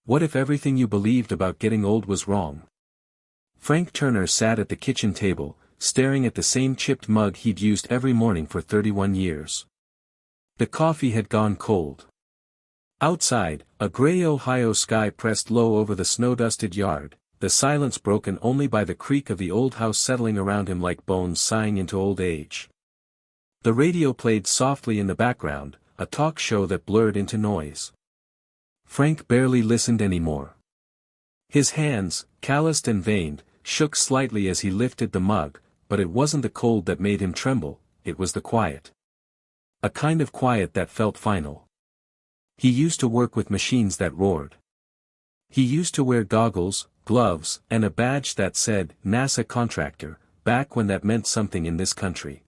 What if everything you believed about getting old was wrong? Frank Turner sat at the kitchen table, staring at the same chipped mug he'd used every morning for 31 years. The coffee had gone cold. Outside, a gray Ohio sky pressed low over the snow-dusted yard, the silence broken only by the creak of the old house settling around him like bones sighing into old age. The radio played softly in the background, a talk show that blurred into noise. Frank barely listened anymore. His hands, calloused and veined, shook slightly as he lifted the mug, but it wasn't the cold that made him tremble, it was the quiet. A kind of quiet that felt final. He used to work with machines that roared. He used to wear goggles, gloves, and a badge that said, NASA contractor, back when that meant something in this country.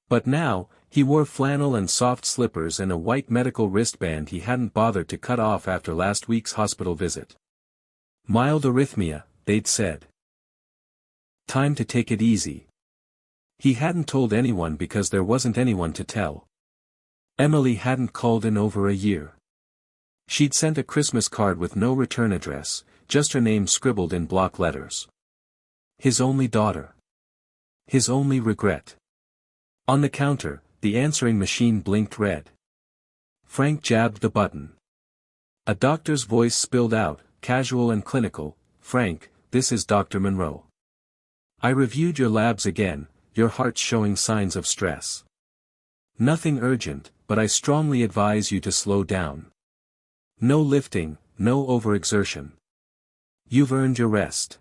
But now, he wore flannel and soft slippers and a white medical wristband he hadn't bothered to cut off after last week's hospital visit. Mild arrhythmia, they'd said. Time to take it easy. He hadn't told anyone because there wasn't anyone to tell. Emily hadn't called in over a year. She'd sent a Christmas card with no return address, just her name scribbled in block letters. His only daughter. His only regret. On the counter, the answering machine blinked red. Frank jabbed the button. A doctor's voice spilled out, casual and clinical, "Frank, this is Dr. Monroe. I reviewed your labs again, your heart's showing signs of stress. Nothing urgent, but I strongly advise you to slow down. No lifting, no overexertion. You've earned your rest."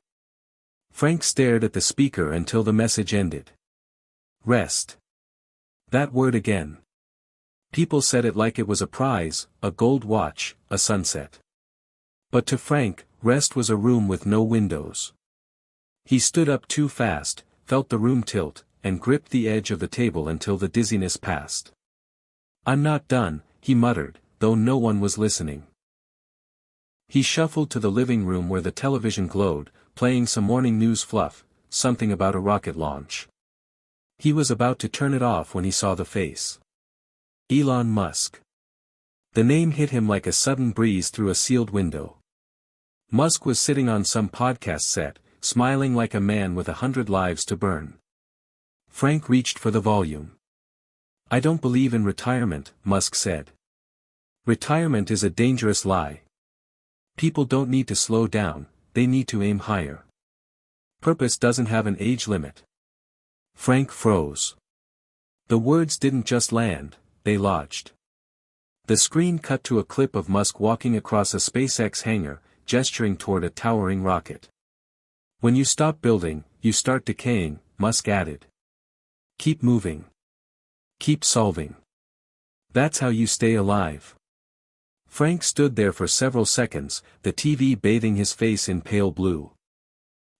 Frank stared at the speaker until the message ended. Rest. That word again. People said it like it was a prize, a gold watch, a sunset. But to Frank, rest was a room with no windows. He stood up too fast, felt the room tilt, and gripped the edge of the table until the dizziness passed. "I'm not done," he muttered, though no one was listening. He shuffled to the living room where the television glowed, playing some morning news fluff, something about a rocket launch. He was about to turn it off when he saw the face. Elon Musk. The name hit him like a sudden breeze through a sealed window. Musk was sitting on some podcast set, smiling like a man with 100 lives to burn. Frank reached for the volume. "I don't believe in retirement," Musk said. "Retirement is a dangerous lie. People don't need to slow down, they need to aim higher. Purpose doesn't have an age limit." Frank froze. The words didn't just land, they lodged. The screen cut to a clip of Musk walking across a SpaceX hangar, gesturing toward a towering rocket. "When you stop building, you start decaying," Musk added. "Keep moving. Keep solving. That's how you stay alive." Frank stood there for several seconds, the TV bathing his face in pale blue.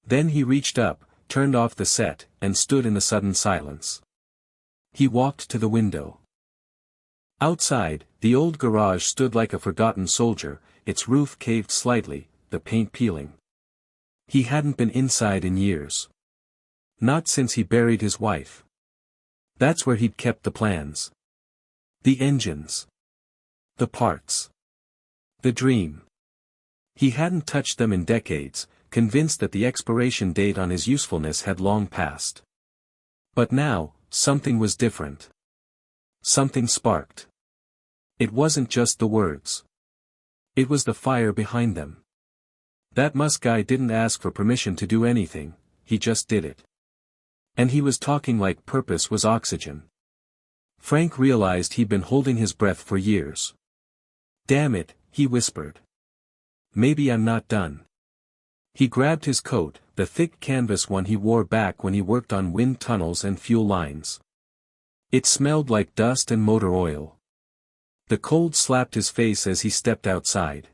Then he reached up, turned off the set, and stood in the sudden silence. He walked to the window. Outside, the old garage stood like a forgotten soldier, its roof caved slightly, the paint peeling. He hadn't been inside in years. Not since he buried his wife. That's where he'd kept the plans. The engines. The parts. The dream. He hadn't touched them in decades, convinced that the expiration date on his usefulness had long passed. But now, something was different. Something sparked. It wasn't just the words. It was the fire behind them. That Musk guy didn't ask for permission to do anything, he just did it. And he was talking like purpose was oxygen. Frank realized he'd been holding his breath for years. "Damn it," he whispered. "Maybe I'm not done." He grabbed his coat, the thick canvas one he wore back when he worked on wind tunnels and fuel lines. It smelled like dust and motor oil. The cold slapped his face as he stepped outside.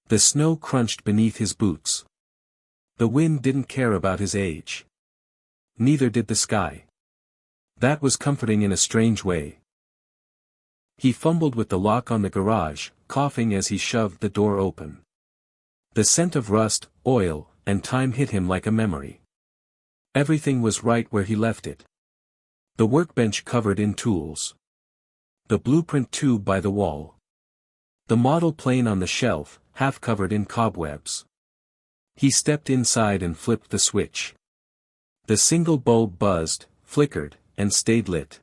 The snow crunched beneath his boots. The wind didn't care about his age. Neither did the sky. That was comforting in a strange way. He fumbled with the lock on the garage, coughing as he shoved the door open. The scent of rust, oil, and time hit him like a memory. Everything was right where he left it. The workbench covered in tools. The blueprint tube by the wall. The model plane on the shelf, half covered in cobwebs. He stepped inside and flipped the switch. The single bulb buzzed, flickered, and stayed lit.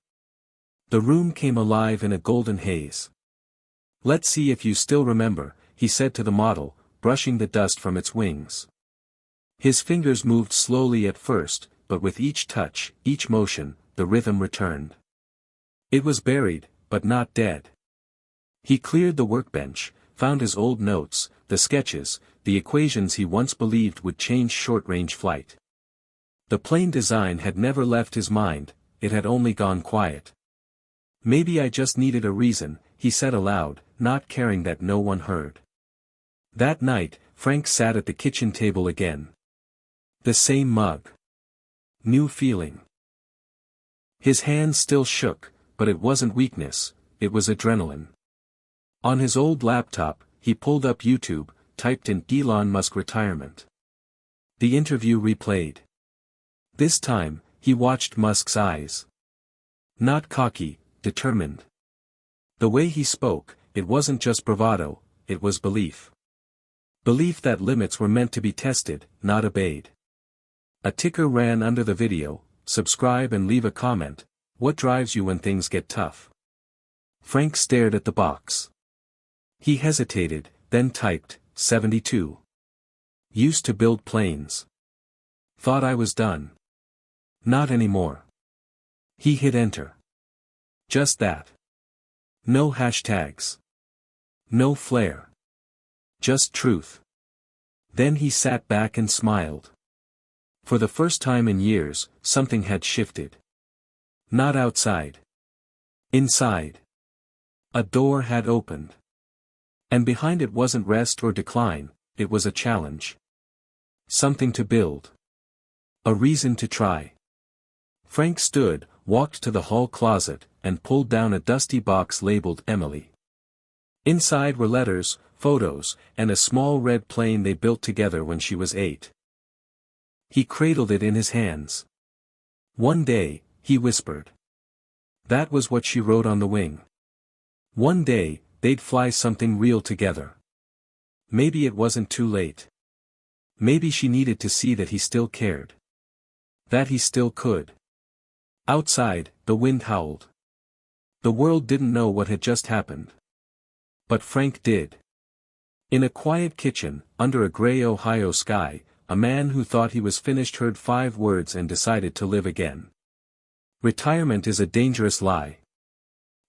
The room came alive in a golden haze. "Let's see if you still remember," he said to the model, brushing the dust from its wings. His fingers moved slowly at first, but with each touch, each motion, the rhythm returned. It was buried, but not dead. He cleared the workbench, found his old notes, the sketches, the equations he once believed would change short-range flight. The plane design had never left his mind, it had only gone quiet. "Maybe I just needed a reason," he said aloud, not caring that no one heard. That night, Frank sat at the kitchen table again. The same mug. New feeling. His hands still shook, but it wasn't weakness, it was adrenaline. On his old laptop, he pulled up YouTube, typed in Elon Musk retirement. The interview replayed. This time, he watched Musk's eyes. Not cocky, determined. The way he spoke, it wasn't just bravado, it was belief. Belief that limits were meant to be tested, not obeyed. A ticker ran under the video: "Subscribe and leave a comment. What drives you when things get tough?" Frank stared at the box. He hesitated, then typed, 72. Used to build planes. Thought I was done. Not anymore. He hit enter. Just that. No hashtags. No flair. Just truth. Then he sat back and smiled. For the first time in years, something had shifted. Not outside. Inside. A door had opened. And behind it wasn't rest or decline, it was a challenge. Something to build. A reason to try. Frank stood, walked to the hall closet, and pulled down a dusty box labeled Emily. Inside were letters, photos, and a small red plane they built together when she was 8. He cradled it in his hands. "One day," he whispered. That was what she wrote on the wing. One day, they'd fly something real together. Maybe it wasn't too late. Maybe she needed to see that he still cared. That he still could. Outside, the wind howled. The world didn't know what had just happened. But Frank did. In a quiet kitchen, under a gray Ohio sky, a man who thought he was finished heard 5 words and decided to live again. Retirement is a dangerous lie.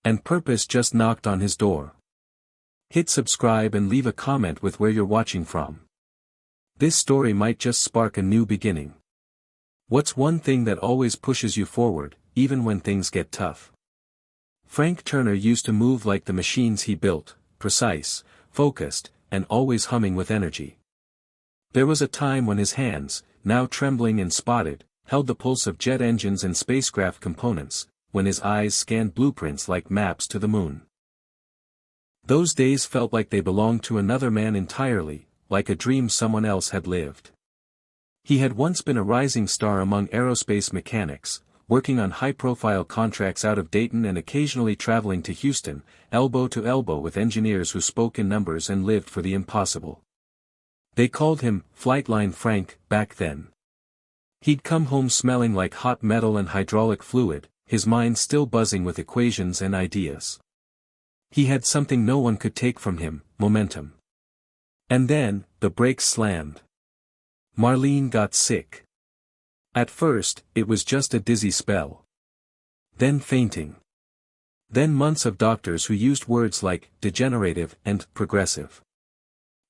And purpose just knocked on his door. Hit subscribe and leave a comment with where you're watching from. This story might just spark a new beginning. What's one thing that always pushes you forward, even when things get tough? Frank Turner used to move like the machines he built, precise, focused, and always humming with energy. There was a time when his hands, now trembling and spotted, held the pulse of jet engines and spacecraft components, when his eyes scanned blueprints like maps to the moon. Those days felt like they belonged to another man entirely, like a dream someone else had lived. He had once been a rising star among aerospace mechanics, working on high-profile contracts out of Dayton and occasionally traveling to Houston, elbow to elbow with engineers who spoke in numbers and lived for the impossible. They called him Flightline Frank back then. He'd come home smelling like hot metal and hydraulic fluid, his mind still buzzing with equations and ideas. He had something no one could take from him: momentum. And then, the brakes slammed. Marlene got sick. At first, it was just a dizzy spell. Then fainting. Then months of doctors who used words like degenerative and progressive.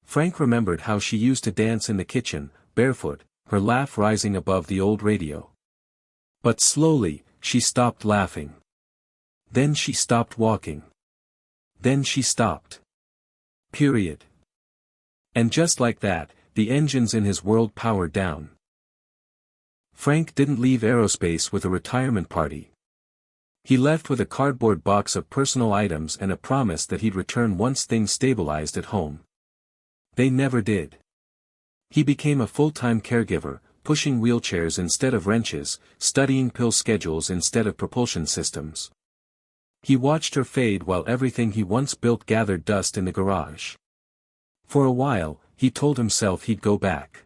Frank remembered how she used to dance in the kitchen, barefoot, her laugh rising above the old radio. But slowly, she stopped laughing. Then she stopped walking. Then she stopped. Period. And just like that, the engines in his world powered down. Frank didn't leave aerospace with a retirement party. He left with a cardboard box of personal items and a promise that he'd return once things stabilized at home. They never did. He became a full-time caregiver, pushing wheelchairs instead of wrenches, studying pill schedules instead of propulsion systems. He watched her fade while everything he once built gathered dust in the garage. For a while, he told himself he'd go back.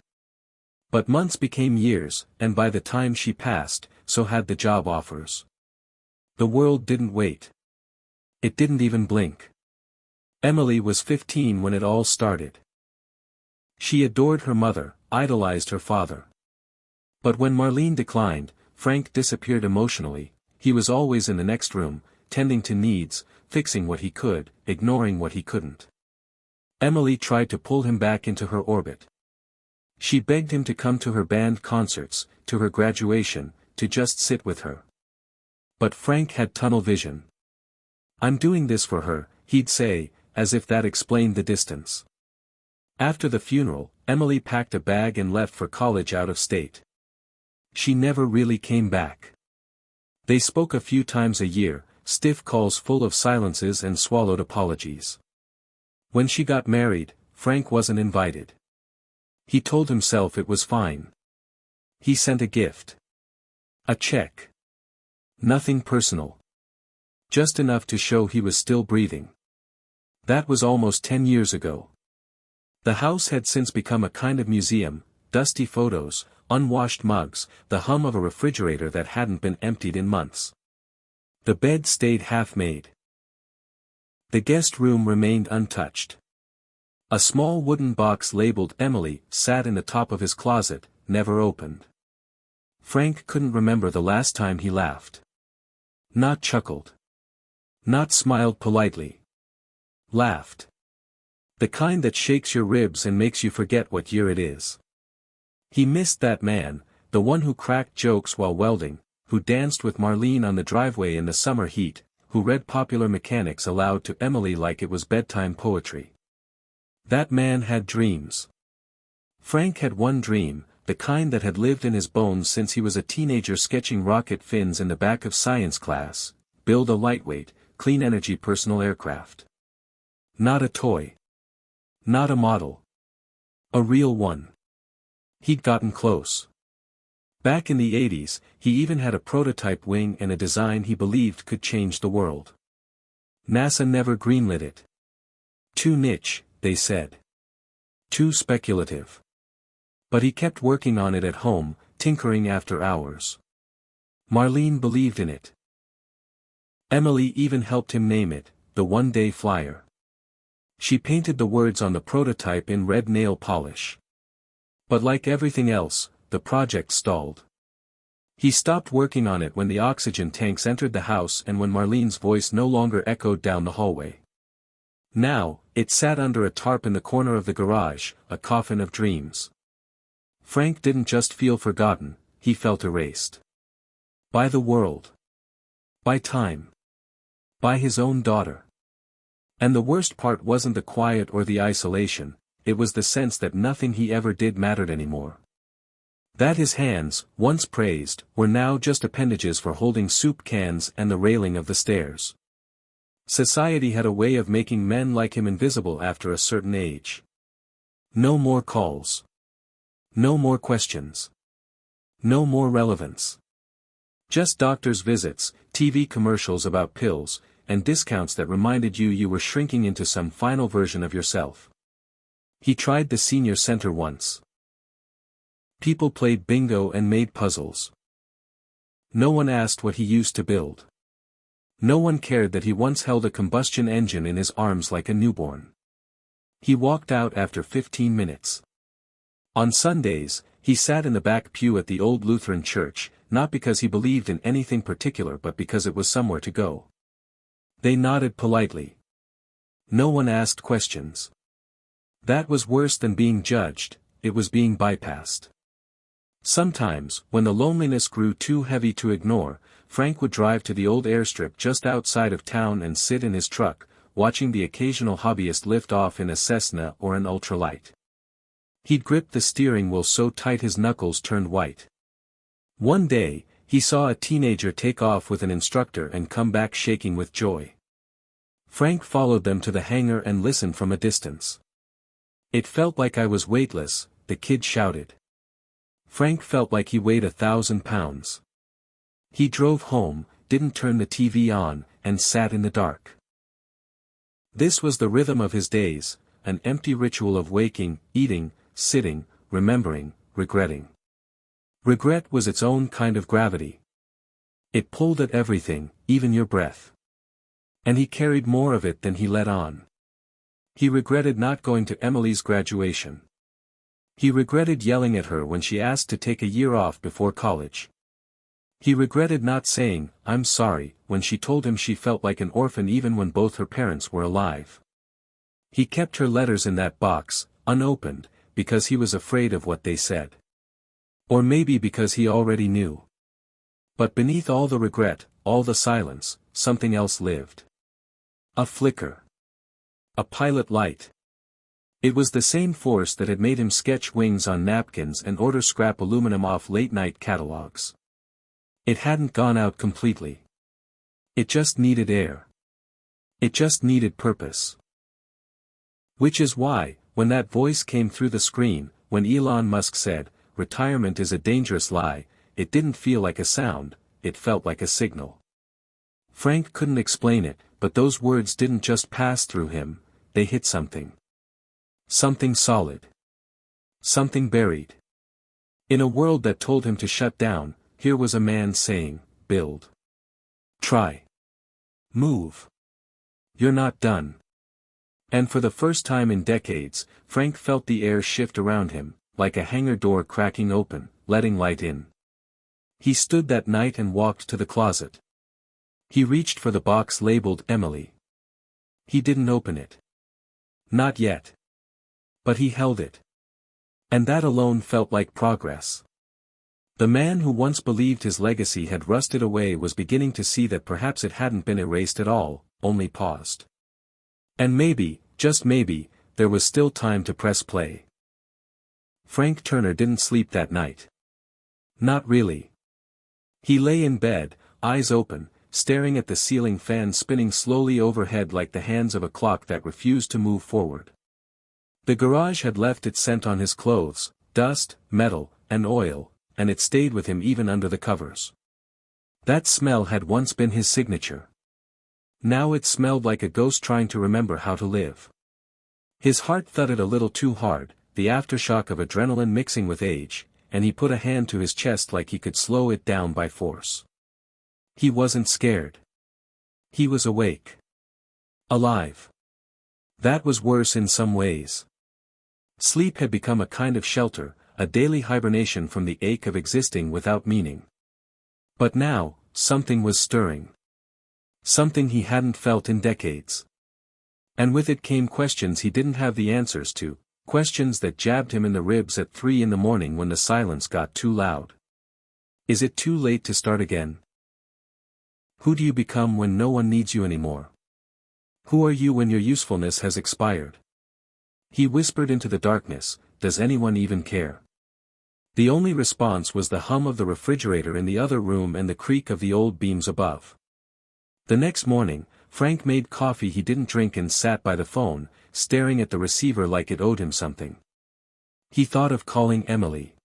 But months became years, and by the time she passed, so had the job offers. The world didn't wait. It didn't even blink. Emily was 15 when it all started. She adored her mother, idolized her father. But when Marlene declined, Frank disappeared emotionally. He was always in the next room, tending to needs, fixing what he could, ignoring what he couldn't. Emily tried to pull him back into her orbit. She begged him to come to her band concerts, to her graduation, to just sit with her. But Frank had tunnel vision. "I'm doing this for her," he'd say, as if that explained the distance. After the funeral, Emily packed a bag and left for college out of state. She never really came back. They spoke a few times a year, stiff calls full of silences and swallowed apologies. When she got married, Frank wasn't invited. He told himself it was fine. He sent a gift. A check. Nothing personal. Just enough to show he was still breathing. That was almost 10 years ago. The house had since become a kind of museum, dusty photos, unwashed mugs, the hum of a refrigerator that hadn't been emptied in months. The bed stayed half-made. The guest room remained untouched. A small wooden box labeled Emily sat in the top of his closet, never opened. Frank couldn't remember the last time he laughed. Not chuckled. Not smiled politely. Laughed. The kind that shakes your ribs and makes you forget what year it is. He missed that man, the one who cracked jokes while welding, who danced with Marlene on the driveway in the summer heat, who read Popular Mechanics aloud to Emily like it was bedtime poetry. That man had dreams. Frank had one dream, the kind that had lived in his bones since he was a teenager, sketching rocket fins in the back of science class: build a lightweight, clean-energy personal aircraft. Not a toy. Not a model. A real one. He'd gotten close. Back in the 80s, he even had a prototype wing and a design he believed could change the world. NASA never greenlit it. Too niche, they said. Too speculative. But he kept working on it at home, tinkering after hours. Marlene believed in it. Emily even helped him name it, the One-Day Flyer. She painted the words on the prototype in red nail polish. But like everything else, the project stalled. He stopped working on it when the oxygen tanks entered the house and when Marlene's voice no longer echoed down the hallway. Now, it sat under a tarp in the corner of the garage, a coffin of dreams. Frank didn't just feel forgotten, he felt erased. By the world. By time. By his own daughter. And the worst part wasn't the quiet or the isolation, it was the sense that nothing he ever did mattered anymore. That his hands, once praised, were now just appendages for holding soup cans and the railing of the stairs. Society had a way of making men like him invisible after a certain age. No more calls. No more questions. No more relevance. Just doctor's visits, TV commercials about pills, and discounts that reminded you were shrinking into some final version of yourself. He tried the senior center once. People played bingo and made puzzles. No one asked what he used to build. No one cared that he once held a combustion engine in his arms like a newborn. He walked out after 15 minutes. On Sundays, he sat in the back pew at the old Lutheran church, not because he believed in anything particular but because it was somewhere to go. They nodded politely. No one asked questions. That was worse than being judged, it was being bypassed. Sometimes, when the loneliness grew too heavy to ignore, Frank would drive to the old airstrip just outside of town and sit in his truck, watching the occasional hobbyist lift off in a Cessna or an ultralight. He'd grip the steering wheel so tight his knuckles turned white. One day, he saw a teenager take off with an instructor and come back shaking with joy. Frank followed them to the hangar and listened from a distance. "It felt like I was weightless," the kid shouted. Frank felt like he weighed 1,000 pounds. He drove home, didn't turn the TV on, and sat in the dark. This was the rhythm of his days, an empty ritual of waking, eating, sitting, remembering, regretting. Regret was its own kind of gravity. It pulled at everything, even your breath. And he carried more of it than he let on. He regretted not going to Emily's graduation. He regretted yelling at her when she asked to take a year off before college. He regretted not saying, "I'm sorry," when she told him she felt like an orphan even when both her parents were alive. He kept her letters in that box, unopened, because he was afraid of what they said. Or maybe because he already knew. But beneath all the regret, all the silence, something else lived. A flicker. A pilot light. It was the same force that had made him sketch wings on napkins and order scrap aluminum off late-night catalogs. It hadn't gone out completely. It just needed air. It just needed purpose. Which is why, when that voice came through the screen, when Elon Musk said, "Retirement is a dangerous lie," it didn't feel like a sound, it felt like a signal. Frank couldn't explain it, but those words didn't just pass through him, they hit something. Something solid. Something buried. In a world that told him to shut down, here was a man saying, "Build. Try. Move. You're not done." And for the first time in decades, Frank felt the air shift around him, like a hangar door cracking open, letting light in. He stood that night and walked to the closet. He reached for the box labeled Emily. He didn't open it. Not yet. But he held it. And that alone felt like progress. The man who once believed his legacy had rusted away was beginning to see that perhaps it hadn't been erased at all, only paused. And maybe, just maybe, there was still time to press play. Frank Turner didn't sleep that night. Not really. He lay in bed, eyes open, staring at the ceiling fan spinning slowly overhead like the hands of a clock that refused to move forward. The garage had left its scent on his clothes, dust, metal, and oil, and it stayed with him even under the covers. That smell had once been his signature. Now it smelled like a ghost trying to remember how to live. His heart thudded a little too hard, the aftershock of adrenaline mixing with age, and he put a hand to his chest like he could slow it down by force. He wasn't scared. He was awake. Alive. That was worse in some ways. Sleep had become a kind of shelter, a daily hibernation from the ache of existing without meaning. But now, something was stirring. Something he hadn't felt in decades. And with it came questions he didn't have the answers to, questions that jabbed him in the ribs at 3 in the morning when the silence got too loud. Is it too late to start again? Who do you become when no one needs you anymore? Who are you when your usefulness has expired? He whispered into the darkness, "Does anyone even care?" The only response was the hum of the refrigerator in the other room and the creak of the old beams above. The next morning, Frank made coffee he didn't drink and sat by the phone, staring at the receiver like it owed him something. He thought of calling Emily.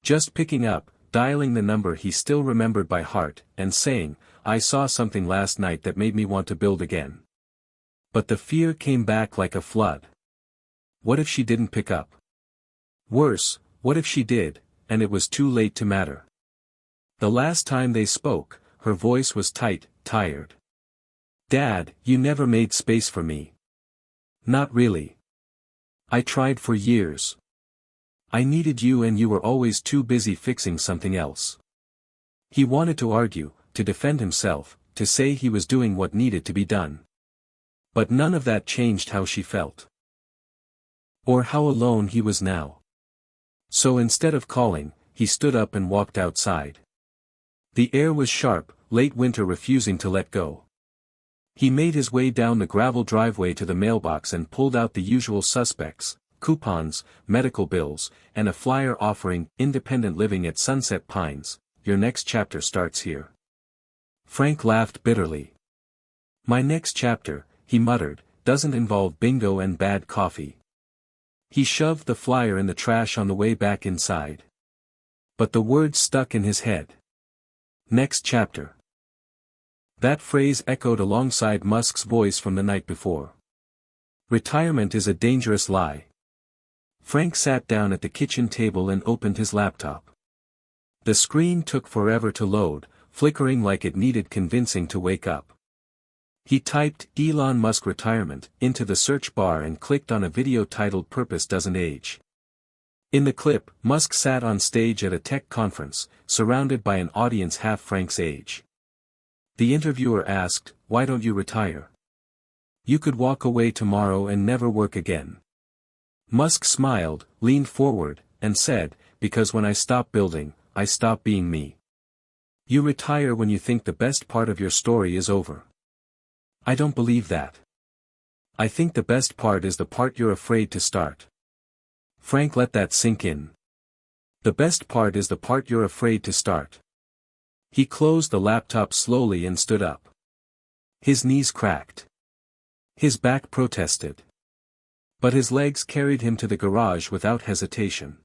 Just picking up, dialing the number he still remembered by heart, and saying, "I saw something last night that made me want to build again." But the fear came back like a flood. What if she didn't pick up? Worse, what if she did, and it was too late to matter? The last time they spoke, her voice was tight, tired. "Dad, you never made space for me." "Not really. I tried for years. I needed you and you were always too busy fixing something else." He wanted to argue, to defend himself, to say he was doing what needed to be done. But none of that changed how she felt. Or how alone he was now. So instead of calling, he stood up and walked outside. The air was sharp, late winter refusing to let go. He made his way down the gravel driveway to the mailbox and pulled out the usual suspects, coupons, medical bills, and a flyer offering independent living at Sunset Pines. "Your next chapter starts here." Frank laughed bitterly. "My next chapter," he muttered, "doesn't involve bingo and bad coffee." He shoved the flyer in the trash on the way back inside. But the words stuck in his head. Next chapter. That phrase echoed alongside Musk's voice from the night before. Retirement is a dangerous lie. Frank sat down at the kitchen table and opened his laptop. The screen took forever to load, flickering like it needed convincing to wake up. He typed Elon Musk retirement into the search bar and clicked on a video titled Purpose Doesn't Age. In the clip, Musk sat on stage at a tech conference, surrounded by an audience half Frank's age. The interviewer asked, "Why don't you retire? You could walk away tomorrow and never work again." Musk smiled, leaned forward, and said, "Because when I stop building, I stop being me." You retire when you think the best part of your story is over. I don't believe that. I think the best part is the part you're afraid to start. Frank let that sink in. The best part is the part you're afraid to start. He closed the laptop slowly and stood up. His knees cracked. His back protested. But his legs carried him to the garage without hesitation.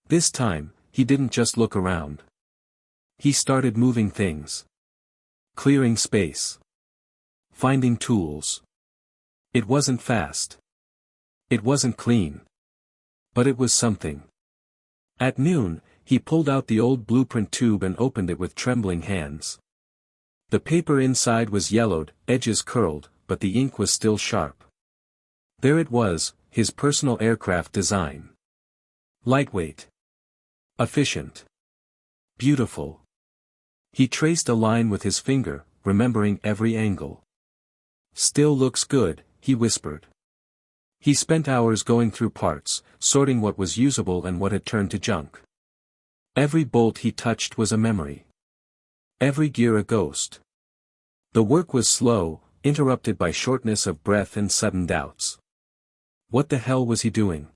This time, he didn't just look around. He started moving things. Clearing space. Finding tools. It wasn't fast. It wasn't clean. But it was something. At noon, he pulled out the old blueprint tube and opened it with trembling hands. The paper inside was yellowed, edges curled, but the ink was still sharp. There it was, his personal aircraft design. Lightweight. Efficient. Beautiful. He traced a line with his finger, remembering every angle. "Still looks good," he whispered. He spent hours going through parts, sorting what was usable and what had turned to junk. Every bolt he touched was a memory. Every gear a ghost. The work was slow, interrupted by shortness of breath and sudden doubts. What the hell was he doing?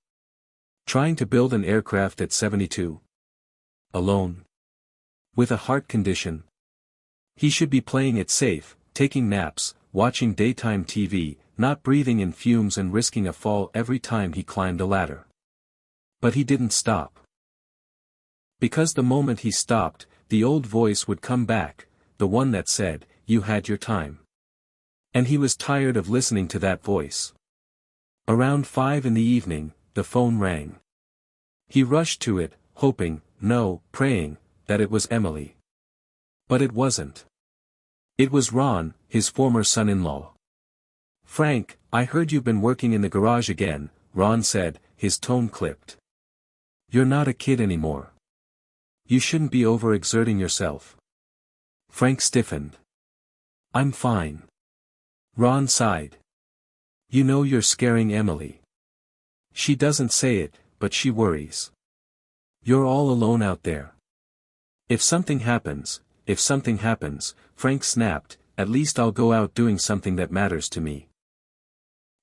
Trying to build an aircraft at 72? Alone? With a heart condition? He should be playing it safe, taking naps, watching daytime TV, not breathing in fumes and risking a fall every time he climbed a ladder. But he didn't stop. Because the moment he stopped, the old voice would come back, the one that said, "You had your time." And he was tired of listening to that voice. Around 5 in the evening, the phone rang. He rushed to it, hoping, no, praying, that it was Emily. But it wasn't. It was Ron, his former son-in-law. "Frank, I heard you've been working in the garage again," Ron said, his tone clipped. "You're not a kid anymore. You shouldn't be overexerting yourself." Frank stiffened. "I'm fine." Ron sighed. "You know you're scaring Emily. She doesn't say it, but she worries. You're all alone out there. If something happens, Frank snapped, "at least I'll go out doing something that matters to me."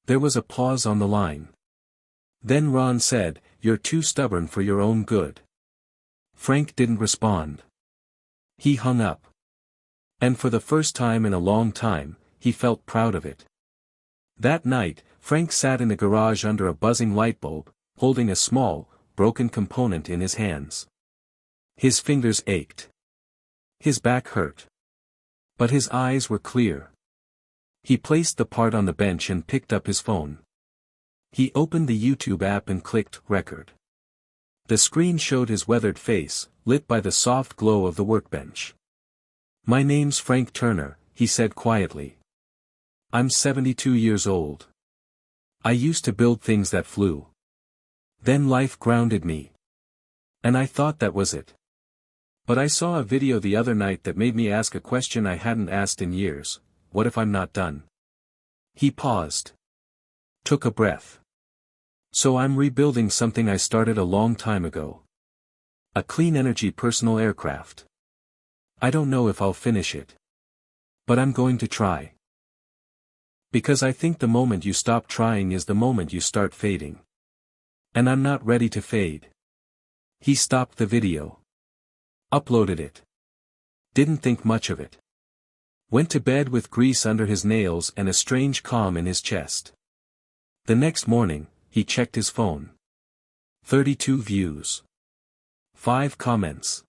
There was a pause on the line. Then Ron said, "You're too stubborn for your own good." Frank didn't respond. He hung up. And for the first time in a long time, he felt proud of it. That night, Frank sat in the garage under a buzzing light bulb, holding a small, broken component in his hands. His fingers ached. His back hurt. But his eyes were clear. He placed the part on the bench and picked up his phone. He opened the YouTube app and clicked record. The screen showed his weathered face, lit by the soft glow of the workbench. "My name's Frank Turner," he said quietly. "I'm 72 years old. I used to build things that flew. Then life grounded me. And I thought that was it. But I saw a video the other night that made me ask a question I hadn't asked in years: what if I'm not done?" He paused. Took a breath. "So I'm rebuilding something I started a long time ago. A clean energy personal aircraft. I don't know if I'll finish it. But I'm going to try. Because I think the moment you stop trying is the moment you start fading. And I'm not ready to fade." He stopped the video. Uploaded it. Didn't think much of it. Went to bed with grease under his nails and a strange calm in his chest. The next morning, he checked his phone. 32 views. 5 comments.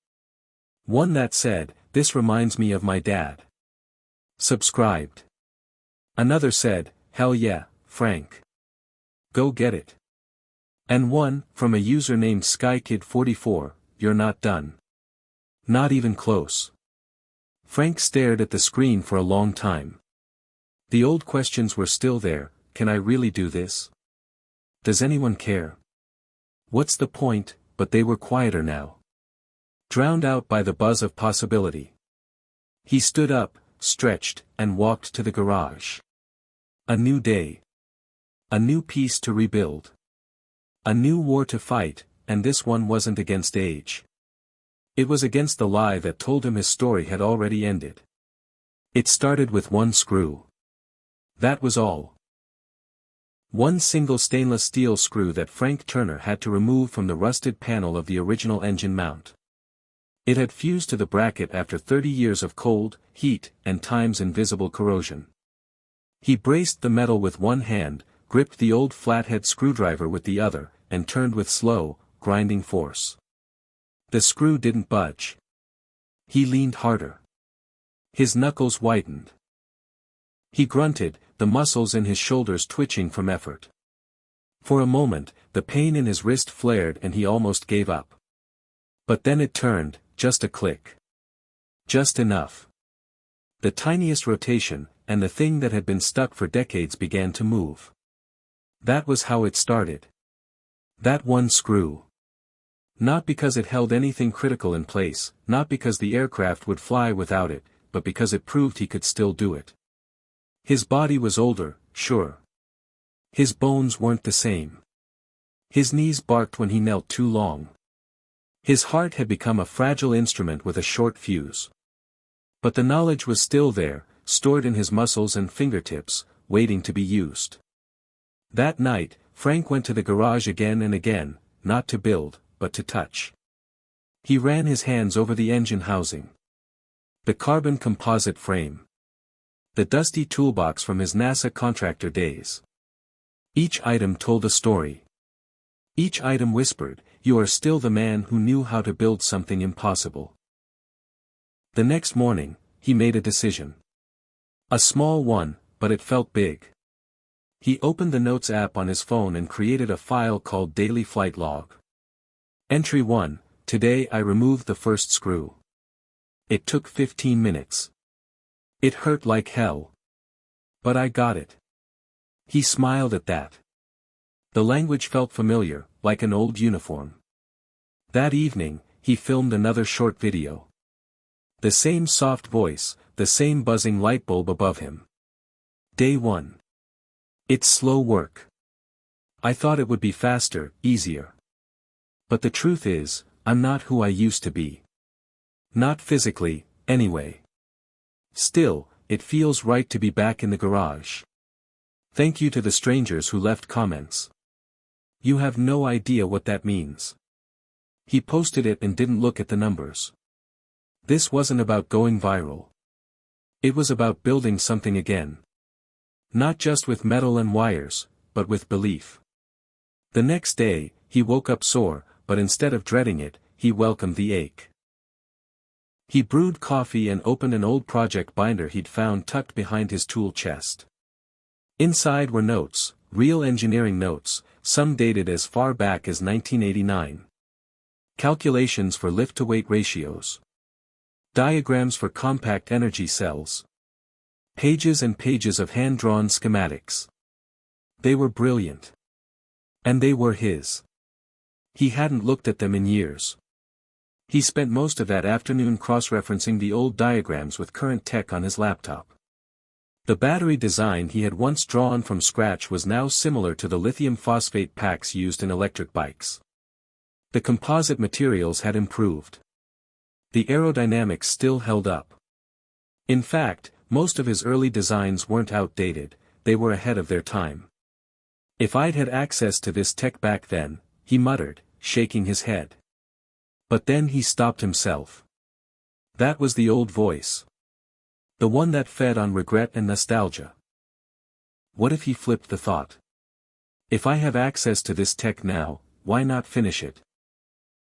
One that said, "This reminds me of my dad." Subscribed. Another said, "Hell yeah, Frank. Go get it. And one, from a user named SkyKid44, you're not done. Not even close. Frank stared at the screen for a long time. The old questions were still there: can I really do this? Does anyone care? What's the point? But they were quieter now. Drowned out by the buzz of possibility. He stood up, stretched, and walked to the garage. A new day. A new piece to rebuild. A new war to fight, and this one wasn't against age. It was against the lie that told him his story had already ended. It started with one screw. That was all. One single stainless steel screw that Frank Turner had to remove from the rusted panel of the original engine mount. It had fused to the bracket after 30 years of cold, heat, and time's invisible corrosion. He braced the metal with one hand, gripped the old flathead screwdriver with the other, and turned with slow, grinding force. The screw didn't budge. He leaned harder. His knuckles whitened. He grunted, the muscles in his shoulders twitching from effort. For a moment, the pain in his wrist flared and he almost gave up. But then it turned, just a click. Just enough. The tiniest rotation, and the thing that had been stuck for decades began to move. That was how it started. That one screw. Not because it held anything critical in place, not because the aircraft would fly without it, but because it proved he could still do it. His body was older, sure. His bones weren't the same. His knees barked when he knelt too long. His heart had become a fragile instrument with a short fuse. But the knowledge was still there, stored in his muscles and fingertips, waiting to be used. That night, Frank went to the garage again and again, not to build, but to touch. He ran his hands over the engine housing. The carbon composite frame. The dusty toolbox from his NASA contractor days. Each item told a story. Each item whispered, "You are still the man who knew how to build something impossible." The next morning, he made a decision. A small one, but it felt big. He opened the Notes app on his phone and created a file called Daily Flight Log. Entry 1, today I removed the first screw. It took 15 minutes. It hurt like hell. But I got it. He smiled at that. The language felt familiar, like an old uniform. That evening, he filmed another short video. The same soft voice, the same buzzing light bulb above him. Day 1. It's slow work. I thought it would be faster, easier. But the truth is, I'm not who I used to be. Not physically, anyway. Still, it feels right to be back in the garage. Thank you to the strangers who left comments. You have no idea what that means. He posted it and didn't look at the numbers. This wasn't about going viral. It was about building something again. Not just with metal and wires, but with belief. The next day, he woke up sore, but instead of dreading it, he welcomed the ache. He brewed coffee and opened an old project binder he'd found tucked behind his tool chest. Inside were notes, real engineering notes, some dated as far back as 1989. Calculations for lift-to-weight ratios. Diagrams for compact energy cells. Pages and pages of hand-drawn schematics. They were brilliant. And they were his. He hadn't looked at them in years. He spent most of that afternoon cross-referencing the old diagrams with current tech on his laptop. The battery design he had once drawn from scratch was now similar to the lithium phosphate packs used in electric bikes. The composite materials had improved. The aerodynamics still held up. In fact, most of his early designs weren't outdated, they were ahead of their time. If I'd had access to this tech back then, he muttered, shaking his head. But then he stopped himself. That was the old voice. The one that fed on regret and nostalgia. What if he flipped the thought? If I have access to this tech now, why not finish it?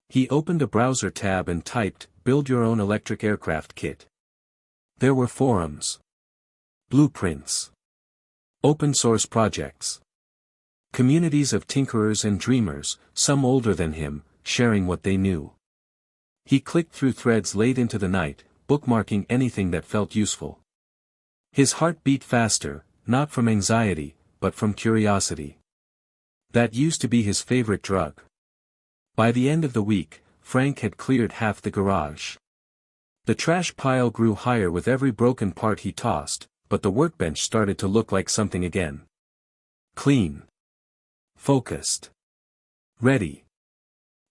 He opened a browser tab and typed, "Build your own electric aircraft kit." There were forums. Blueprints. Open source projects. Communities of tinkerers and dreamers, some older than him, sharing what they knew. He clicked through threads late into the night, bookmarking anything that felt useful. His heart beat faster, not from anxiety, but from curiosity. That used to be his favorite drug. By the end of the week, Frank had cleared half the garage. The trash pile grew higher with every broken part he tossed, but the workbench started to look like something again. Clean. Focused. Ready.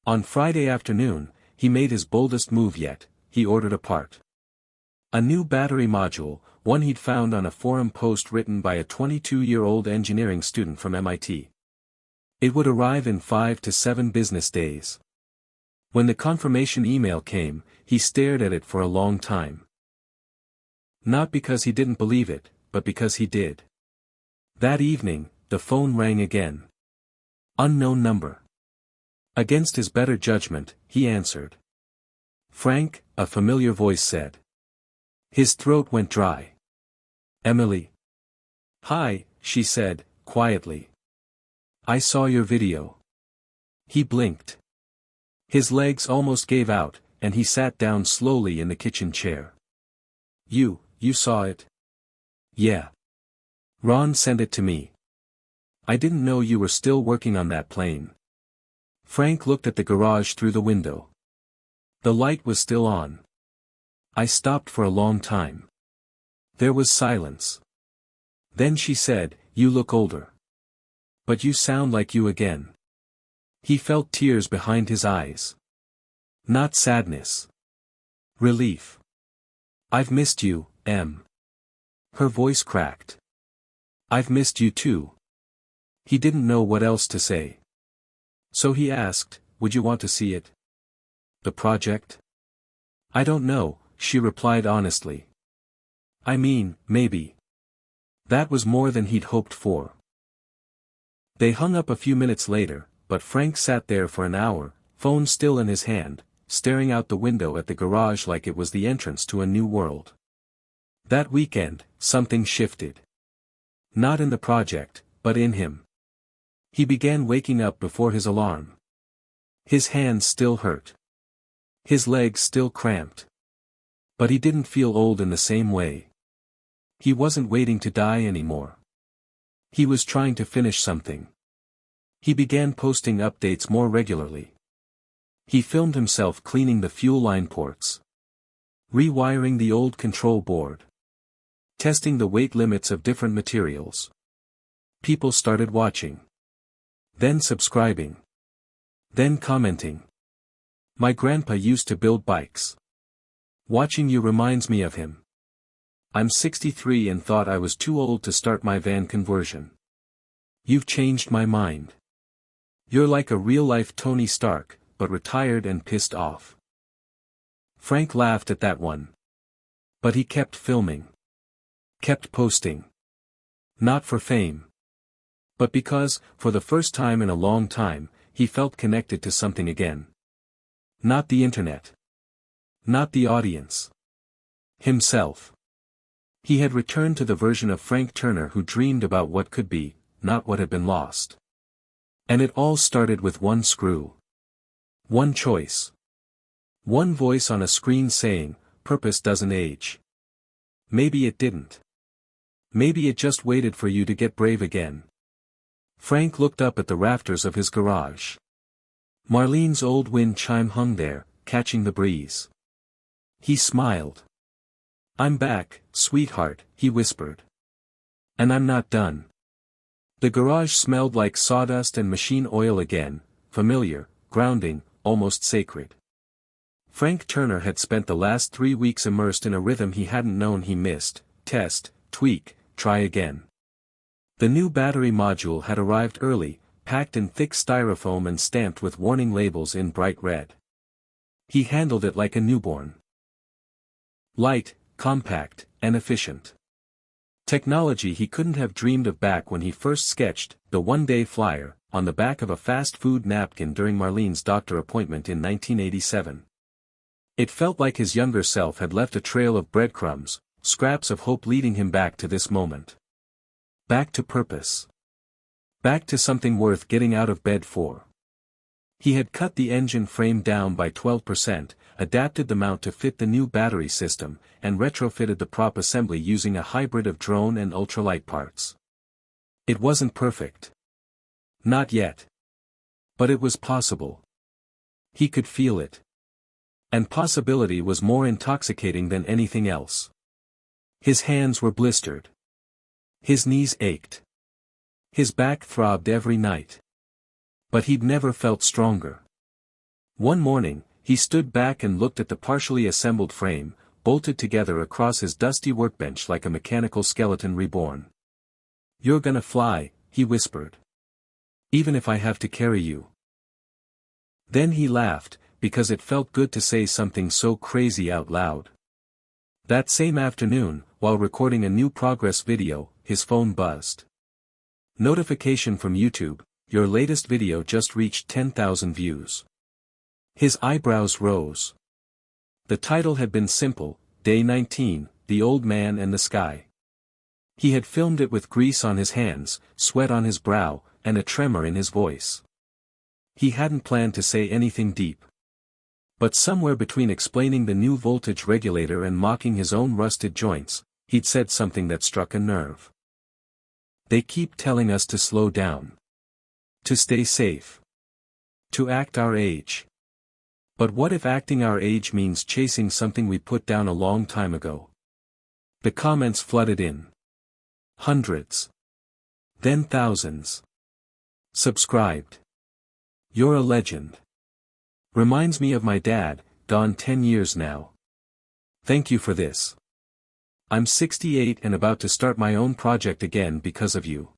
On Friday afternoon, he made his boldest move yet. He ordered a part. A new battery module, one he'd found on a forum post written by a 22-year-old engineering student from MIT. It would arrive in 5 to 7 business days. When the confirmation email came, he stared at it for a long time. Not because he didn't believe it, but because he did. That evening, the phone rang again. Unknown number. Against his better judgment, he answered. Frank, a familiar voice said. His throat went dry. Emily. Hi, she said, quietly. I saw your video. He blinked. His legs almost gave out, and he sat down slowly in the kitchen chair. You saw it? Yeah. Ron sent it to me. I didn't know you were still working on that plane. Frank looked at the garage through the window. The light was still on. I stopped for a long time. There was silence. Then she said, You look older. But you sound like you again. He felt tears behind his eyes. Not sadness. Relief. I've missed you, Em. Her voice cracked. I've missed you too. He didn't know what else to say. So he asked, Would you want to see it? The project? I don't know, she replied honestly. I mean, maybe. That was more than he'd hoped for. They hung up a few minutes later, but Frank sat there for an hour, phone still in his hand, staring out the window at the garage like it was the entrance to a new world. That weekend, something shifted. Not in the project, but in him. He began waking up before his alarm. His hands still hurt. His legs still cramped. But he didn't feel old in the same way. He wasn't waiting to die anymore. He was trying to finish something. He began posting updates more regularly. He filmed himself cleaning the fuel line ports. Rewiring the old control board. Testing the weight limits of different materials. People started watching. Then subscribing. Then commenting. My grandpa used to build bikes. Watching you reminds me of him. I'm 63 and thought I was too old to start my van conversion. You've changed my mind. You're like a real-life Tony Stark, but retired and pissed off. Frank laughed at that one. But he kept filming. Kept posting. Not for fame. But because, for the first time in a long time, he felt connected to something again. Not the internet. Not the audience. Himself. He had returned to the version of Frank Turner who dreamed about what could be, not what had been lost. And it all started with one screw. One choice. One voice on a screen saying, purpose doesn't age. Maybe it didn't. Maybe it just waited for you to get brave again. Frank looked up at the rafters of his garage. Marlene's old wind chime hung there, catching the breeze. He smiled. I'm back, sweetheart, he whispered. And I'm not done. The garage smelled like sawdust and machine oil again, familiar, grounding, almost sacred. Frank Turner had spent the last 3 weeks immersed in a rhythm he hadn't known he missed: test, tweak, try again. The new battery module had arrived early, packed in thick styrofoam and stamped with warning labels in bright red. He handled it like a newborn. Light, compact, and efficient. Technology he couldn't have dreamed of back when he first sketched the one-day flyer on the back of a fast food napkin during Marlene's doctor appointment in 1987. It felt like his younger self had left a trail of breadcrumbs, scraps of hope leading him back to this moment. Back to purpose. Back to something worth getting out of bed for. He had cut the engine frame down by 12%, adapted the mount to fit the new battery system, and retrofitted the prop assembly using a hybrid of drone and ultralight parts. It wasn't perfect. Not yet. But it was possible. He could feel it. And possibility was more intoxicating than anything else. His hands were blistered. His knees ached. His back throbbed every night. But he'd never felt stronger. One morning, he stood back and looked at the partially assembled frame, bolted together across his dusty workbench like a mechanical skeleton reborn. "You're gonna fly," he whispered. "Even if I have to carry you." Then he laughed, because it felt good to say something so crazy out loud. That same afternoon, while recording a new progress video, his phone buzzed. Notification from YouTube: "Your latest video just reached 10,000 views." His eyebrows rose. The title had been simple: Day 19, The Old Man and the Sky. He had filmed it with grease on his hands, sweat on his brow, and a tremor in his voice. He hadn't planned to say anything deep. But somewhere between explaining the new voltage regulator and mocking his own rusted joints, he'd said something that struck a nerve. "They keep telling us to slow down. To stay safe. To act our age. But what if acting our age means chasing something we put down a long time ago?" The comments flooded in. Hundreds. Then thousands. "Subscribed. You're a legend. Reminds me of my dad, gone 10 years now. Thank you for this. I'm 68 and about to start my own project again because of you.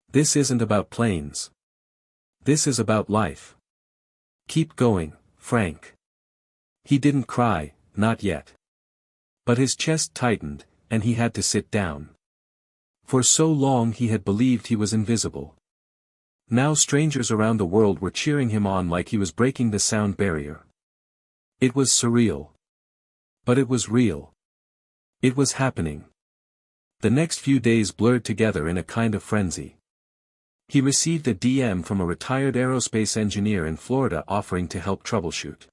This isn't about planes. This is about life. Keep going, Frank." He didn't cry, not yet. But his chest tightened, and he had to sit down. For so long he had believed he was invisible. Now strangers around the world were cheering him on like he was breaking the sound barrier. It was surreal. But it was real. It was happening. The next few days blurred together in a kind of frenzy. He received a DM from a retired aerospace engineer in Florida offering to help troubleshoot.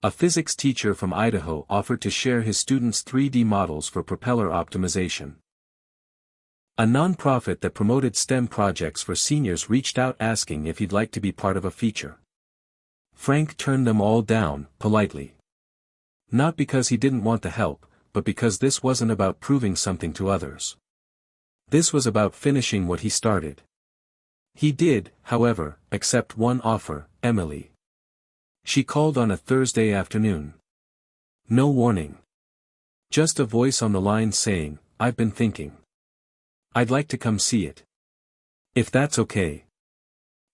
A physics teacher from Idaho offered to share his students' 3D models for propeller optimization. A non-profit that promoted STEM projects for seniors reached out asking if he'd like to be part of a feature. Frank turned them all down, politely. Not because he didn't want the help, but because this wasn't about proving something to others. This was about finishing what he started. He did, however, accept one offer: Emily. She called on a Thursday afternoon. No warning. Just a voice on the line saying, "I've been thinking. I'd like to come see it. If that's okay."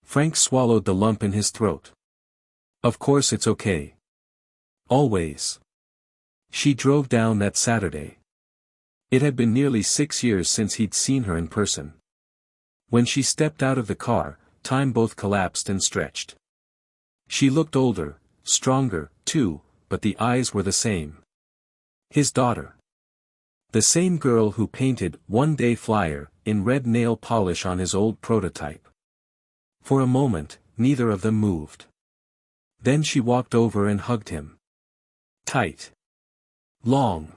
Frank swallowed the lump in his throat. Of course it's okay. Always. She drove down that Saturday. It had been nearly 6 years since he'd seen her in person. When she stepped out of the car, time both collapsed and stretched. She looked older, stronger, too, but the eyes were the same. His daughter. The same girl who painted "One Day Flyer" in red nail polish on his old prototype. For a moment, neither of them moved. Then she walked over and hugged him. Tight. Long.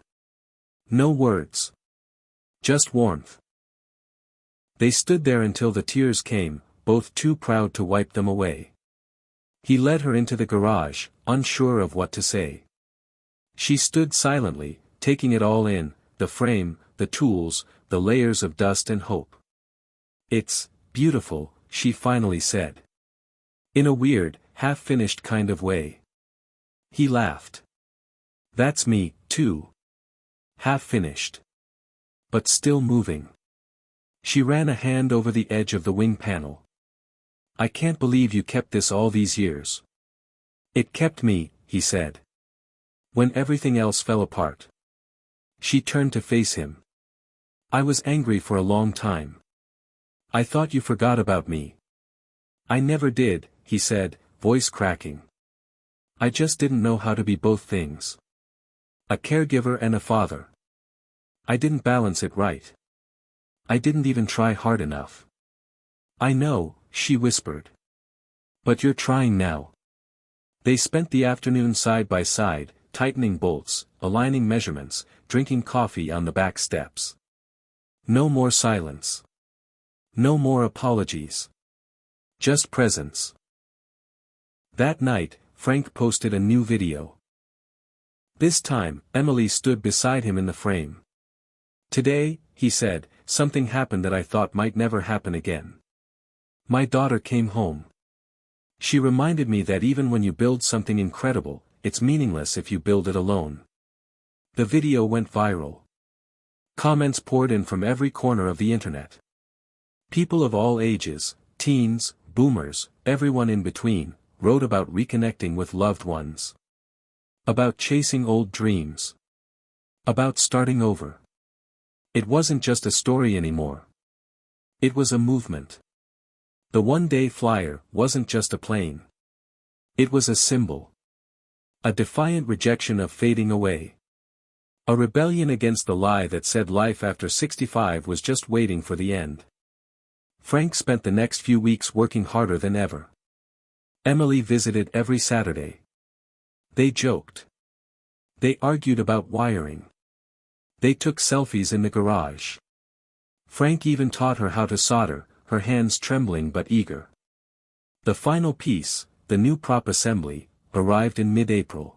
No words. Just warmth. They stood there until the tears came, both too proud to wipe them away. He led her into the garage, unsure of what to say. She stood silently, taking it all in: the frame, the tools, the layers of dust and hope. "It's beautiful," she finally said. In a weird, half-finished kind of way. He laughed. "That's me, too. Half-finished. But still moving." She ran a hand over the edge of the wing panel. "I can't believe you kept this all these years." "It kept me," he said. "When everything else fell apart." She turned to face him. "I was angry for a long time. I thought you forgot about me." "I never did," he said, voice cracking. "I just didn't know how to be both things. A caregiver and a father. I didn't balance it right. I didn't even try hard enough. I know, she whispered. But you're trying now. They spent the afternoon side by side, tightening bolts, aligning measurements, drinking coffee on the back steps. No more silence. No more apologies. Just presence. That night, Frank posted a new video. This time, Emily stood beside him in the frame. Today, he said, something happened that I thought might never happen again. My daughter came home. She reminded me that even when you build something incredible, it's meaningless if you build it alone. The video went viral. Comments poured in from every corner of the internet. People of all ages, teens, boomers, everyone in between, wrote about reconnecting with loved ones. About chasing old dreams. About starting over. It wasn't just a story anymore. It was a movement. The one-day flyer wasn't just a plane. It was a symbol. A defiant rejection of fading away. A rebellion against the lie that said life after 65 was just waiting for the end. Frank spent the next few weeks working harder than ever. Emily visited every Saturday. They joked. They argued about wiring. They took selfies in the garage. Frank even taught her how to solder, her hands trembling but eager. The final piece, the new prop assembly, arrived in mid-April.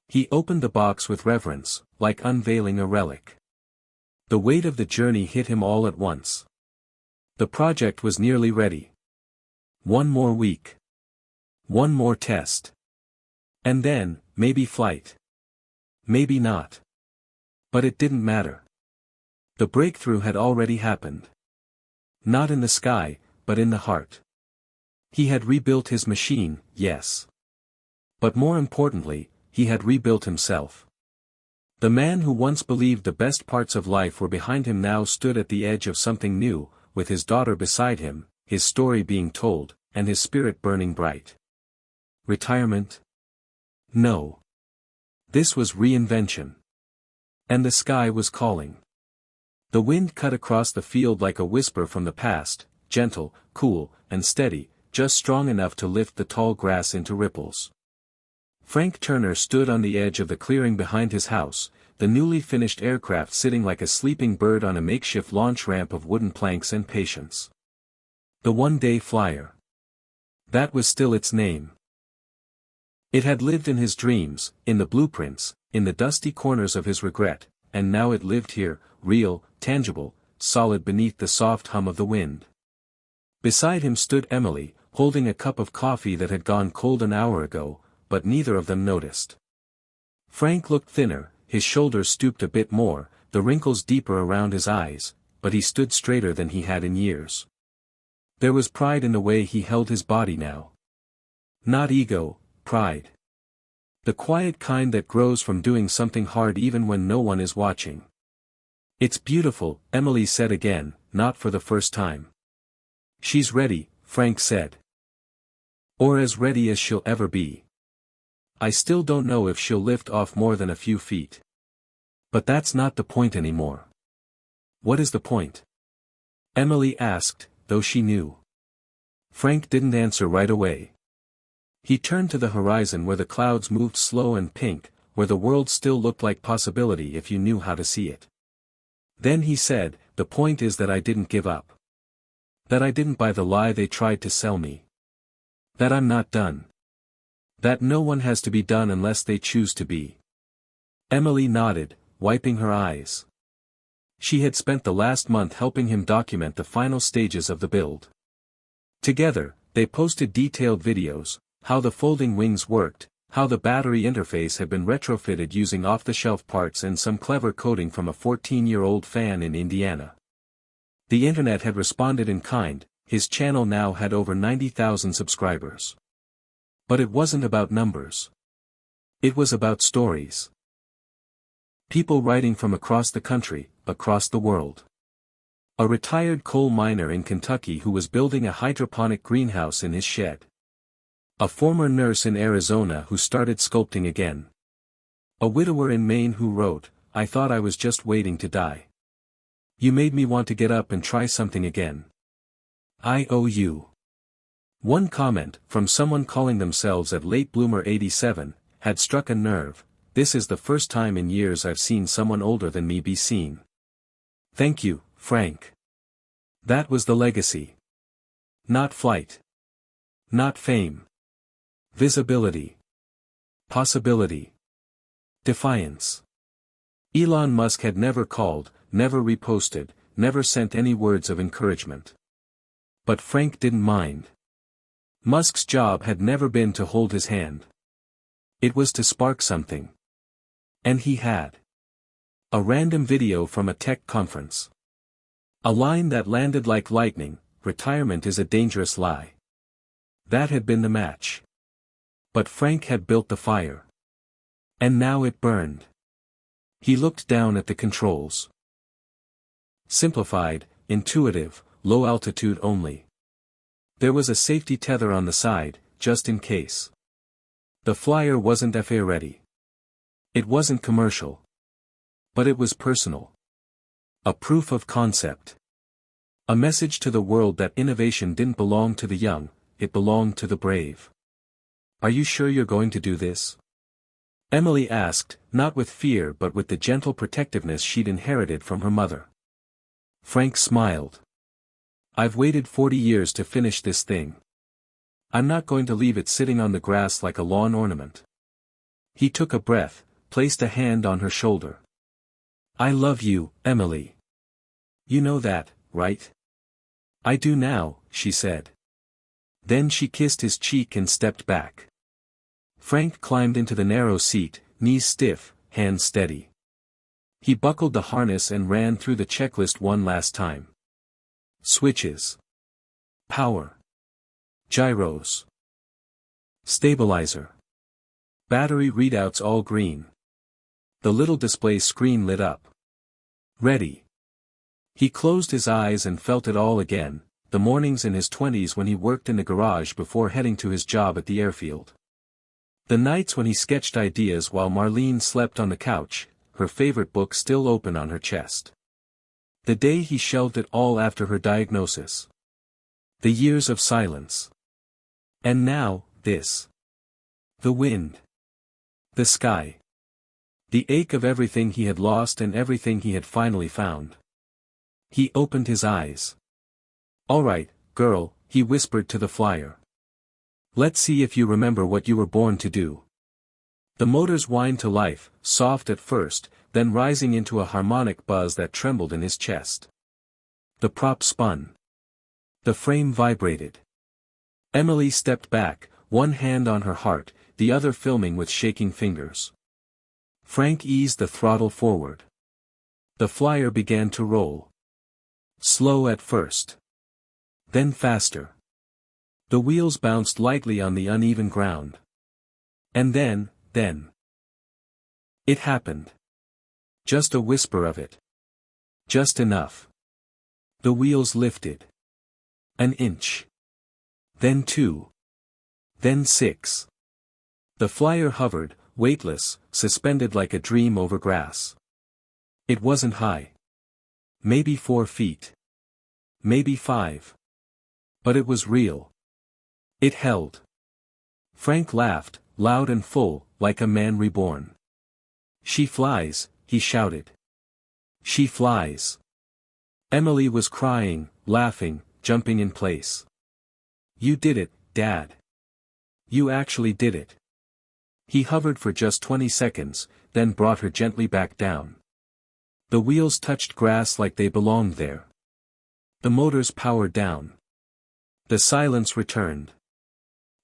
He opened the box with reverence, like unveiling a relic. The weight of the journey hit him all at once. The project was nearly ready. One more week. One more test. And then, maybe flight. Maybe not. But it didn't matter. The breakthrough had already happened. Not in the sky, but in the heart. He had rebuilt his machine, yes. But more importantly, he had rebuilt himself. The man who once believed the best parts of life were behind him now stood at the edge of something new, with his daughter beside him, his story being told, and his spirit burning bright. Retirement? No. This was reinvention. And the sky was calling. The wind cut across the field like a whisper from the past, gentle, cool, and steady, just strong enough to lift the tall grass into ripples. Frank Turner stood on the edge of the clearing behind his house, the newly finished aircraft sitting like a sleeping bird on a makeshift launch ramp of wooden planks and patience. The one-day flyer. That was still its name. It had lived in his dreams, in the blueprints, in the dusty corners of his regret, and now it lived here, real, tangible, solid beneath the soft hum of the wind. Beside him stood Emily, holding a cup of coffee that had gone cold an hour ago, but neither of them noticed. Frank looked thinner, his shoulders stooped a bit more, the wrinkles deeper around his eyes, but he stood straighter than he had in years. There was pride in the way he held his body now. Not ego, pride. The quiet kind that grows from doing something hard even when no one is watching. It's beautiful, Emily said again, not for the first time. She's ready, Frank said. Or as ready as she'll ever be. I still don't know if she'll lift off more than a few feet. But that's not the point anymore. What is the point? Emily asked, though she knew. Frank didn't answer right away. He turned to the horizon where the clouds moved slow and pink, where the world still looked like possibility if you knew how to see it. Then he said, the point is that I didn't give up. That I didn't buy the lie they tried to sell me. That I'm not done. That no one has to be done unless they choose to be. Emily nodded, wiping her eyes. She had spent the last month helping him document the final stages of the build. Together, they posted detailed videos, how the folding wings worked, how the battery interface had been retrofitted using off-the-shelf parts and some clever coding from a 14-year-old fan in Indiana. The internet had responded in kind, his channel now had over 90,000 subscribers. But it wasn't about numbers. It was about stories. People writing from across the country, across the world. A retired coal miner in Kentucky who was building a hydroponic greenhouse in his shed. A former nurse in Arizona who started sculpting again. A widower in Maine who wrote, I thought I was just waiting to die. You made me want to get up and try something again. IOU. One comment, from someone calling themselves at Late Bloomer 87, had struck a nerve. This is the first time in years I've seen someone older than me be seen. Thank you, Frank. That was the legacy. Not flight. Not fame. Visibility. Possibility. Defiance. Elon Musk had never called, never reposted, never sent any words of encouragement. But Frank didn't mind. Musk's job had never been to hold his hand. It was to spark something. And he had. A random video from a tech conference. A line that landed like lightning: retirement is a dangerous lie. That had been the match. But Frank had built the fire. And now it burned. He looked down at the controls. Simplified, intuitive, low altitude only. There was a safety tether on the side, just in case. The flyer wasn't FAA ready. It wasn't commercial. But it was personal. A proof of concept. A message to the world that innovation didn't belong to the young, it belonged to the brave. Are you sure you're going to do this? Emily asked, not with fear but with the gentle protectiveness she'd inherited from her mother. Frank smiled. I've waited 40 years to finish this thing. I'm not going to leave it sitting on the grass like a lawn ornament. He took a breath, placed a hand on her shoulder. I love you, Emily. You know that, right? I do now, she said. Then she kissed his cheek and stepped back. Frank climbed into the narrow seat, knees stiff, hands steady. He buckled the harness and ran through the checklist one last time. Switches. Power. Gyros. Stabilizer. Battery readouts all green. The little display screen lit up. Ready. He closed his eyes and felt it all again, the mornings in his 20s when he worked in the garage before heading to his job at the airfield. The nights when he sketched ideas while Marlene slept on the couch, her favorite book still open on her chest. The day he shelved it all after her diagnosis. The years of silence. And now, this. The wind. The sky. The ache of everything he had lost and everything he had finally found. He opened his eyes. All right, girl, he whispered to the flyer. Let's see if you remember what you were born to do. The motors whined to life, soft at first, then rising into a harmonic buzz that trembled in his chest. The prop spun. The frame vibrated. Emily stepped back, one hand on her heart, the other filming with shaking fingers. Frank eased the throttle forward. The flyer began to roll. Slow at first. Then faster. The wheels bounced lightly on the uneven ground. And then. It happened. Just a whisper of it. Just enough. The wheels lifted. An inch. Then 2. Then 6. The flyer hovered, weightless, suspended like a dream over grass. It wasn't high. Maybe 4 feet. Maybe 5. But it was real. It held. Frank laughed, loud and full, like a man reborn. She flies, he shouted. She flies. Emily was crying, laughing, jumping in place. You did it, Dad. You actually did it. He hovered for just 20 seconds, then brought her gently back down. The wheels touched grass like they belonged there. The motors powered down. The silence returned.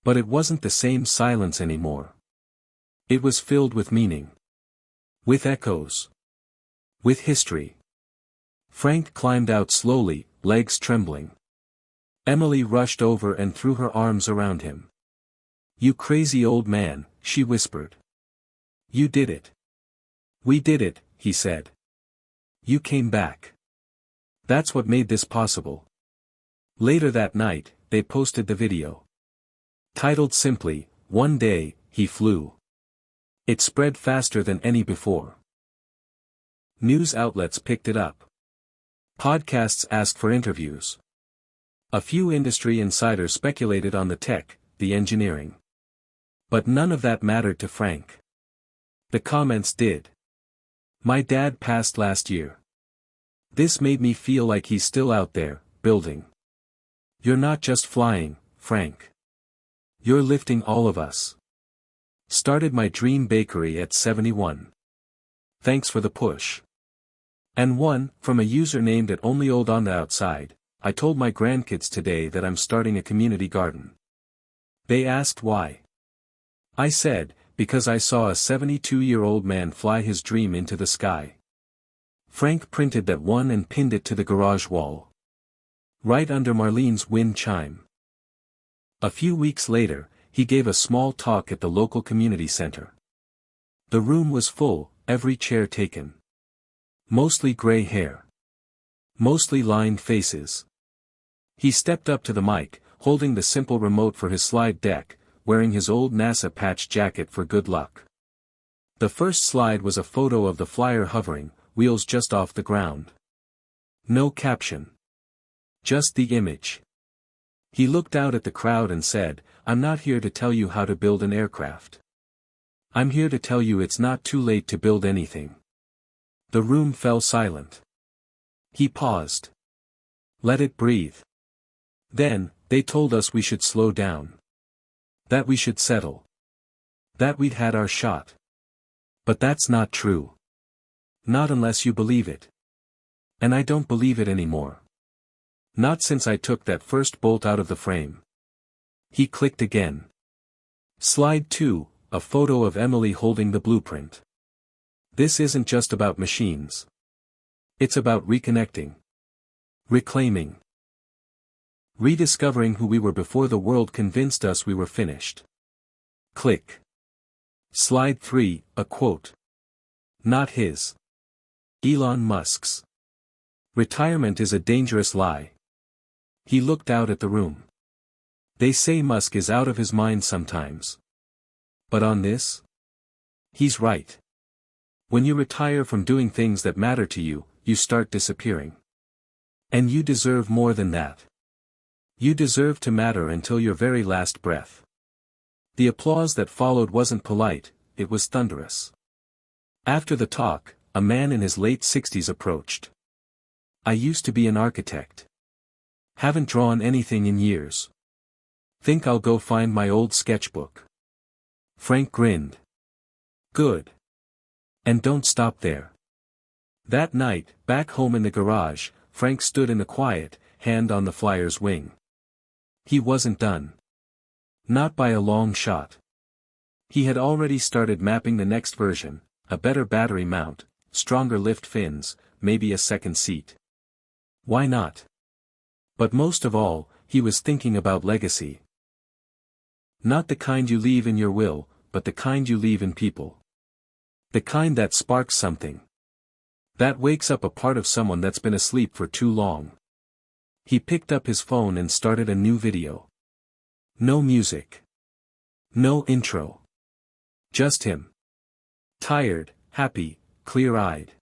But it wasn't the same silence anymore. It was filled with meaning. With echoes. With history. Frank climbed out slowly, legs trembling. Emily rushed over and threw her arms around him. You crazy old man, she whispered. You did it. We did it, he said. You came back. That's what made this possible. Later that night, they posted the video. Titled simply, One Day, He Flew. It spread faster than any before. News outlets picked it up. Podcasts asked for interviews. A few industry insiders speculated on the tech, the engineering. But none of that mattered to Frank. The comments did. My dad passed last year. This made me feel like he's still out there, building. You're not just flying, Frank. You're lifting all of us. Started my dream bakery at 71. Thanks for the push. And one, from a user named at Only Old on the Outside, I told my grandkids today that I'm starting a community garden. They asked why. I said, because I saw a 72-year-old man fly his dream into the sky. Frank printed that one and pinned it to the garage wall. Right under Marlene's wind chime. A few weeks later, he gave a small talk at the local community center. The room was full, every chair taken. Mostly gray hair. Mostly lined faces. He stepped up to the mic, holding the simple remote for his slide deck, wearing his old NASA patch jacket for good luck. The first slide was a photo of the flyer hovering, wheels just off the ground. No caption. Just the image. He looked out at the crowd and said, I'm not here to tell you how to build an aircraft. I'm here to tell you it's not too late to build anything. The room fell silent. He paused. Let it breathe. Then, they told us we should slow down. That we should settle. That we'd had our shot. But that's not true. Not unless you believe it. And I don't believe it anymore. Not since I took that first bolt out of the frame. He clicked again. Slide 2, a photo of Emily holding the blueprint. This isn't just about machines. It's about reconnecting. Reclaiming. Rediscovering who we were before the world convinced us we were finished. Click. Slide 3, a quote. Not his. Elon Musk's. Retirement is a dangerous lie. He looked out at the room. They say Musk is out of his mind sometimes. But on this? He's right. When you retire from doing things that matter to you, you start disappearing. And you deserve more than that. You deserve to matter until your very last breath. The applause that followed wasn't polite, it was thunderous. After the talk, a man in his late 60s approached. I used to be an architect. Haven't drawn anything in years. Think I'll go find my old sketchbook. Frank grinned. Good. And don't stop there. That night, back home in the garage, Frank stood in the quiet, hand on the flyer's wing. He wasn't done. Not by a long shot. He had already started mapping the next version, a better battery mount, stronger lift fins, maybe a second seat. Why not? But most of all, he was thinking about legacy. Not the kind you leave in your will, but the kind you leave in people. The kind that sparks something. That wakes up a part of someone that's been asleep for too long. He picked up his phone and started a new video. No music. No intro. Just him. Tired, happy, clear-eyed.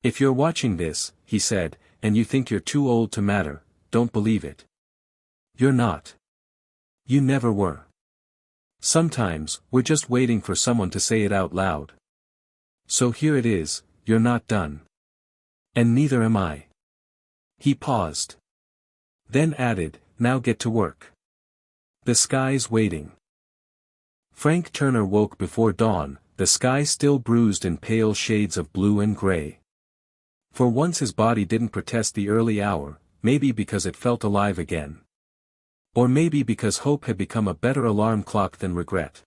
If you're watching this, he said, and you think you're too old to matter, don't believe it. You're not. You never were. Sometimes, we're just waiting for someone to say it out loud. So here it is, you're not done. And neither am I. He paused. Then added, now get to work. The sky's waiting. Frank Turner woke before dawn, the sky still bruised in pale shades of blue and gray. For once his body didn't protest the early hour, maybe because it felt alive again. Or maybe because hope had become a better alarm clock than regret.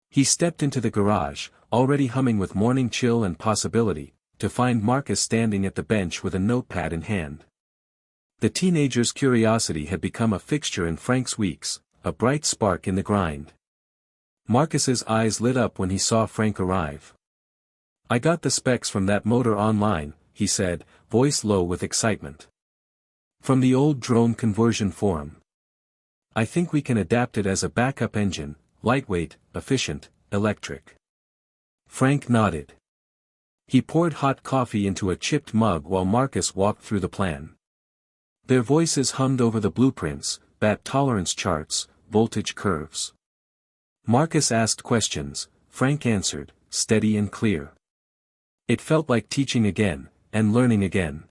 He stepped into the garage, already humming with morning chill and possibility, to find Marcus standing at the bench with a notepad in hand. The teenager's curiosity had become a fixture in Frank's weeks, a bright spark in the grind. Marcus's eyes lit up when he saw Frank arrive. I got the specs from that motor online, he said, voice low with excitement. From the old drone conversion forum. I think we can adapt it as a backup engine, lightweight, efficient, electric. Frank nodded. He poured hot coffee into a chipped mug while Marcus walked through the plan. Their voices hummed over the blueprints, bat tolerance charts, voltage curves. Marcus asked questions, Frank answered, steady and clear. It felt like teaching again, and learning again.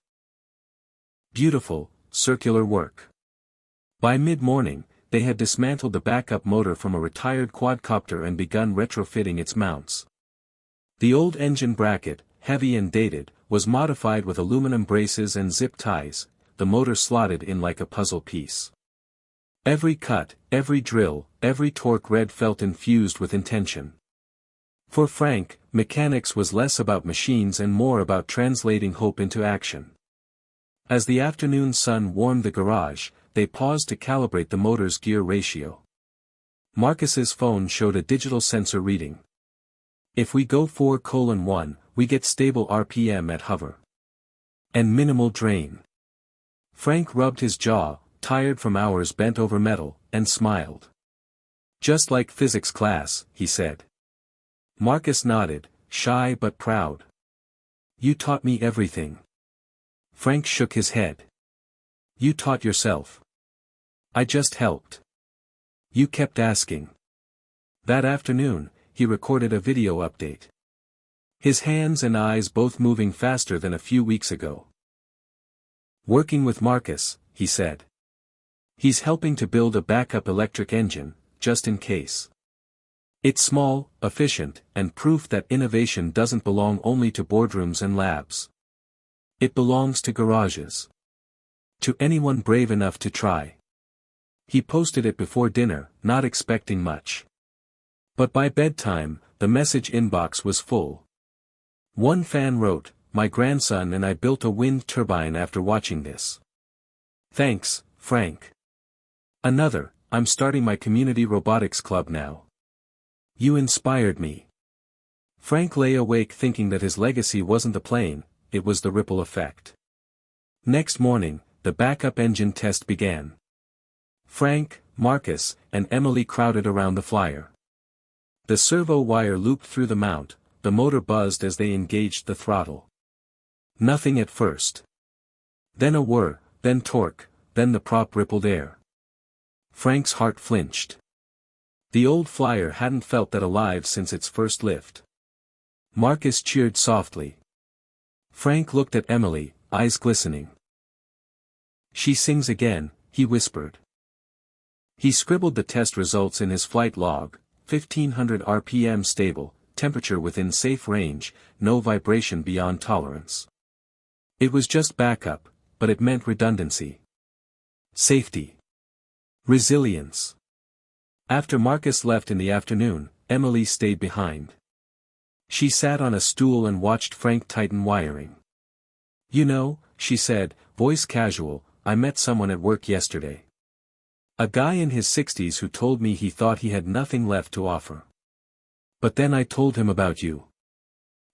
Beautiful, circular work. By mid-morning, they had dismantled the backup motor from a retired quadcopter and begun retrofitting its mounts. The old engine bracket, heavy and dated, was modified with aluminum braces and zip ties, the motor slotted in like a puzzle piece. Every cut, every drill, every torque Red felt infused with intention. For Frank, mechanics was less about machines and more about translating hope into action. As the afternoon sun warmed the garage, they paused to calibrate the motor's gear ratio. Marcus's phone showed a digital sensor reading. If we go 4:1, we get stable RPM at hover. And minimal drain. Frank rubbed his jaw, tired from hours bent over metal, and smiled. Just like physics class, he said. Marcus nodded, shy but proud. You taught me everything. Frank shook his head. You taught yourself. I just helped. You kept asking. That afternoon, he recorded a video update. His hands and eyes both moving faster than a few weeks ago. Working with Marcus, he said. He's helping to build a backup electric engine, just in case. It's small, efficient, and proof that innovation doesn't belong only to boardrooms and labs. It belongs to garages. To anyone brave enough to try. He posted it before dinner, not expecting much. But by bedtime, the message inbox was full. One fan wrote, "My grandson and I built a wind turbine after watching this. Thanks, Frank." Another, "I'm starting my community robotics club now. You inspired me." Frank lay awake thinking that his legacy wasn't the plane, it was the ripple effect. Next morning, the backup engine test began. Frank, Marcus, and Emily crowded around the flyer. The servo wire looped through the mount, the motor buzzed as they engaged the throttle. Nothing at first. Then a whir, then torque, then the prop rippled air. Frank's heart flinched. The old flyer hadn't felt that alive since its first lift. Marcus cheered softly. Frank looked at Emily, eyes glistening. She sings again, he whispered. He scribbled the test results in his flight log, 1500 RPM stable, temperature within safe range, no vibration beyond tolerance. It was just backup, but it meant redundancy. Safety. Resilience. After Marcus left in the afternoon, Emily stayed behind. She sat on a stool and watched Frank tighten wiring. You know, she said, voice casual, I met someone at work yesterday. A guy in his 60s who told me he thought he had nothing left to offer. But then I told him about you.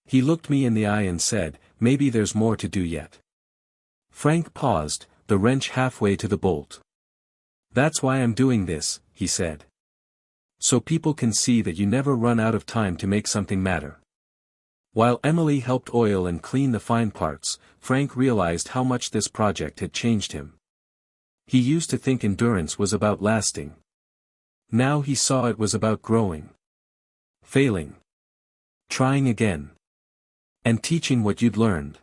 He looked me in the eye and said, maybe there's more to do yet. Frank paused, the wrench halfway to the bolt. That's why I'm doing this, he said. So people can see that you never run out of time to make something matter. While Emily helped oil and clean the fine parts, Frank realized how much this project had changed him. He used to think endurance was about lasting. Now he saw it was about growing. Failing. Trying again. And teaching what you'd learned.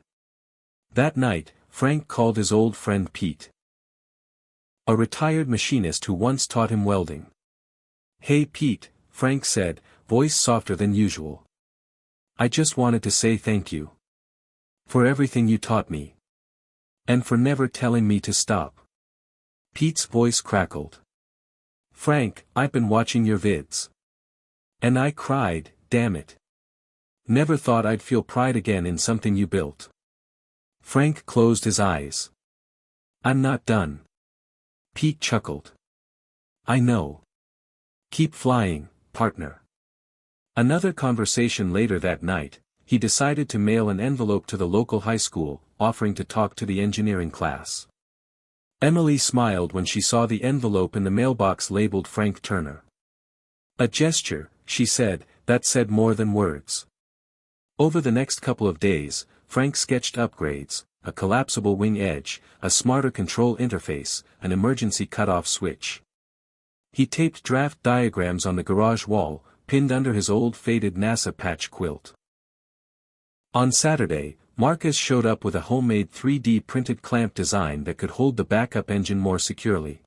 That night, Frank called his old friend Pete. A retired machinist who once taught him welding. Hey Pete, Frank said, voice softer than usual. I just wanted to say thank you. For everything you taught me. And for never telling me to stop. Pete's voice crackled. Frank, I've been watching your vids. And I cried, damn it. Never thought I'd feel pride again in something you built. Frank closed his eyes. I'm not done. Pete chuckled. I know. Keep flying, partner. Another conversation later that night, he decided to mail an envelope to the local high school, offering to talk to the engineering class. Emily smiled when she saw the envelope in the mailbox labeled Frank Turner. A gesture, she said, that said more than words. Over the next couple of days, Frank sketched upgrades, a collapsible wing edge, a smarter control interface, an emergency cutoff switch. He taped draft diagrams on the garage wall, pinned under his old faded NASA patch quilt. On Saturday, Marcus showed up with a homemade 3D printed clamp design that could hold the backup engine more securely.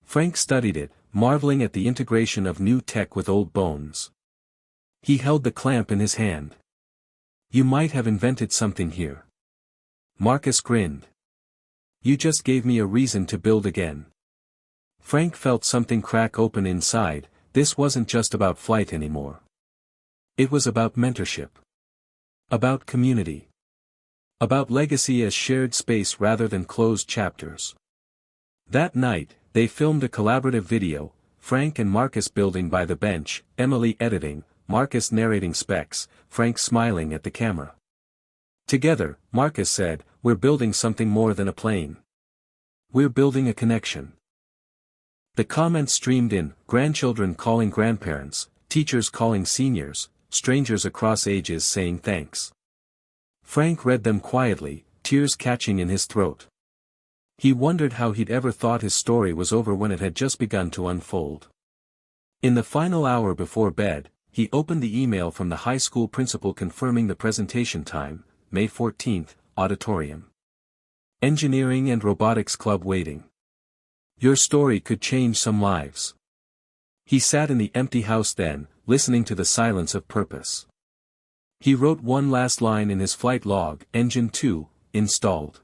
Frank studied it, marveling at the integration of new tech with old bones. He held the clamp in his hand. "You might have invented something here." Marcus grinned. "You just gave me a reason to build again." Frank felt something crack open inside. This wasn't just about flight anymore. It was about mentorship. About community. About legacy as shared space rather than closed chapters. That night, they filmed a collaborative video, Frank and Marcus building by the bench, Emily editing, Marcus narrating specs, Frank smiling at the camera. Together, Marcus said, "We're building something more than a plane. We're building a connection." The comments streamed in, grandchildren calling grandparents, teachers calling seniors, strangers across ages saying thanks. Frank read them quietly, tears catching in his throat. He wondered how he'd ever thought his story was over when it had just begun to unfold. In the final hour before bed, he opened the email from the high school principal confirming the presentation time, May 14th, auditorium. Engineering and Robotics Club waiting. Your story could change some lives. He sat in the empty house then, listening to the silence of purpose. He wrote one last line in his flight log, Engine 2, installed.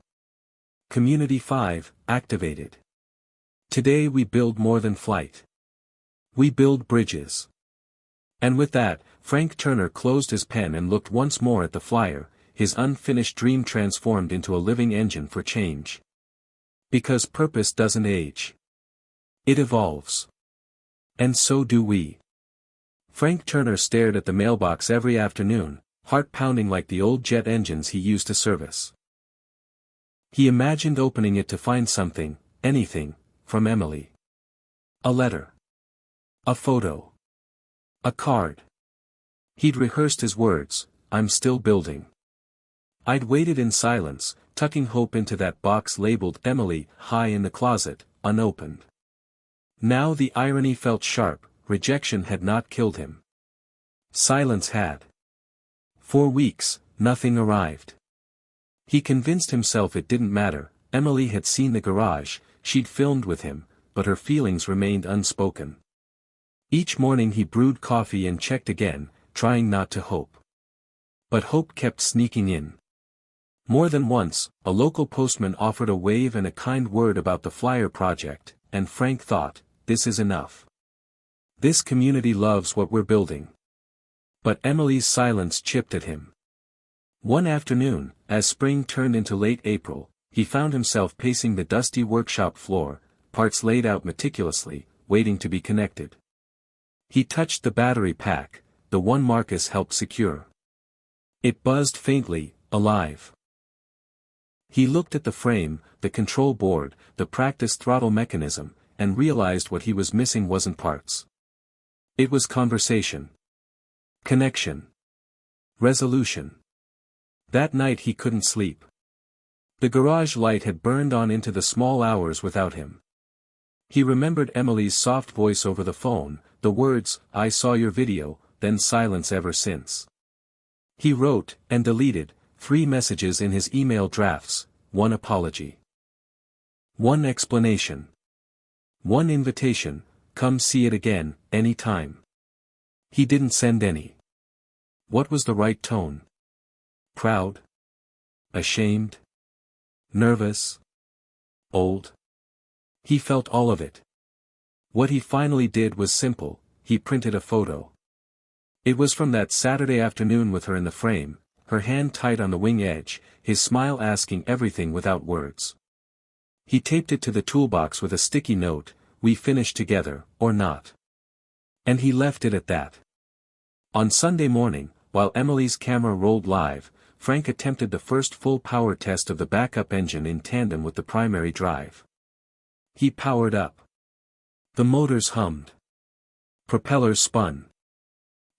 Community 5, activated. Today we build more than flight. We build bridges. And with that, Frank Turner closed his pen and looked once more at the flyer, his unfinished dream transformed into a living engine for change. Because purpose doesn't age. It evolves. And so do we. Frank Turner stared at the mailbox every afternoon, heart pounding like the old jet engines he used to service. He imagined opening it to find something, anything, from Emily. A letter. A photo. A card. He'd rehearsed his words, "I'm still building." I'd waited in silence, tucking hope into that box labeled Emily, high in the closet, unopened. Now the irony felt sharp, rejection had not killed him. Silence had. For weeks, nothing arrived. He convinced himself it didn't matter. Emily had seen the garage, she'd filmed with him, but her feelings remained unspoken. Each morning he brewed coffee and checked again, trying not to hope. But hope kept sneaking in. More than once, a local postman offered a wave and a kind word about the flyer project, and Frank thought, this is enough. This community loves what we're building. But Emily's silence chipped at him. One afternoon, as spring turned into late April, he found himself pacing the dusty workshop floor, parts laid out meticulously, waiting to be connected. He touched the battery pack, the one Marcus helped secure. It buzzed faintly, alive. He looked at the frame, the control board, the practice throttle mechanism, and realized what he was missing wasn't parts. It was conversation. Connection. Resolution. That night he couldn't sleep. The garage light had burned on into the small hours without him. He remembered Emily's soft voice over the phone, the words, "I saw your video," then silence ever since. He wrote, and deleted, 3 messages in his email drafts, 1 apology. 1 explanation. 1 invitation, come see it again, any time. He didn't send any. What was the right tone? Proud? Ashamed? Nervous? Old? He felt all of it. What he finally did was simple, he printed a photo. It was from that Saturday afternoon with her in the frame, her hand tight on the wing edge, his smile asking everything without words. He taped it to the toolbox with a sticky note, "We finish together, or not." And he left it at that. On Sunday morning, while Emily's camera rolled live, Frank attempted the first full power test of the backup engine in tandem with the primary drive. He powered up. The motors hummed. Propellers spun.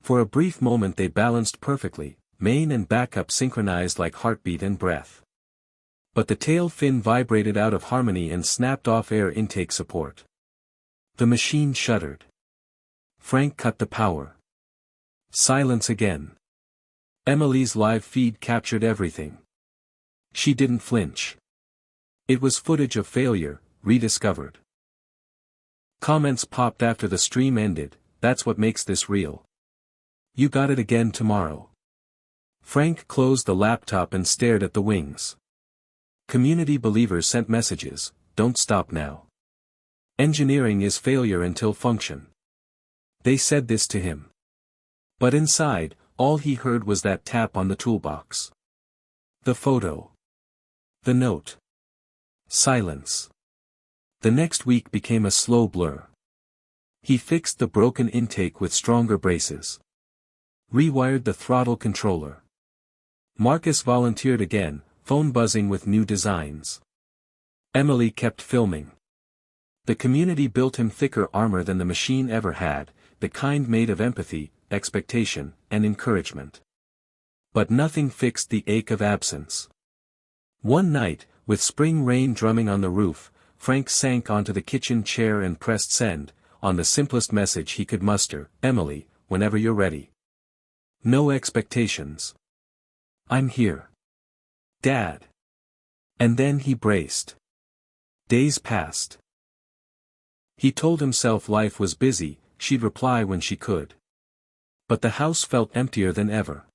For a brief moment they balanced perfectly, main and backup synchronized like heartbeat and breath. But the tail fin vibrated out of harmony and snapped off air intake support. The machine shuddered. Frank cut the power. Silence again. Emily's live feed captured everything. She didn't flinch. It was footage of failure, rediscovered. Comments popped after the stream ended, "That's what makes this real. You got it again tomorrow." Frank closed the laptop and stared at the wings. Community believers sent messages, "Don't stop now. Engineering is failure until function." They said this to him. But inside, all he heard was that tap on the toolbox. The photo. The note. Silence. The next week became a slow blur. He fixed the broken intake with stronger braces. Rewired the throttle controller. Marcus volunteered again, phone buzzing with new designs. Emily kept filming. The community built him thicker armor than the machine ever had, the kind made of empathy, expectation, and encouragement. But nothing fixed the ache of absence. One night, with spring rain drumming on the roof, Frank sank onto the kitchen chair and pressed send, on the simplest message he could muster, "Emily, whenever you're ready. No expectations. I'm here. Dad." And then he braced. Days passed. He told himself life was busy, she'd reply when she could. But the house felt emptier than ever.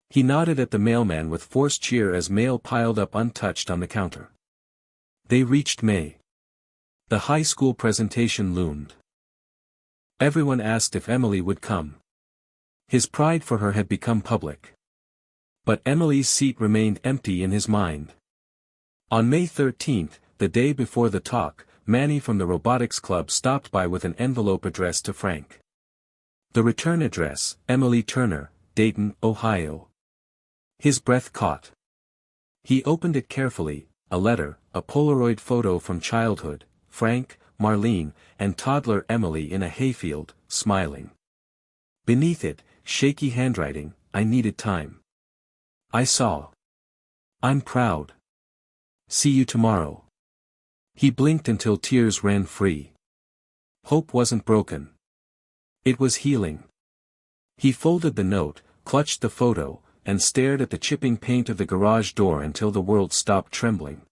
He nodded at the mailman with forced cheer as mail piled up untouched on the counter. They reached May. The high school presentation loomed. Everyone asked if Emily would come. His pride for her had become public. But Emily's seat remained empty in his mind. On May 13th, the day before the talk, Manny from the robotics club stopped by with an envelope addressed to Frank. The return address, Emily Turner, Dayton, Ohio. His breath caught. He opened it carefully, a letter, a Polaroid photo from childhood, Frank, Marlene, and toddler Emily in a hayfield, smiling. Beneath it, shaky handwriting, "I needed time. I saw. I'm proud. See you tomorrow." He blinked until tears ran free. Hope wasn't broken. It was healing. He folded the note, clutched the photo, and stared at the chipping paint of the garage door until the world stopped trembling.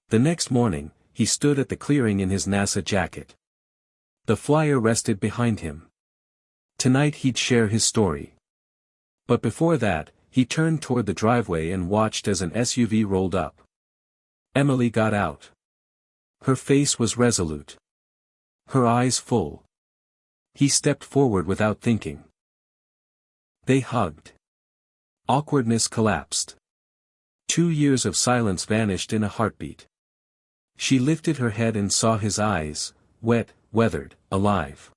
The next morning, he stood at the clearing in his NASA jacket. The flyer rested behind him. Tonight he'd share his story. But before that, he turned toward the driveway and watched as an SUV rolled up. Emily got out. Her face was resolute. Her eyes full. He stepped forward without thinking. They hugged. Awkwardness collapsed. 2 years of silence vanished in a heartbeat. She lifted her head and saw his eyes, wet, weathered, alive.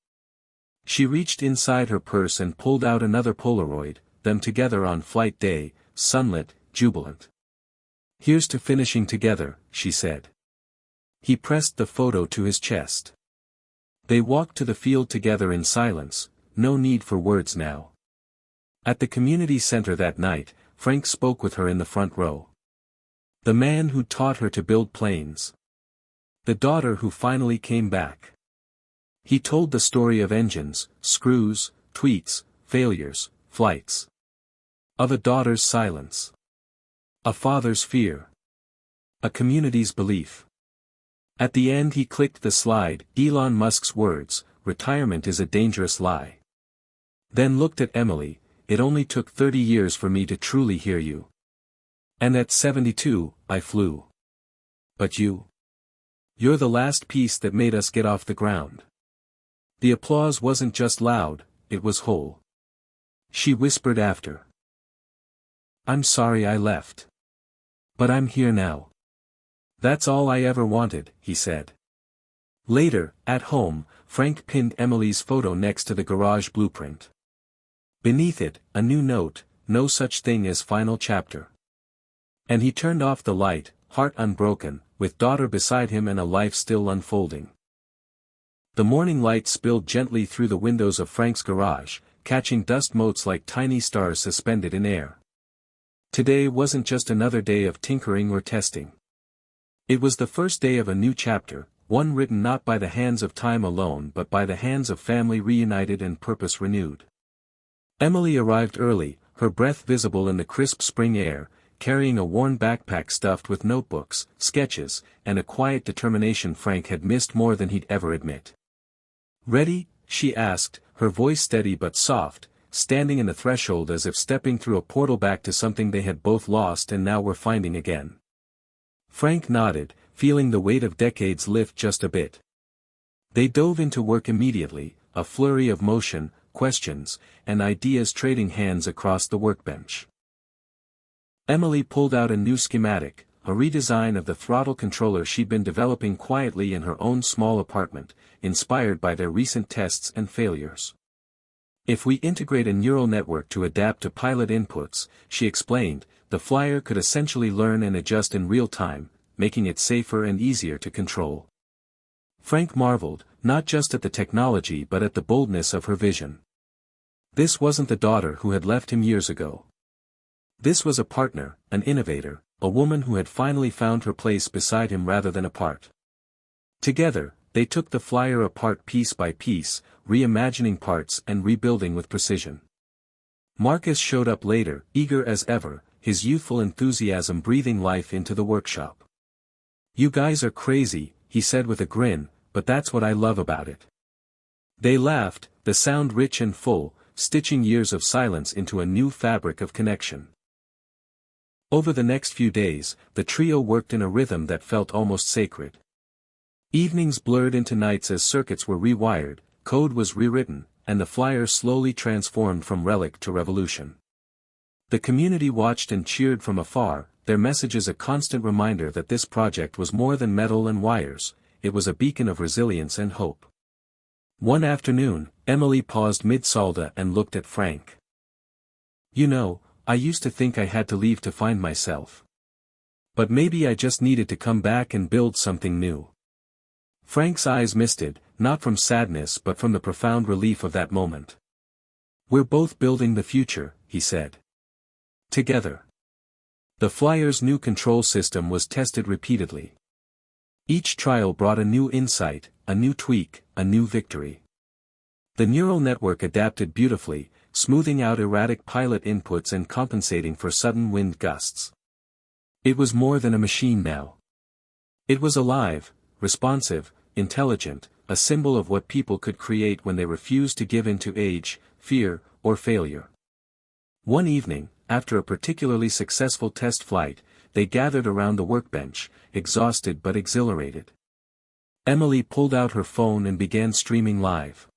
She reached inside her purse and pulled out another Polaroid, them together on flight day, sunlit, jubilant. "Here's to finishing together," she said. He pressed the photo to his chest. They walked to the field together in silence, no need for words now. At the community center that night, Frank spoke with her in the front row. The man who taught her to build planes. The daughter who finally came back. He told the story of engines, screws, tweets, failures, flights. Of a daughter's silence. A father's fear. A community's belief. At the end he clicked the slide, Elon Musk's words, "Retirement is a dangerous lie." Then looked at Emily, "It only took 30 years for me to truly hear you. And at 72, I flew. But you? You're the last piece that made us get off the ground." The applause wasn't just loud, it was whole. She whispered after. "I'm sorry I left. But I'm here now. That's all I ever wanted," he said. Later, at home, Frank pinned Emily's photo next to the garage blueprint. Beneath it, a new note, "No such thing as final chapter." And he turned off the light, heart unbroken, with daughter beside him and a life still unfolding. The morning light spilled gently through the windows of Frank's garage, catching dust motes like tiny stars suspended in air. Today wasn't just another day of tinkering or testing. It was the first day of a new chapter, one written not by the hands of time alone but by the hands of family reunited and purpose renewed. Emily arrived early, her breath visible in the crisp spring air, carrying a worn backpack stuffed with notebooks, sketches, and a quiet determination Frank had missed more than he'd ever admit. "Ready?" she asked, her voice steady but soft, standing in the threshold as if stepping through a portal back to something they had both lost and now were finding again. Frank nodded, feeling the weight of decades lift just a bit. They dove into work immediately, a flurry of motion, questions, and ideas trading hands across the workbench. Emily pulled out a new schematic, a redesign of the throttle controller she'd been developing quietly in her own small apartment, inspired by their recent tests and failures. "If we integrate a neural network to adapt to pilot inputs," she explained, "the flyer could essentially learn and adjust in real time, making it safer and easier to control." Frank marveled, not just at the technology but at the boldness of her vision. This wasn't the daughter who had left him years ago. This was a partner, an innovator, a woman who had finally found her place beside him rather than apart. Together, they took the flyer apart piece by piece, reimagining parts and rebuilding with precision. Marcus showed up later, eager as ever, his youthful enthusiasm breathing life into the workshop. "You guys are crazy," he said with a grin, "but that's what I love about it." They laughed, the sound rich and full, stitching years of silence into a new fabric of connection. Over the next few days, the trio worked in a rhythm that felt almost sacred. Evenings blurred into nights as circuits were rewired, code was rewritten, and the flyer slowly transformed from relic to revolution. The community watched and cheered from afar, their messages a constant reminder that this project was more than metal and wires, it was a beacon of resilience and hope. One afternoon, Emily paused mid-solda and looked at Frank. "You know, I used to think I had to leave to find myself. But maybe I just needed to come back and build something new." Frank's eyes misted, not from sadness but from the profound relief of that moment. "We're both building the future," he said. "Together." The flyer's new control system was tested repeatedly. Each trial brought a new insight, a new tweak, a new victory. The neural network adapted beautifully, smoothing out erratic pilot inputs and compensating for sudden wind gusts. It was more than a machine now. It was alive, responsive, intelligent, a symbol of what people could create when they refused to give in to age, fear, or failure. One evening, after a particularly successful test flight, they gathered around the workbench, exhausted but exhilarated. Emily pulled out her phone and began streaming live.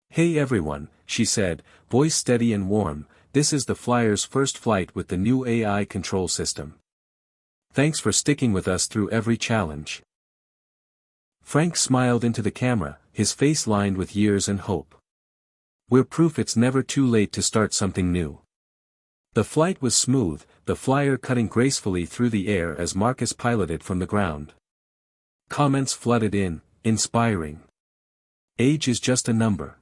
"Hey everyone," she said, voice steady and warm, "this is the flyer's first flight with the new AI control system. Thanks for sticking with us through every challenge." Frank smiled into the camera, his face lined with years and hope. "We're proof it's never too late to start something new." The flight was smooth, the flyer cutting gracefully through the air as Marcus piloted from the ground. Comments flooded in, inspiring. "Age is just a number.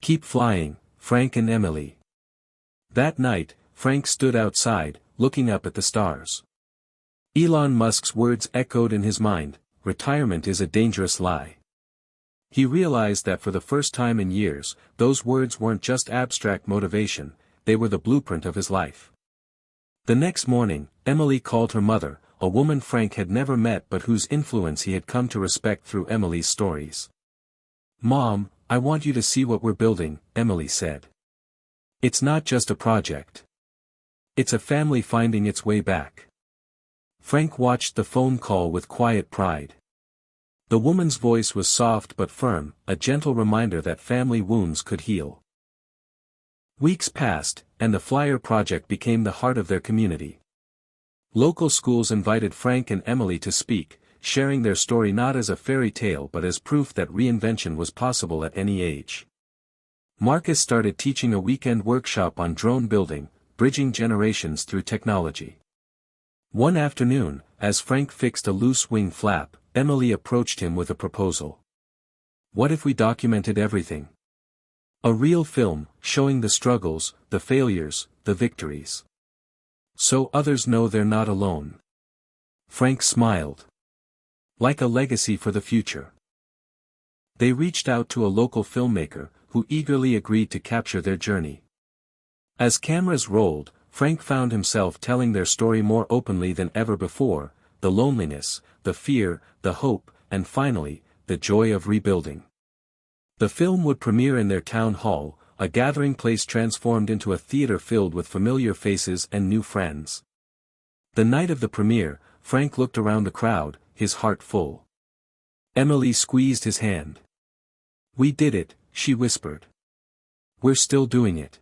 Keep flying, Frank and Emily." That night, Frank stood outside, looking up at the stars. Elon Musk's words echoed in his mind, "Retirement is a dangerous lie." He realized that for the first time in years, those words weren't just abstract motivation, they were the blueprint of his life. The next morning, Emily called her mother, a woman Frank had never met but whose influence he had come to respect through Emily's stories. "Mom, I want you to see what we're building," Emily said. "It's not just a project. It's a family finding its way back." Frank watched the phone call with quiet pride. The woman's voice was soft but firm, a gentle reminder that family wounds could heal. Weeks passed, and the flyer project became the heart of their community. Local schools invited Frank and Emily to speak, sharing their story not as a fairy tale but as proof that reinvention was possible at any age. Marcus started teaching a weekend workshop on drone building, bridging generations through technology. One afternoon, as Frank fixed a loose wing flap, Emily approached him with a proposal. "What if we documented everything? A real film, showing the struggles, the failures, the victories." So others know they're not alone. Frank smiled. Like a legacy for the future. They reached out to a local filmmaker, who eagerly agreed to capture their journey. As cameras rolled, Frank found himself telling their story more openly than ever before, the loneliness, the fear, the hope, and finally, the joy of rebuilding. The film would premiere in their town hall, a gathering place transformed into a theater filled with familiar faces and new friends. The night of the premiere, Frank looked around the crowd, his heart full. Emily squeezed his hand. "We did it," she whispered. "We're still doing it."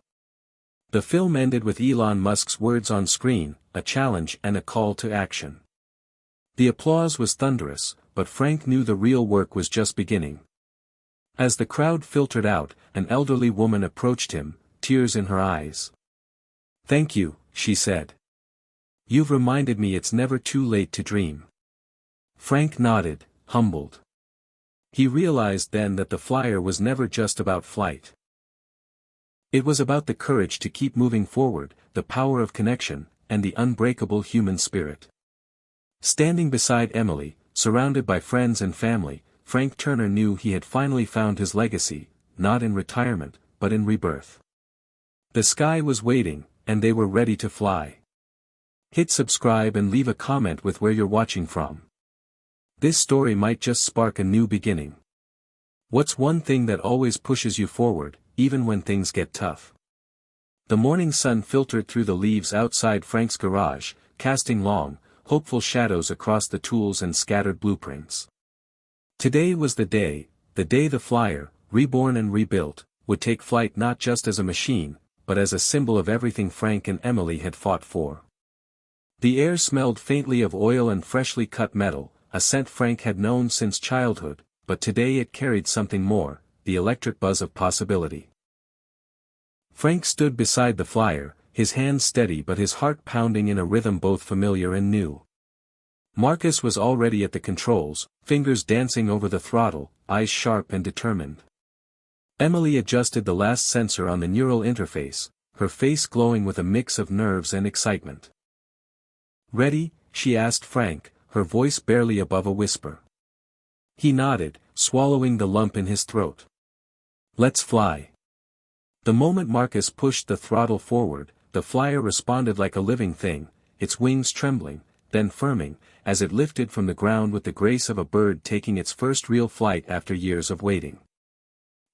The film ended with Elon Musk's words on screen, a challenge and a call to action. The applause was thunderous, but Frank knew the real work was just beginning. As the crowd filtered out, an elderly woman approached him, tears in her eyes. "Thank you," she said. "You've reminded me it's never too late to dream." Frank nodded, humbled. He realized then that the flyer was never just about flight. It was about the courage to keep moving forward, the power of connection, and the unbreakable human spirit. Standing beside Emily, surrounded by friends and family, Frank Turner knew he had finally found his legacy, not in retirement, but in rebirth. The sky was waiting, and they were ready to fly. Hit subscribe and leave a comment with where you're watching from. This story might just spark a new beginning. What's one thing that always pushes you forward, even when things get tough? The morning sun filtered through the leaves outside Frank's garage, casting long, hopeful shadows across the tools and scattered blueprints. Today was the day the flyer, reborn and rebuilt, would take flight not just as a machine, but as a symbol of everything Frank and Emily had fought for. The air smelled faintly of oil and freshly cut metal, a scent Frank had known since childhood, but today it carried something more, the electric buzz of possibility. Frank stood beside the flyer, his hands steady but his heart pounding in a rhythm both familiar and new. Marcus was already at the controls, fingers dancing over the throttle, eyes sharp and determined. Emily adjusted the last sensor on the neural interface, her face glowing with a mix of nerves and excitement. "Ready?" she asked Frank, her voice barely above a whisper. He nodded, swallowing the lump in his throat. "Let's fly." The moment Marcus pushed the throttle forward, the flyer responded like a living thing, its wings trembling, then firming, as it lifted from the ground with the grace of a bird taking its first real flight after years of waiting.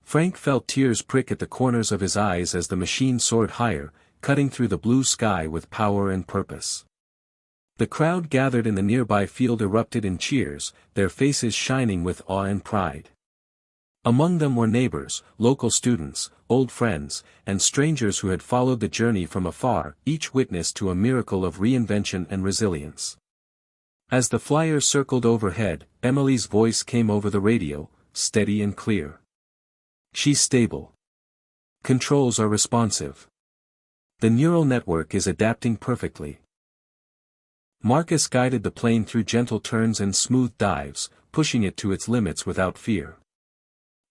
Frank felt tears prick at the corners of his eyes as the machine soared higher, cutting through the blue sky with power and purpose. The crowd gathered in the nearby field erupted in cheers, their faces shining with awe and pride. Among them were neighbors, local students, old friends, and strangers who had followed the journey from afar, each witness to a miracle of reinvention and resilience. As the flyer circled overhead, Emily's voice came over the radio, steady and clear. "She's stable. Controls are responsive. The neural network is adapting perfectly." Marcus guided the plane through gentle turns and smooth dives, pushing it to its limits without fear.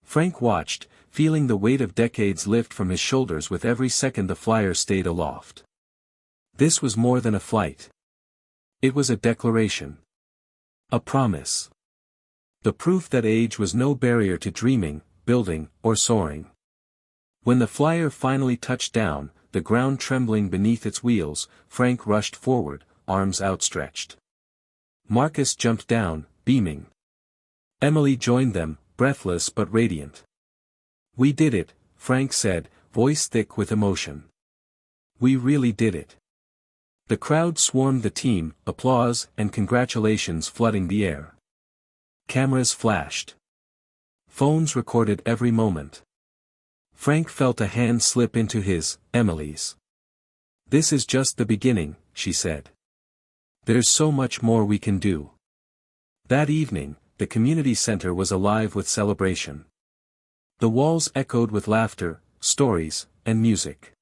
Frank watched, feeling the weight of decades lift from his shoulders with every second the flyer stayed aloft. This was more than a flight. It was a declaration. A promise. The proof that age was no barrier to dreaming, building, or soaring. When the flyer finally touched down, the ground trembling beneath its wheels, Frank rushed forward, arms outstretched. Marcus jumped down, beaming. Emily joined them, breathless but radiant. "We did it," Frank said, voice thick with emotion. "We really did it." The crowd swarmed the team, applause and congratulations flooding the air. Cameras flashed. Phones recorded every moment. Frank felt a hand slip into his, Emily's. "This is just the beginning," she said. "There's so much more we can do." That evening, the community center was alive with celebration. The walls echoed with laughter, stories, and music.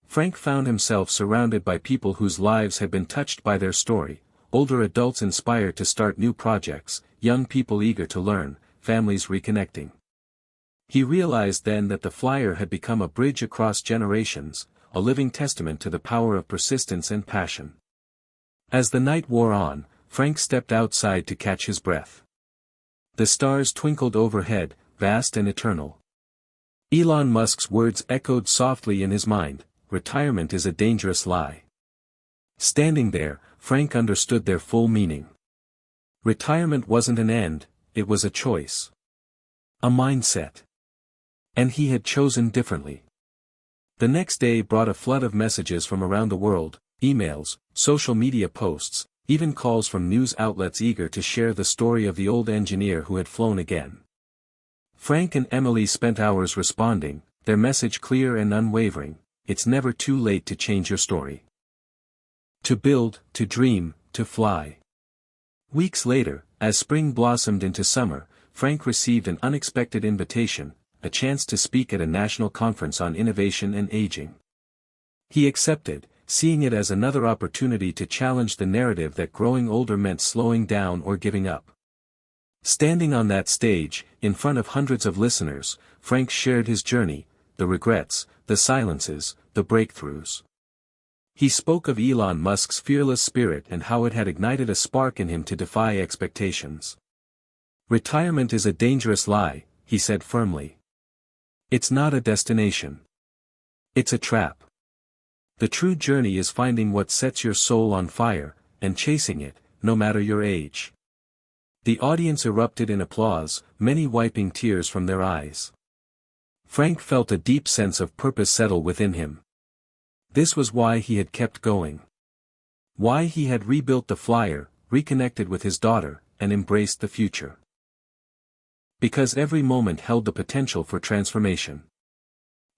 Frank found himself surrounded by people whose lives had been touched by their story, older adults inspired to start new projects, young people eager to learn, families reconnecting. He realized then that the flyer had become a bridge across generations, a living testament to the power of persistence and passion. As the night wore on, Frank stepped outside to catch his breath. The stars twinkled overhead, vast and eternal. Elon Musk's words echoed softly in his mind, "Retirement is a dangerous lie." Standing there, Frank understood their full meaning. Retirement wasn't an end, it was a choice. A mindset. And he had chosen differently. The next day brought a flood of messages from around the world, emails, social media posts, even calls from news outlets eager to share the story of the old engineer who had flown again. Frank and Emily spent hours responding, their message clear and unwavering: it's never too late to change your story. To build, to dream, to fly. Weeks later, as spring blossomed into summer, Frank received an unexpected invitation, a chance to speak at a national conference on innovation and aging. He accepted, seeing it as another opportunity to challenge the narrative that growing older meant slowing down or giving up. Standing on that stage, in front of hundreds of listeners, Frank shared his journey, the regrets, the silences, the breakthroughs. He spoke of Elon Musk's fearless spirit and how it had ignited a spark in him to defy expectations. Retirement is a dangerous lie, he said firmly. It's not a destination. It's a trap. The true journey is finding what sets your soul on fire, and chasing it, no matter your age. The audience erupted in applause, many wiping tears from their eyes. Frank felt a deep sense of purpose settle within him. This was why he had kept going. Why he had rebuilt the flyer, reconnected with his daughter, and embraced the future. Because every moment held the potential for transformation.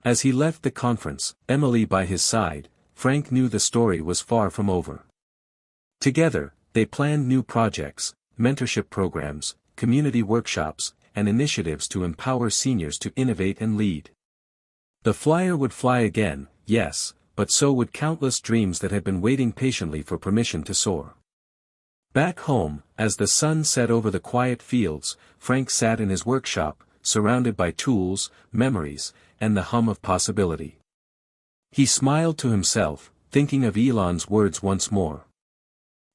As he left the conference, Emily by his side, Frank knew the story was far from over. Together, they planned new projects, mentorship programs, community workshops, and initiatives to empower seniors to innovate and lead. The flyer would fly again, yes, but so would countless dreams that had been waiting patiently for permission to soar. Back home, as the sun set over the quiet fields, Frank sat in his workshop, surrounded by tools, memories, and the hum of possibility. He smiled to himself, thinking of Elon's words once more.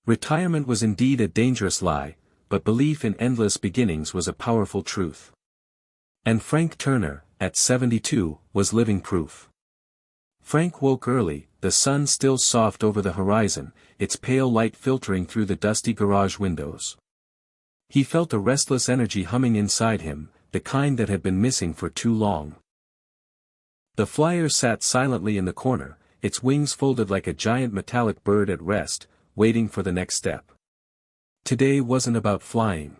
Retirement was indeed a dangerous lie, but belief in endless beginnings was a powerful truth. And Frank Turner, at 72, was living proof. Frank woke early, the sun still soft over the horizon, its pale light filtering through the dusty garage windows. He felt a restless energy humming inside him, the kind that had been missing for too long. The flyer sat silently in the corner, its wings folded like a giant metallic bird at rest, waiting for the next step. Today wasn't about flying.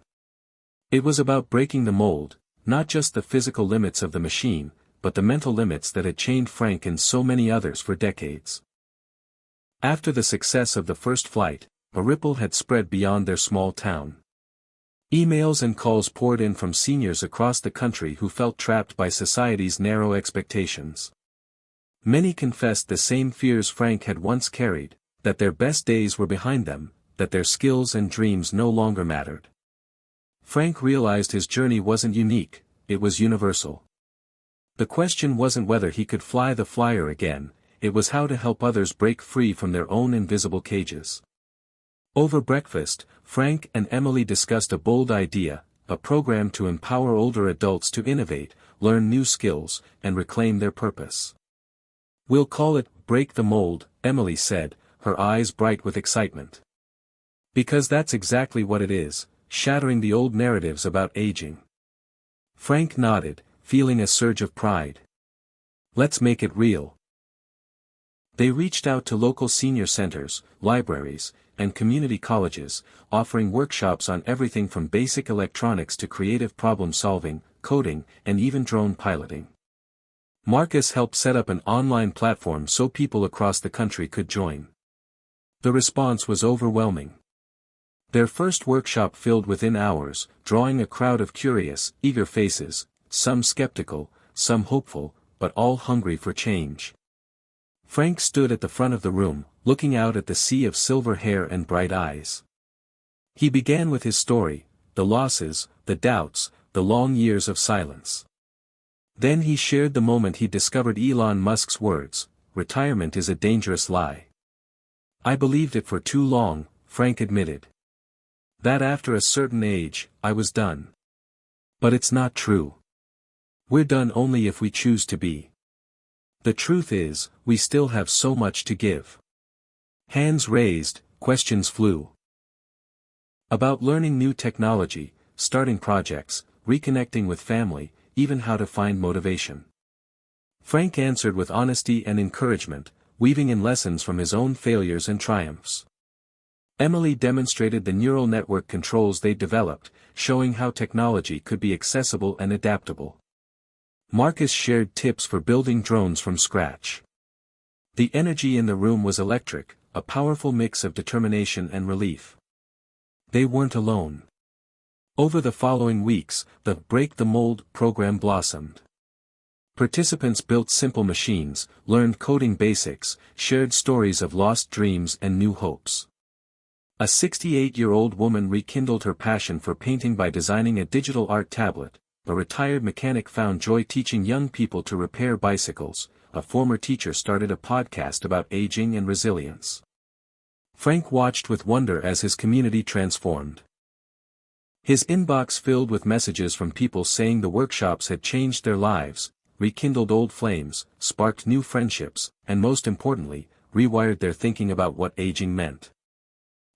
It was about breaking the mold, not just the physical limits of the machine, but the mental limits that had chained Frank and so many others for decades. After the success of the first flight, a ripple had spread beyond their small town. Emails and calls poured in from seniors across the country who felt trapped by society's narrow expectations. Many confessed the same fears Frank had once carried, that their best days were behind them, that their skills and dreams no longer mattered. Frank realized his journey wasn't unique, it was universal. The question wasn't whether he could fly the flyer again, it was how to help others break free from their own invisible cages. Over breakfast, Frank and Emily discussed a bold idea, a program to empower older adults to innovate, learn new skills, and reclaim their purpose. "We'll call it Break the Mold," Emily said, her eyes bright with excitement. "Because that's exactly what it is, shattering the old narratives about aging." Frank nodded, feeling a surge of pride. "Let's make it real." They reached out to local senior centers, libraries, and community colleges, offering workshops on everything from basic electronics to creative problem-solving, coding, and even drone piloting. Marcus helped set up an online platform so people across the country could join. The response was overwhelming. Their first workshop filled within hours, drawing a crowd of curious, eager faces, some skeptical, some hopeful, but all hungry for change. Frank stood at the front of the room, looking out at the sea of silver hair and bright eyes. He began with his story, the losses, the doubts, the long years of silence. Then he shared the moment he discovered Elon Musk's words, retirement is a dangerous lie. I believed it for too long, Frank admitted. That after a certain age, I was done. But it's not true. We're done only if we choose to be. The truth is, we still have so much to give. Hands raised, questions flew. About learning new technology, starting projects, reconnecting with family, even how to find motivation. Frank answered with honesty and encouragement, weaving in lessons from his own failures and triumphs. Emily demonstrated the neural network controls they developed, showing how technology could be accessible and adaptable. Marcus shared tips for building drones from scratch. The energy in the room was electric, a powerful mix of determination and relief. They weren't alone. Over the following weeks, the Break the Mold program blossomed. Participants built simple machines, learned coding basics, shared stories of lost dreams and new hopes. A 68-year-old woman rekindled her passion for painting by designing a digital art tablet. A retired mechanic found joy teaching young people to repair bicycles. A former teacher started a podcast about aging and resilience. Frank watched with wonder as his community transformed. His inbox filled with messages from people saying the workshops had changed their lives, rekindled old flames, sparked new friendships, and most importantly, rewired their thinking about what aging meant.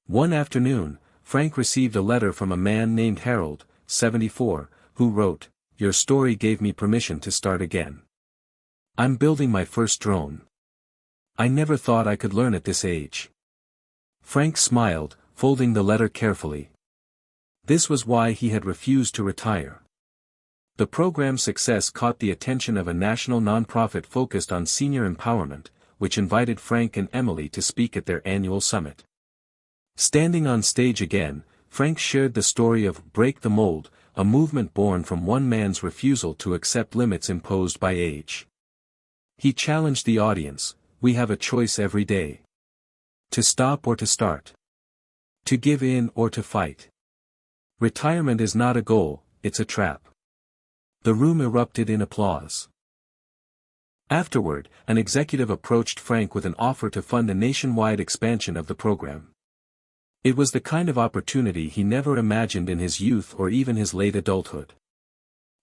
One afternoon, Frank received a letter from a man named Harold, 74, who wrote, "Your story gave me permission to start again. I'm building my first drone. I never thought I could learn at this age." Frank smiled, folding the letter carefully. This was why he had refused to retire. The program's success caught the attention of a national nonprofit focused on senior empowerment, which invited Frank and Emily to speak at their annual summit. Standing on stage again, Frank shared the story of Break the Mold, a movement born from one man's refusal to accept limits imposed by age. He challenged the audience, "We have a choice every day. To stop or to start. To give in or to fight. Retirement is not a goal, it's a trap." The room erupted in applause. Afterward, an executive approached Frank with an offer to fund a nationwide expansion of the program. It was the kind of opportunity he never imagined in his youth or even his late adulthood.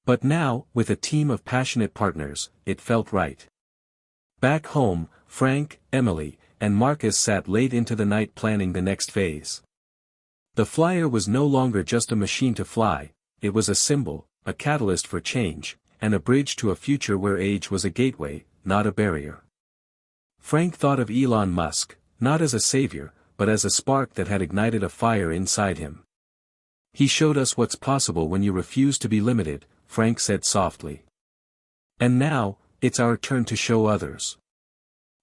But now, with a team of passionate partners, it felt right. Back home, Frank, Emily, and Marcus sat late into the night planning the next phase. The flyer was no longer just a machine to fly, it was a symbol, a catalyst for change, and a bridge to a future where age was a gateway, not a barrier. Frank thought of Elon Musk, not as a savior, but as a spark that had ignited a fire inside him. "He showed us what's possible when you refuse to be limited," Frank said softly. "And now, it's our turn to show others."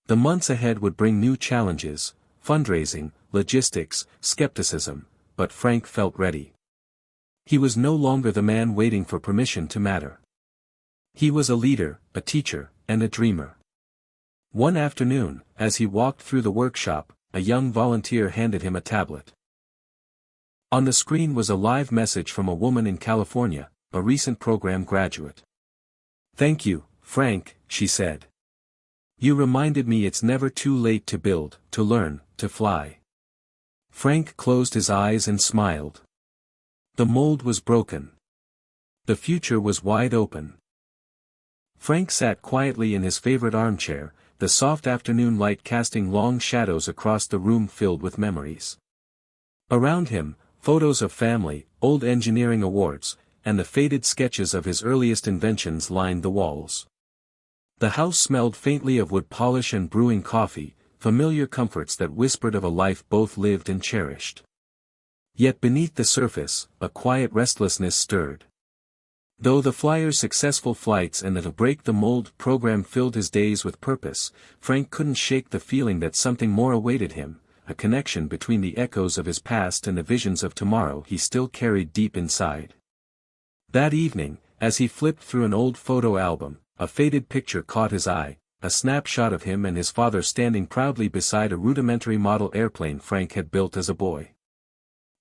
The months ahead would bring new challenges, fundraising, logistics, skepticism, but Frank felt ready. He was no longer the man waiting for permission to matter. He was a leader, a teacher, and a dreamer. One afternoon, as he walked through the workshop, a young volunteer handed him a tablet. On the screen was a live message from a woman in California, a recent program graduate. "Thank you, Frank," she said. "You reminded me it's never too late to build, to learn, to fly." Frank closed his eyes and smiled. The mold was broken. The future was wide open. Frank sat quietly in his favorite armchair, the soft afternoon light casting long shadows across the room filled with memories. Around him, photos of family, old engineering awards, and the faded sketches of his earliest inventions lined the walls. The house smelled faintly of wood polish and brewing coffee, familiar comforts that whispered of a life both lived and cherished. Yet beneath the surface, a quiet restlessness stirred. Though the flyer's successful flights and the Break the Mold program filled his days with purpose, Frank couldn't shake the feeling that something more awaited him, a connection between the echoes of his past and the visions of tomorrow he still carried deep inside. That evening, as he flipped through an old photo album, a faded picture caught his eye, a snapshot of him and his father standing proudly beside a rudimentary model airplane Frank had built as a boy.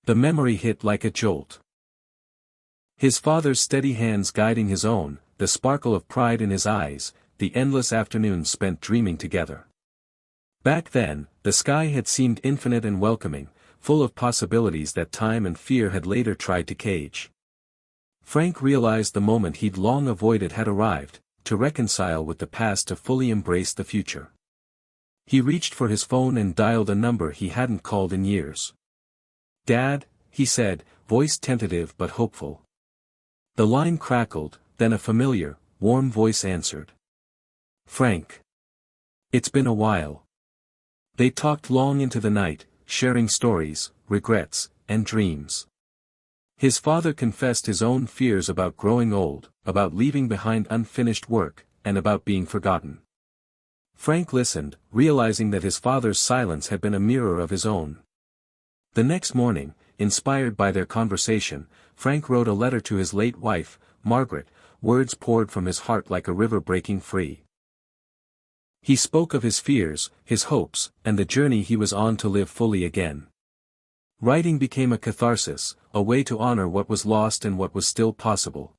The memory hit like a jolt. His father's steady hands guiding his own, the sparkle of pride in his eyes, the endless afternoons spent dreaming together. Back then, the sky had seemed infinite and welcoming, full of possibilities that time and fear had later tried to cage. Frank realized the moment he'd long avoided had arrived, to reconcile with the past to fully embrace the future. He reached for his phone and dialed a number he hadn't called in years. "Dad," he said, voice tentative but hopeful. The line crackled, then a familiar, warm voice answered. "Frank. It's been a while." They talked long into the night, sharing stories, regrets, and dreams. His father confessed his own fears about growing old, about leaving behind unfinished work, and about being forgotten. Frank listened, realizing that his father's silence had been a mirror of his own. The next morning, inspired by their conversation, Frank wrote a letter to his late wife, Margaret. Words poured from his heart like a river breaking free. He spoke of his fears, his hopes, and the journey he was on to live fully again. Writing became a catharsis, a way to honor what was lost and what was still possible.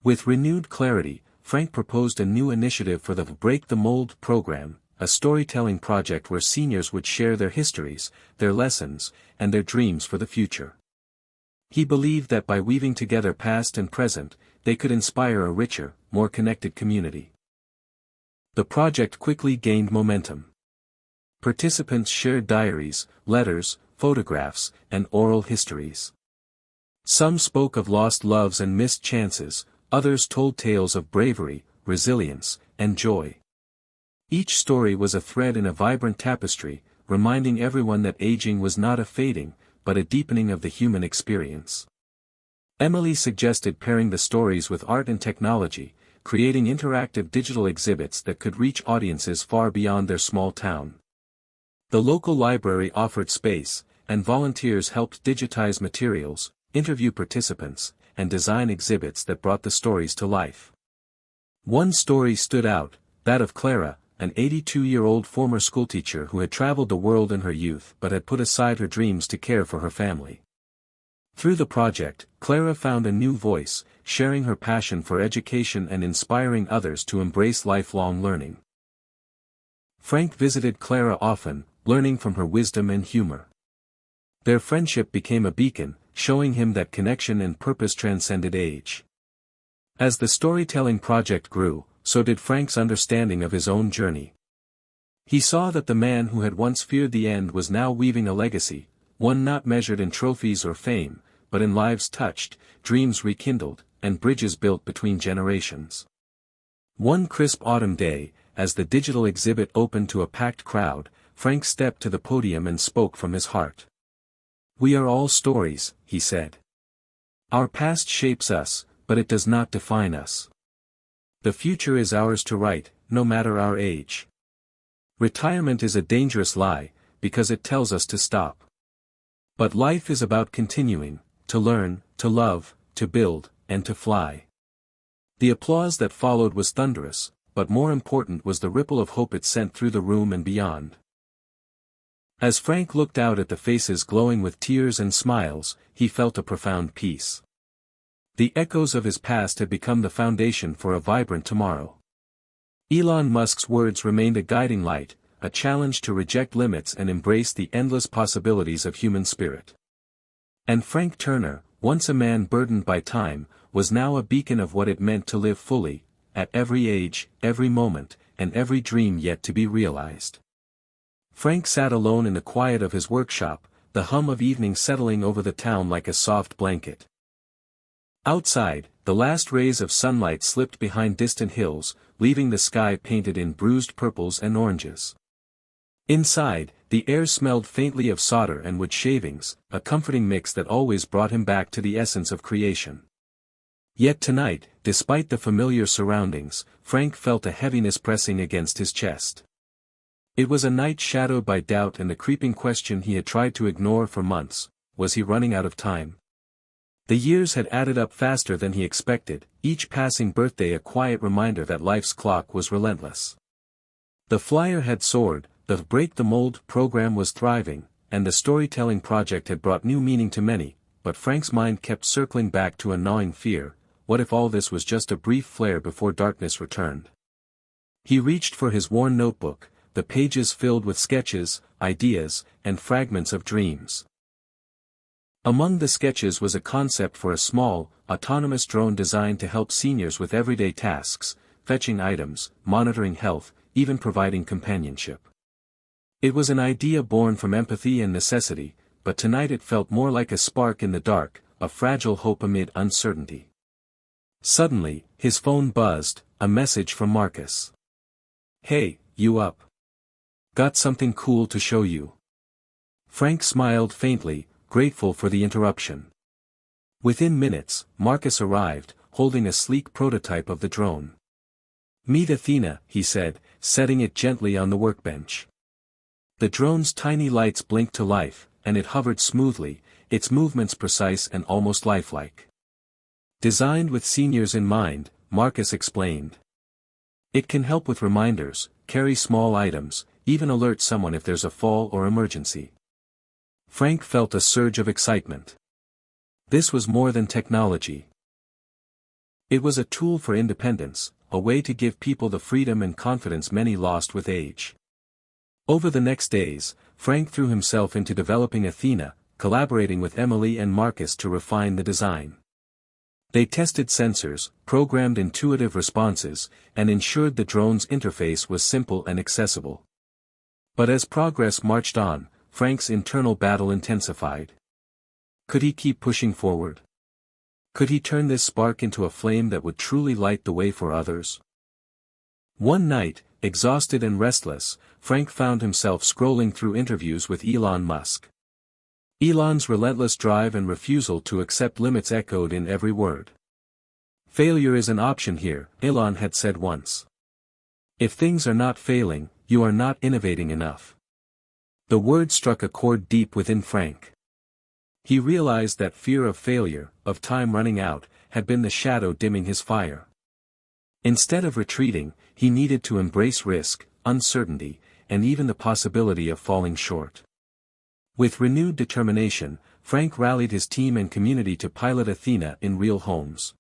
With renewed clarity, Frank proposed a new initiative for the Break the Mold program, a storytelling project where seniors would share their histories, their lessons, and their dreams for the future. He believed that by weaving together past and present, they could inspire a richer, more connected community. The project quickly gained momentum. Participants shared diaries, letters, photographs, and oral histories. Some spoke of lost loves and missed chances, others told tales of bravery, resilience, and joy. Each story was a thread in a vibrant tapestry, reminding everyone that aging was not a fading, but a deepening of the human experience. Emily suggested pairing the stories with art and technology, creating interactive digital exhibits that could reach audiences far beyond their small town. The local library offered space, and volunteers helped digitize materials, interview participants, and design exhibits that brought the stories to life. One story stood out, that of Clara, an 82-year-old former schoolteacher who had traveled the world in her youth but had put aside her dreams to care for her family. Through the project, Clara found a new voice, sharing her passion for education and inspiring others to embrace lifelong learning. Frank visited Clara often, learning from her wisdom and humor. Their friendship became a beacon, showing him that connection and purpose transcended age. As the storytelling project grew, so did Frank's understanding of his own journey. He saw that the man who had once feared the end was now weaving a legacy, one not measured in trophies or fame, but in lives touched, dreams rekindled, and bridges built between generations. One crisp autumn day, as the digital exhibit opened to a packed crowd, Frank stepped to the podium and spoke from his heart. "We are all stories," he said. "Our past shapes us, but it does not define us. The future is ours to write, no matter our age. Retirement is a dangerous lie, because it tells us to stop. But life is about continuing, to learn, to love, to build, and to fly." The applause that followed was thunderous, but more important was the ripple of hope it sent through the room and beyond. As Frank looked out at the faces glowing with tears and smiles, he felt a profound peace. The echoes of his past had become the foundation for a vibrant tomorrow. Elon Musk's words remained a guiding light, a challenge to reject limits and embrace the endless possibilities of human spirit. And Frank Turner, once a man burdened by time, was now a beacon of what it meant to live fully, at every age, every moment, and every dream yet to be realized. Frank sat alone in the quiet of his workshop, the hum of evening settling over the town like a soft blanket. Outside, the last rays of sunlight slipped behind distant hills, leaving the sky painted in bruised purples and oranges. Inside, the air smelled faintly of solder and wood shavings, a comforting mix that always brought him back to the essence of creation. Yet tonight, despite the familiar surroundings, Frank felt a heaviness pressing against his chest. It was a night shadowed by doubt and the creeping question he had tried to ignore for months: was he running out of time? The years had added up faster than he expected, each passing birthday a quiet reminder that life's clock was relentless. The flyer had soared, the Break the Mold program was thriving, and the storytelling project had brought new meaning to many, but Frank's mind kept circling back to a gnawing fear: what if all this was just a brief flare before darkness returned? He reached for his worn notebook, the pages filled with sketches, ideas, and fragments of dreams. Among the sketches was a concept for a small, autonomous drone designed to help seniors with everyday tasks, fetching items, monitoring health, even providing companionship. It was an idea born from empathy and necessity, but tonight it felt more like a spark in the dark, a fragile hope amid uncertainty. Suddenly, his phone buzzed, a message from Marcus. "Hey, you up? Got something cool to show you." Frank smiled faintly, grateful for the interruption. Within minutes, Marcus arrived, holding a sleek prototype of the drone. "Meet Athena," he said, setting it gently on the workbench. The drone's tiny lights blinked to life, and it hovered smoothly, its movements precise and almost lifelike. "Designed with seniors in mind," Marcus explained. "It can help with reminders, carry small items, even alert someone if there's a fall or emergency." Frank felt a surge of excitement. This was more than technology. It was a tool for independence, a way to give people the freedom and confidence many lost with age. Over the next days, Frank threw himself into developing Athena, collaborating with Emily and Marcus to refine the design. They tested sensors, programmed intuitive responses, and ensured the drone's interface was simple and accessible. But as progress marched on, Frank's internal battle intensified. Could he keep pushing forward? Could he turn this spark into a flame that would truly light the way for others? One night, exhausted and restless, Frank found himself scrolling through interviews with Elon Musk. Elon's relentless drive and refusal to accept limits echoed in every word. "Failure is an option here," Elon had said once. "If things are not failing, you are not innovating enough." The word struck a chord deep within Frank. He realized that fear of failure, of time running out, had been the shadow dimming his fire. Instead of retreating, he needed to embrace risk, uncertainty, and even the possibility of falling short. With renewed determination, Frank rallied his team and community to pilot Athena in real homes.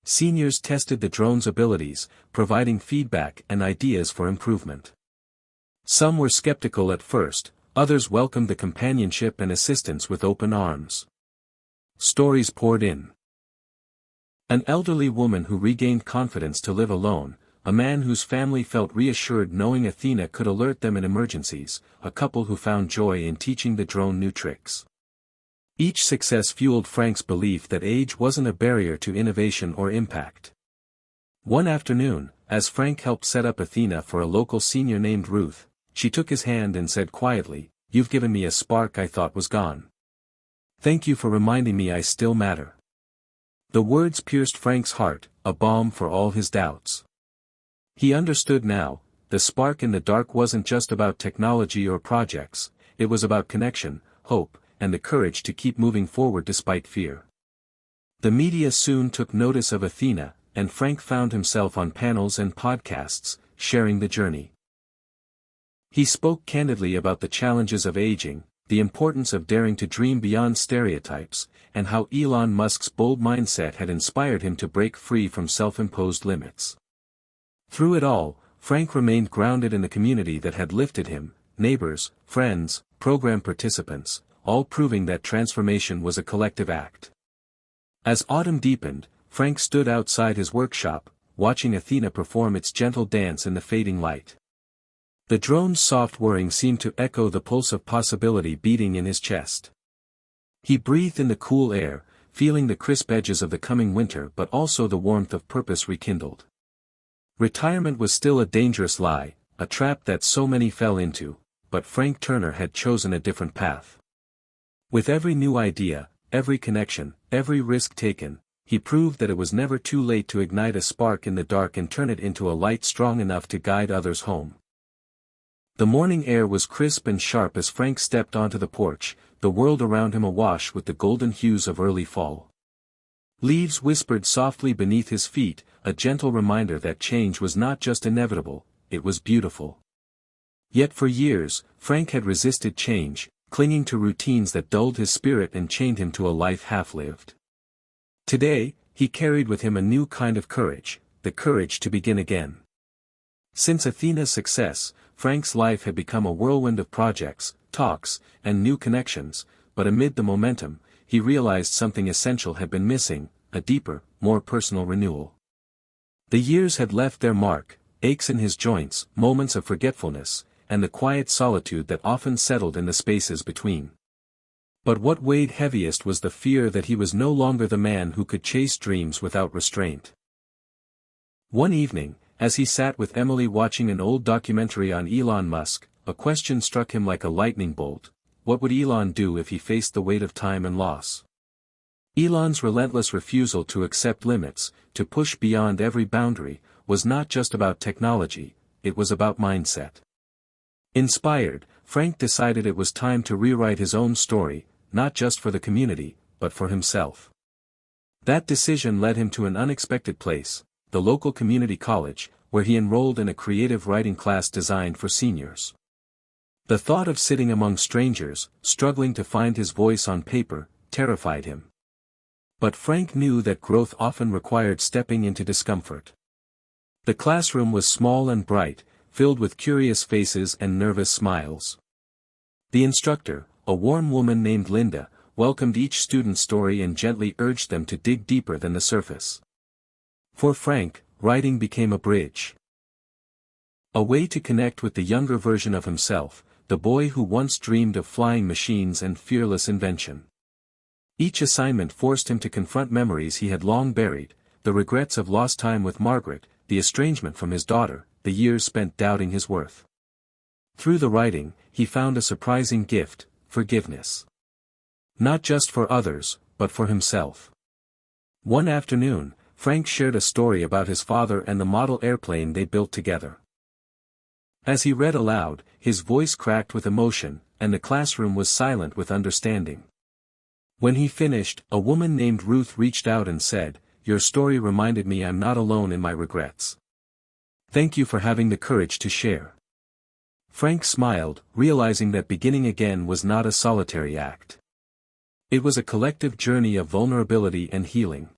Seniors tested the drone's abilities, providing feedback and ideas for improvement. Some were skeptical at first, others welcomed the companionship and assistance with open arms. Stories poured in. An elderly woman who regained confidence to live alone, a man whose family felt reassured knowing Athena could alert them in emergencies, a couple who found joy in teaching the drone new tricks. Each success fueled Frank's belief that age wasn't a barrier to innovation or impact. One afternoon, as Frank helped set up Athena for a local senior named Ruth, she took his hand and said quietly, "You've given me a spark I thought was gone. Thank you for reminding me I still matter." The words pierced Frank's heart, a balm for all his doubts. He understood now, the spark in the dark wasn't just about technology or projects, it was about connection, hope, and the courage to keep moving forward despite fear. The media soon took notice of Athena, and Frank found himself on panels and podcasts, sharing the journey. He spoke candidly about the challenges of aging, the importance of daring to dream beyond stereotypes, and how Elon Musk's bold mindset had inspired him to break free from self-imposed limits. Through it all, Frank remained grounded in the community that had lifted him, neighbors, friends, program participants, all proving that transformation was a collective act. As autumn deepened, Frank stood outside his workshop, watching Athena perform its gentle dance in the fading light. The drone's soft whirring seemed to echo the pulse of possibility beating in his chest. He breathed in the cool air, feeling the crisp edges of the coming winter but also the warmth of purpose rekindled. Retirement was still a dangerous lie, a trap that so many fell into, but Frank Turner had chosen a different path. With every new idea, every connection, every risk taken, he proved that it was never too late to ignite a spark in the dark and turn it into a light strong enough to guide others home. The morning air was crisp and sharp as Frank stepped onto the porch, the world around him awash with the golden hues of early fall. Leaves whispered softly beneath his feet, a gentle reminder that change was not just inevitable, it was beautiful. Yet for years, Frank had resisted change, clinging to routines that dulled his spirit and chained him to a life half-lived. Today, he carried with him a new kind of courage, the courage to begin again. Since Athena's success, Frank's life had become a whirlwind of projects, talks, and new connections, but amid the momentum, he realized something essential had been missing: a deeper, more personal renewal. The years had left their mark, aches in his joints, moments of forgetfulness, and the quiet solitude that often settled in the spaces between. But what weighed heaviest was the fear that he was no longer the man who could chase dreams without restraint. One evening, as he sat with Emily watching an old documentary on Elon Musk, a question struck him like a lightning bolt: what would Elon do if he faced the weight of time and loss? Elon's relentless refusal to accept limits, to push beyond every boundary, was not just about technology, it was about mindset. Inspired, Frank decided it was time to rewrite his own story, not just for the community, but for himself. That decision led him to an unexpected place, the local community college, where he enrolled in a creative writing class designed for seniors. The thought of sitting among strangers, struggling to find his voice on paper, terrified him. But Frank knew that growth often required stepping into discomfort. The classroom was small and bright, filled with curious faces and nervous smiles. The instructor, a warm woman named Linda, welcomed each student's story and gently urged them to dig deeper than the surface. For Frank, writing became a bridge. A way to connect with the younger version of himself, the boy who once dreamed of flying machines and fearless invention. Each assignment forced him to confront memories he had long buried, the regrets of lost time with Margaret, the estrangement from his daughter, the years spent doubting his worth. Through the writing, he found a surprising gift: forgiveness. Not just for others, but for himself. One afternoon, Frank shared a story about his father and the model airplane they built together. As he read aloud, his voice cracked with emotion, and the classroom was silent with understanding. When he finished, a woman named Ruth reached out and said, "Your story reminded me I'm not alone in my regrets. Thank you for having the courage to share." Frank smiled, realizing that beginning again was not a solitary act. It was a collective journey of vulnerability and healing.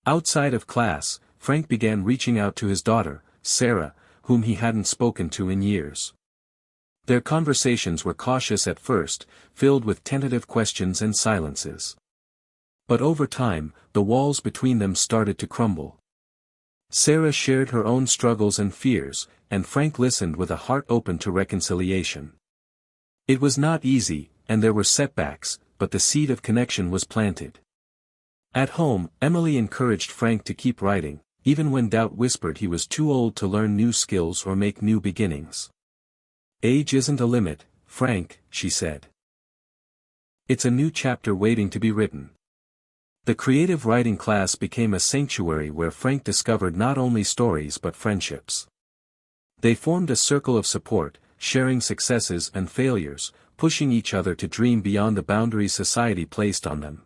Outside of class, Frank began reaching out to his daughter, Sarah, whom he hadn't spoken to in years. Their conversations were cautious at first, filled with tentative questions and silences. But over time, the walls between them started to crumble. Sarah shared her own struggles and fears, and Frank listened with a heart open to reconciliation. It was not easy, and there were setbacks, but the seed of connection was planted. At home, Emily encouraged Frank to keep writing, even when doubt whispered he was too old to learn new skills or make new beginnings. "Age isn't a limit, Frank," she said. "It's a new chapter waiting to be written." The creative writing class became a sanctuary where Frank discovered not only stories but friendships. They formed a circle of support, sharing successes and failures, pushing each other to dream beyond the boundaries society placed on them.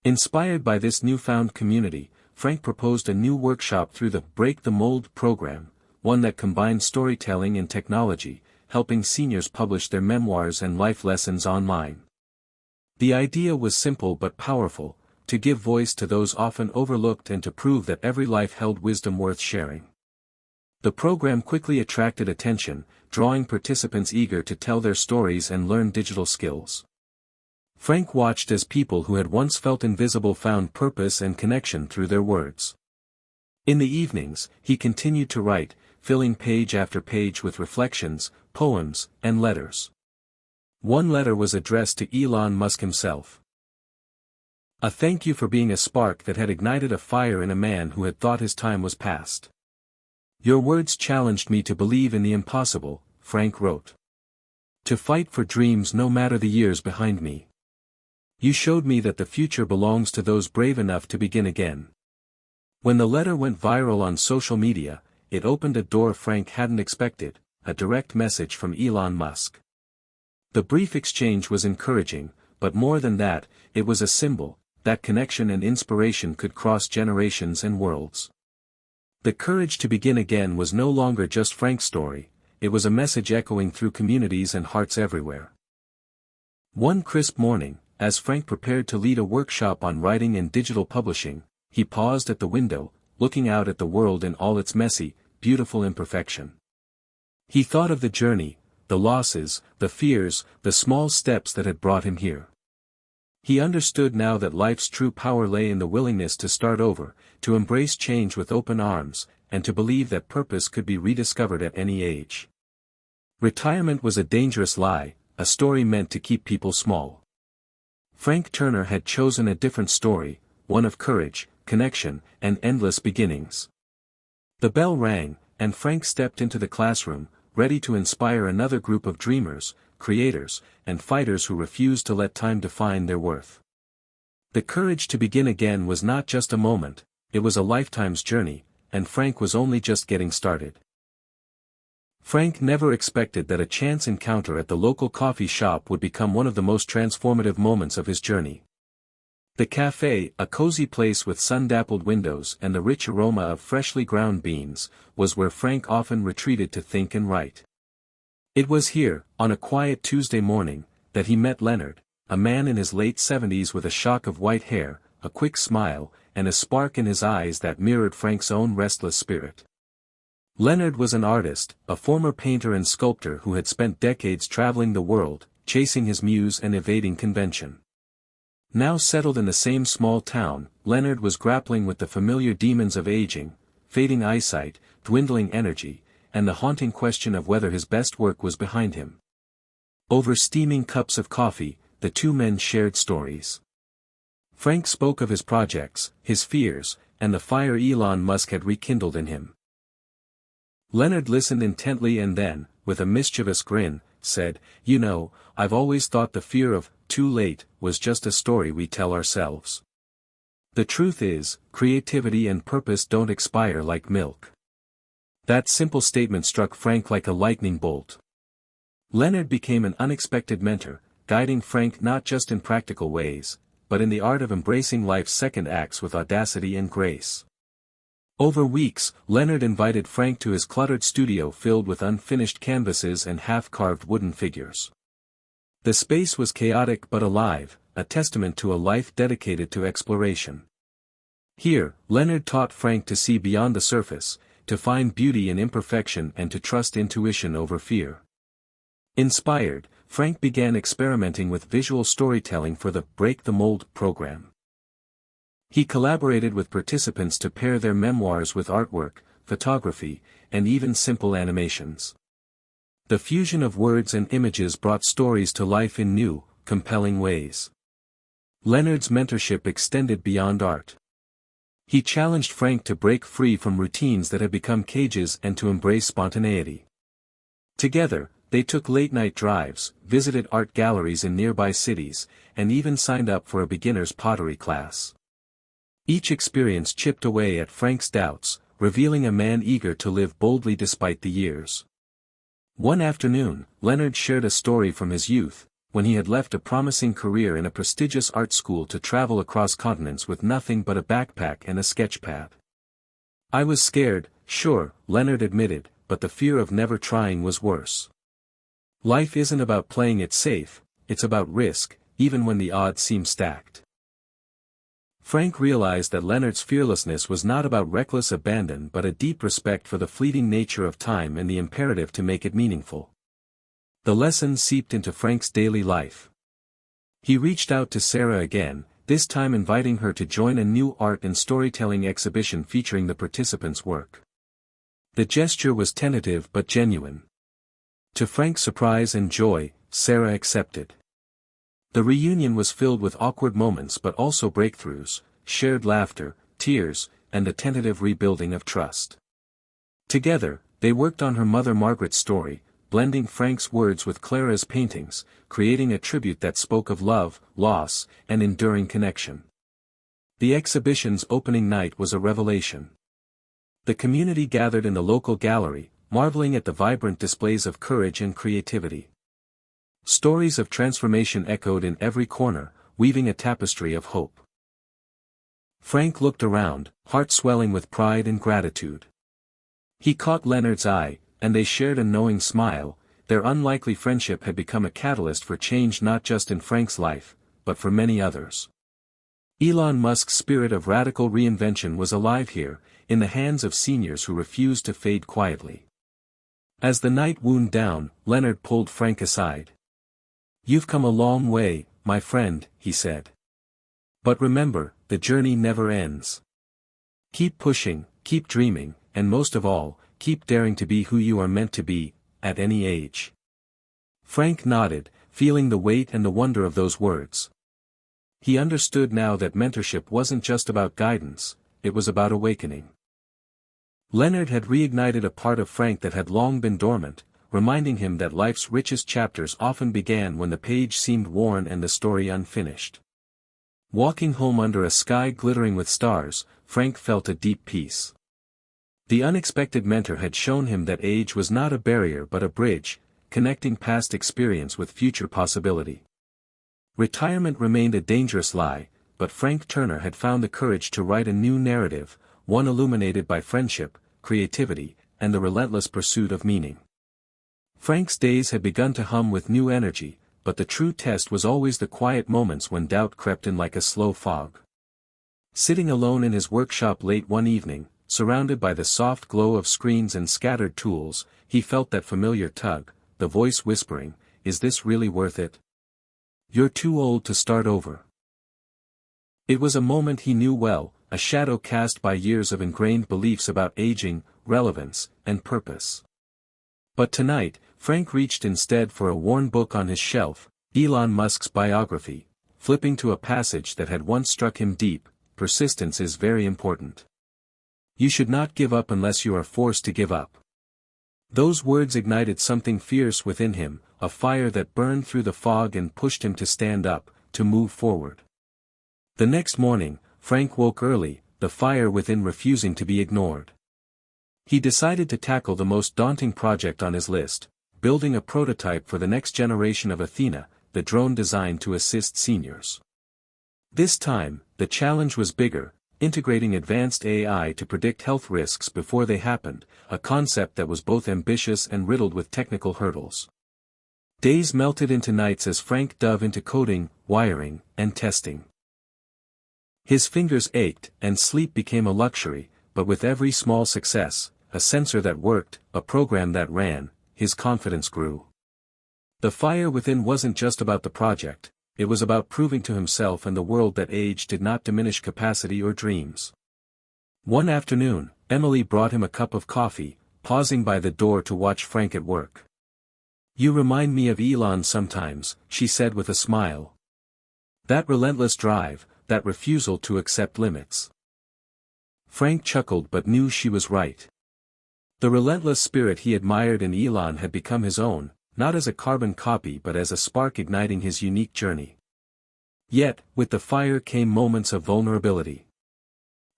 Inspired by this newfound community, Frank proposed a new workshop through the Break the Mold program, one that combined storytelling and technology, helping seniors publish their memoirs and life lessons online. The idea was simple but powerful: to give voice to those often overlooked and to prove that every life held wisdom worth sharing. The program quickly attracted attention, drawing participants eager to tell their stories and learn digital skills. Frank watched as people who had once felt invisible found purpose and connection through their words. In the evenings, he continued to write, filling page after page with reflections, poems, and letters. One letter was addressed to Elon Musk himself. A thank you for being a spark that had ignited a fire in a man who had thought his time was past. Your words challenged me to believe in the impossible, Frank wrote. To fight for dreams no matter the years behind me. You showed me that the future belongs to those brave enough to begin again. When the letter went viral on social media, it opened a door Frank hadn't expected: a direct message from Elon Musk. The brief exchange was encouraging, but more than that, it was a symbol that connection and inspiration could cross generations and worlds. The courage to begin again was no longer just Frank's story, it was a message echoing through communities and hearts everywhere. One crisp morning, as Frank prepared to lead a workshop on writing and digital publishing, he paused at the window, looking out at the world in all its messy, beautiful imperfection. He thought of the journey, the losses, the fears, the small steps that had brought him here. He understood now that life's true power lay in the willingness to start over, to embrace change with open arms, and to believe that purpose could be rediscovered at any age. Retirement was a dangerous lie, a story meant to keep people small. Frank Turner had chosen a different story, one of courage, connection, and endless beginnings. The bell rang, and Frank stepped into the classroom, ready to inspire another group of dreamers, creators, and fighters who refused to let time define their worth. The courage to begin again was not just a moment, it was a lifetime's journey, and Frank was only just getting started. Frank never expected that a chance encounter at the local coffee shop would become one of the most transformative moments of his journey. The cafe, a cozy place with sun-dappled windows and the rich aroma of freshly ground beans, was where Frank often retreated to think and write. It was here, on a quiet Tuesday morning, that he met Leonard, a man in his late 70s with a shock of white hair, a quick smile, and a spark in his eyes that mirrored Frank's own restless spirit. Leonard was an artist, a former painter and sculptor who had spent decades traveling the world, chasing his muse and evading convention. Now settled in the same small town, Leonard was grappling with the familiar demons of aging, fading eyesight, dwindling energy, and the haunting question of whether his best work was behind him. Over steaming cups of coffee, the two men shared stories. Frank spoke of his projects, his fears, and the fire Elon Musk had rekindled in him. Leonard listened intently and then, with a mischievous grin, said, "You know, I've always thought the fear of too late was just a story we tell ourselves. The truth is, creativity and purpose don't expire like milk." That simple statement struck Frank like a lightning bolt. Leonard became an unexpected mentor, guiding Frank not just in practical ways, but in the art of embracing life's second acts with audacity and grace. Over weeks, Leonard invited Frank to his cluttered studio filled with unfinished canvases and half-carved wooden figures. The space was chaotic but alive, a testament to a life dedicated to exploration. Here, Leonard taught Frank to see beyond the surface, to find beauty in imperfection and to trust intuition over fear. Inspired, Frank began experimenting with visual storytelling for the Break the Mold program. He collaborated with participants to pair their memoirs with artwork, photography, and even simple animations. The fusion of words and images brought stories to life in new, compelling ways. Leonard's mentorship extended beyond art. He challenged Frank to break free from routines that had become cages and to embrace spontaneity. Together, they took late-night drives, visited art galleries in nearby cities, and even signed up for a beginner's pottery class. Each experience chipped away at Frank's doubts, revealing a man eager to live boldly despite the years. One afternoon, Leonard shared a story from his youth, when he had left a promising career in a prestigious art school to travel across continents with nothing but a backpack and a sketchpad. "I was scared, sure," Leonard admitted, "but the fear of never trying was worse. Life isn't about playing it safe, it's about risk, even when the odds seem stacked." Frank realized that Leonard's fearlessness was not about reckless abandon but a deep respect for the fleeting nature of time and the imperative to make it meaningful. The lessons seeped into Frank's daily life. He reached out to Sarah again, this time inviting her to join a new art and storytelling exhibition featuring the participants' work. The gesture was tentative but genuine. To Frank's surprise and joy, Sarah accepted. The reunion was filled with awkward moments but also breakthroughs, shared laughter, tears, and a tentative rebuilding of trust. Together, they worked on her mother Margaret's story, blending Frank's words with Clara's paintings, creating a tribute that spoke of love, loss, and enduring connection. The exhibition's opening night was a revelation. The community gathered in the local gallery, marveling at the vibrant displays of courage and creativity. Stories of transformation echoed in every corner, weaving a tapestry of hope. Frank looked around, heart swelling with pride and gratitude. He caught Leonard's eye, and they shared a knowing smile. Their unlikely friendship had become a catalyst for change not just in Frank's life, but for many others. Elon Musk's spirit of radical reinvention was alive here, in the hands of seniors who refused to fade quietly. As the night wound down, Leonard pulled Frank aside. "You've come a long way, my friend," he said. "But remember, the journey never ends. Keep pushing, keep dreaming, and most of all, keep daring to be who you are meant to be, at any age." Frank nodded, feeling the weight and the wonder of those words. He understood now that mentorship wasn't just about guidance, it was about awakening. Leonard had reignited a part of Frank that had long been dormant, reminding him that life's richest chapters often began when the page seemed worn and the story unfinished. Walking home under a sky glittering with stars, Frank felt a deep peace. The unexpected mentor had shown him that age was not a barrier but a bridge, connecting past experience with future possibility. Retirement remained a dangerous lie, but Frank Turner had found the courage to write a new narrative, one illuminated by friendship, creativity, and the relentless pursuit of meaning. Frank's days had begun to hum with new energy, but the true test was always the quiet moments when doubt crept in like a slow fog. Sitting alone in his workshop late one evening, surrounded by the soft glow of screens and scattered tools, he felt that familiar tug, the voice whispering, "Is this really worth it? You're too old to start over." It was a moment he knew well, a shadow cast by years of ingrained beliefs about aging, relevance, and purpose. But tonight, Frank reached instead for a worn book on his shelf, Elon Musk's biography, flipping to a passage that had once struck him deep: "Persistence is very important. You should not give up unless you are forced to give up." Those words ignited something fierce within him, a fire that burned through the fog and pushed him to stand up, to move forward. The next morning, Frank woke early, the fire within refusing to be ignored. He decided to tackle the most daunting project on his list, building a prototype for the next generation of Athena, the drone designed to assist seniors. This time, the challenge was bigger, integrating advanced AI to predict health risks before they happened, a concept that was both ambitious and riddled with technical hurdles. Days melted into nights as Frank dove into coding, wiring, and testing. His fingers ached, and sleep became a luxury, but with every small success, a sensor that worked, a program that ran, his confidence grew. The fire within wasn't just about the project, it was about proving to himself and the world that age did not diminish capacity or dreams. One afternoon, Emily brought him a cup of coffee, pausing by the door to watch Frank at work. "You remind me of Elon sometimes," she said with a smile. "That relentless drive, that refusal to accept limits." Frank chuckled but knew she was right. The relentless spirit he admired in Elon had become his own, not as a carbon copy but as a spark igniting his unique journey. Yet, with the fire came moments of vulnerability.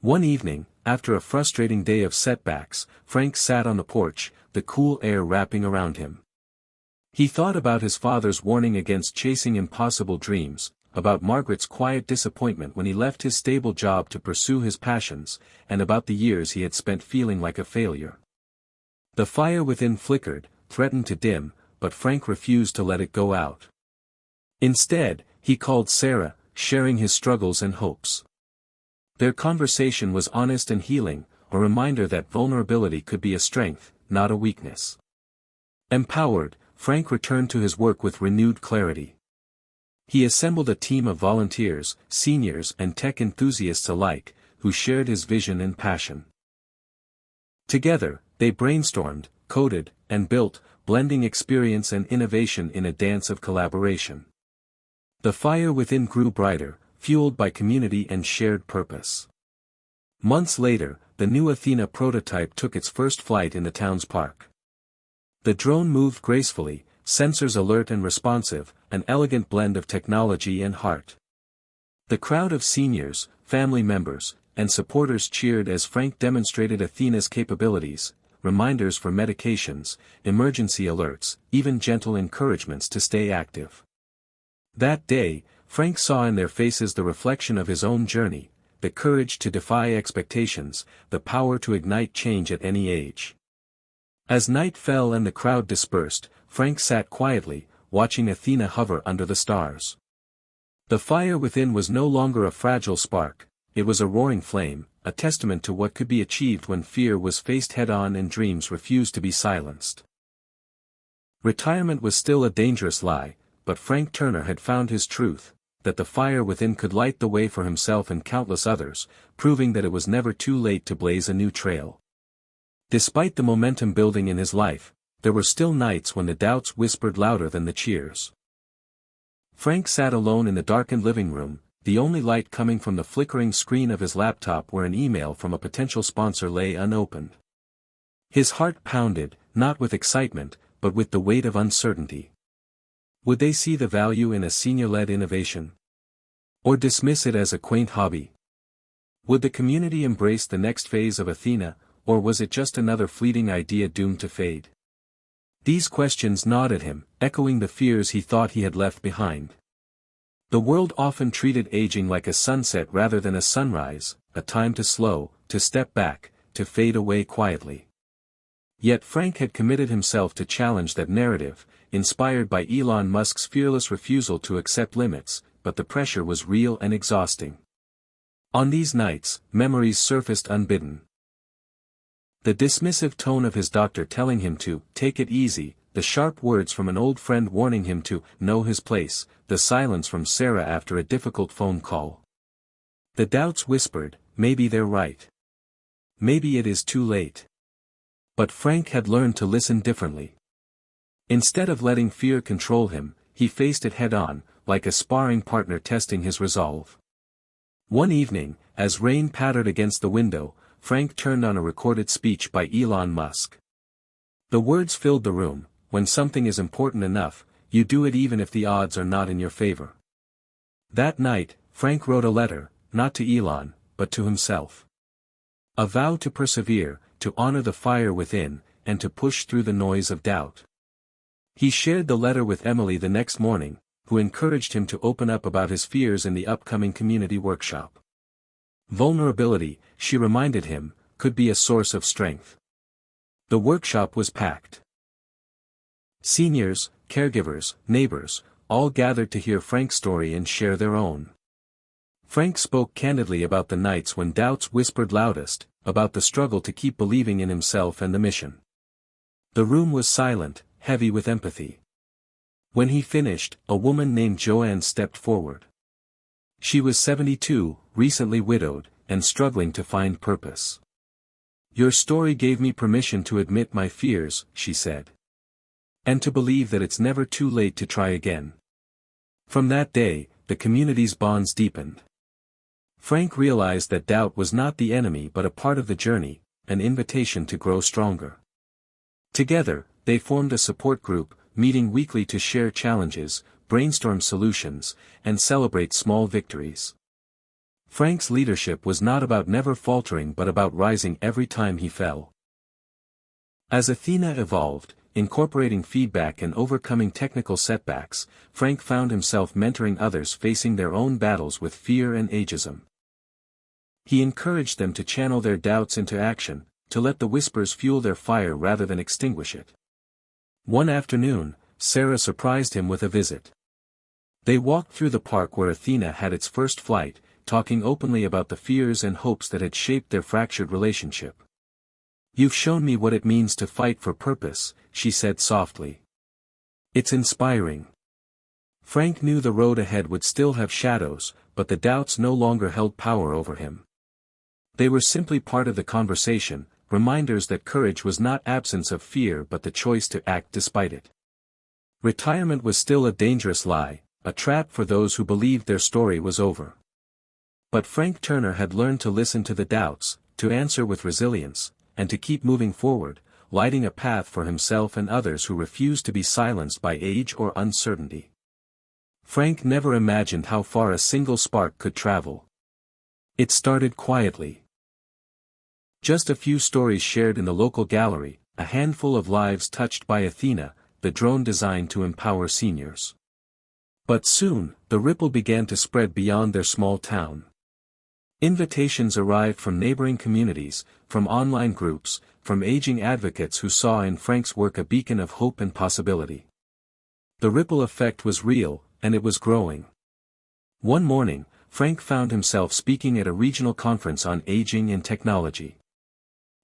One evening, after a frustrating day of setbacks, Frank sat on the porch, the cool air wrapping around him. He thought about his father's warning against chasing impossible dreams, about Margaret's quiet disappointment when he left his stable job to pursue his passions, and about the years he had spent feeling like a failure. The fire within flickered, threatened to dim, but Frank refused to let it go out. Instead, he called Sarah, sharing his struggles and hopes. Their conversation was honest and healing, a reminder that vulnerability could be a strength, not a weakness. Empowered, Frank returned to his work with renewed clarity. He assembled a team of volunteers, seniors and tech enthusiasts alike, who shared his vision and passion. Together, they brainstormed, coded, and built, blending experience and innovation in a dance of collaboration. The fire within grew brighter, fueled by community and shared purpose. Months later, the new Athena prototype took its first flight in the town's park. The drone moved gracefully, sensors alert and responsive, an elegant blend of technology and heart. The crowd of seniors, family members, and supporters cheered as Frank demonstrated Athena's capabilities, reminders for medications, emergency alerts, even gentle encouragements to stay active. That day, Frank saw in their faces the reflection of his own journey, the courage to defy expectations, the power to ignite change at any age. As night fell and the crowd dispersed, Frank sat quietly, watching Athena hover under the stars. The fire within was no longer a fragile spark, it was a roaring flame, a testament to what could be achieved when fear was faced head-on and dreams refused to be silenced. Retirement was still a dangerous lie, but Frank Turner had found his truth, that the fire within could light the way for himself and countless others, proving that it was never too late to blaze a new trail. Despite the momentum building in his life, there were still nights when the doubts whispered louder than the cheers. Frank sat alone in the darkened living room, the only light coming from the flickering screen of his laptop where an email from a potential sponsor lay unopened. His heart pounded, not with excitement, but with the weight of uncertainty. Would they see the value in a senior-led innovation? Or dismiss it as a quaint hobby? Would the community embrace the next phase of Athena, or was it just another fleeting idea doomed to fade? These questions gnawed at him, echoing the fears he thought he had left behind. The world often treated aging like a sunset rather than a sunrise, a time to slow, to step back, to fade away quietly. Yet Frank had committed himself to challenge that narrative, inspired by Elon Musk's fearless refusal to accept limits, but the pressure was real and exhausting. On these nights, memories surfaced unbidden. The dismissive tone of his doctor telling him to take it easy, the sharp words from an old friend warning him to know his place, the silence from Sarah after a difficult phone call. The doubts whispered, maybe they're right. Maybe it is too late. But Frank had learned to listen differently. Instead of letting fear control him, he faced it head-on, like a sparring partner testing his resolve. One evening, as rain pattered against the window, Frank turned on a recorded speech by Elon Musk. The words filled the room, when something is important enough, you do it even if the odds are not in your favor. That night, Frank wrote a letter, not to Elon, but to himself. A vow to persevere, to honor the fire within, and to push through the noise of doubt. He shared the letter with Emily the next morning, who encouraged him to open up about his fears in the upcoming community workshop. Vulnerability, she reminded him, could be a source of strength. The workshop was packed. Seniors, caregivers, neighbors, all gathered to hear Frank's story and share their own. Frank spoke candidly about the nights when doubts whispered loudest, about the struggle to keep believing in himself and the mission. The room was silent, heavy with empathy. When he finished, a woman named Joanne stepped forward. She was 72, recently widowed, and struggling to find purpose. Your story gave me permission to admit my fears, she said. And to believe that it's never too late to try again. From that day, the community's bonds deepened. Frank realized that doubt was not the enemy but a part of the journey, an invitation to grow stronger. Together, they formed a support group, meeting weekly to share challenges, brainstorm solutions, and celebrate small victories. Frank's leadership was not about never faltering but about rising every time he fell. As Athena evolved, incorporating feedback and overcoming technical setbacks, Frank found himself mentoring others facing their own battles with fear and ageism. He encouraged them to channel their doubts into action, to let the whispers fuel their fire rather than extinguish it. One afternoon, Sarah surprised him with a visit. They walked through the park where Athena had its first flight, talking openly about the fears and hopes that had shaped their fractured relationship. You've shown me what it means to fight for purpose, she said softly. It's inspiring. Frank knew the road ahead would still have shadows, but the doubts no longer held power over him. They were simply part of the conversation, reminders that courage was not absence of fear but the choice to act despite it. Retirement was still a dangerous lie, a trap for those who believed their story was over. But Frank Turner had learned to listen to the doubts, to answer with resilience, and to keep moving forward, lighting a path for himself and others who refused to be silenced by age or uncertainty. Frank never imagined how far a single spark could travel. It started quietly. Just a few stories shared in the local gallery, a handful of lives touched by Athena, the drone designed to empower seniors. But soon, the ripple began to spread beyond their small town. Invitations arrived from neighboring communities, from online groups, from aging advocates who saw in Frank's work a beacon of hope and possibility. The ripple effect was real, and it was growing. One morning, Frank found himself speaking at a regional conference on aging and technology.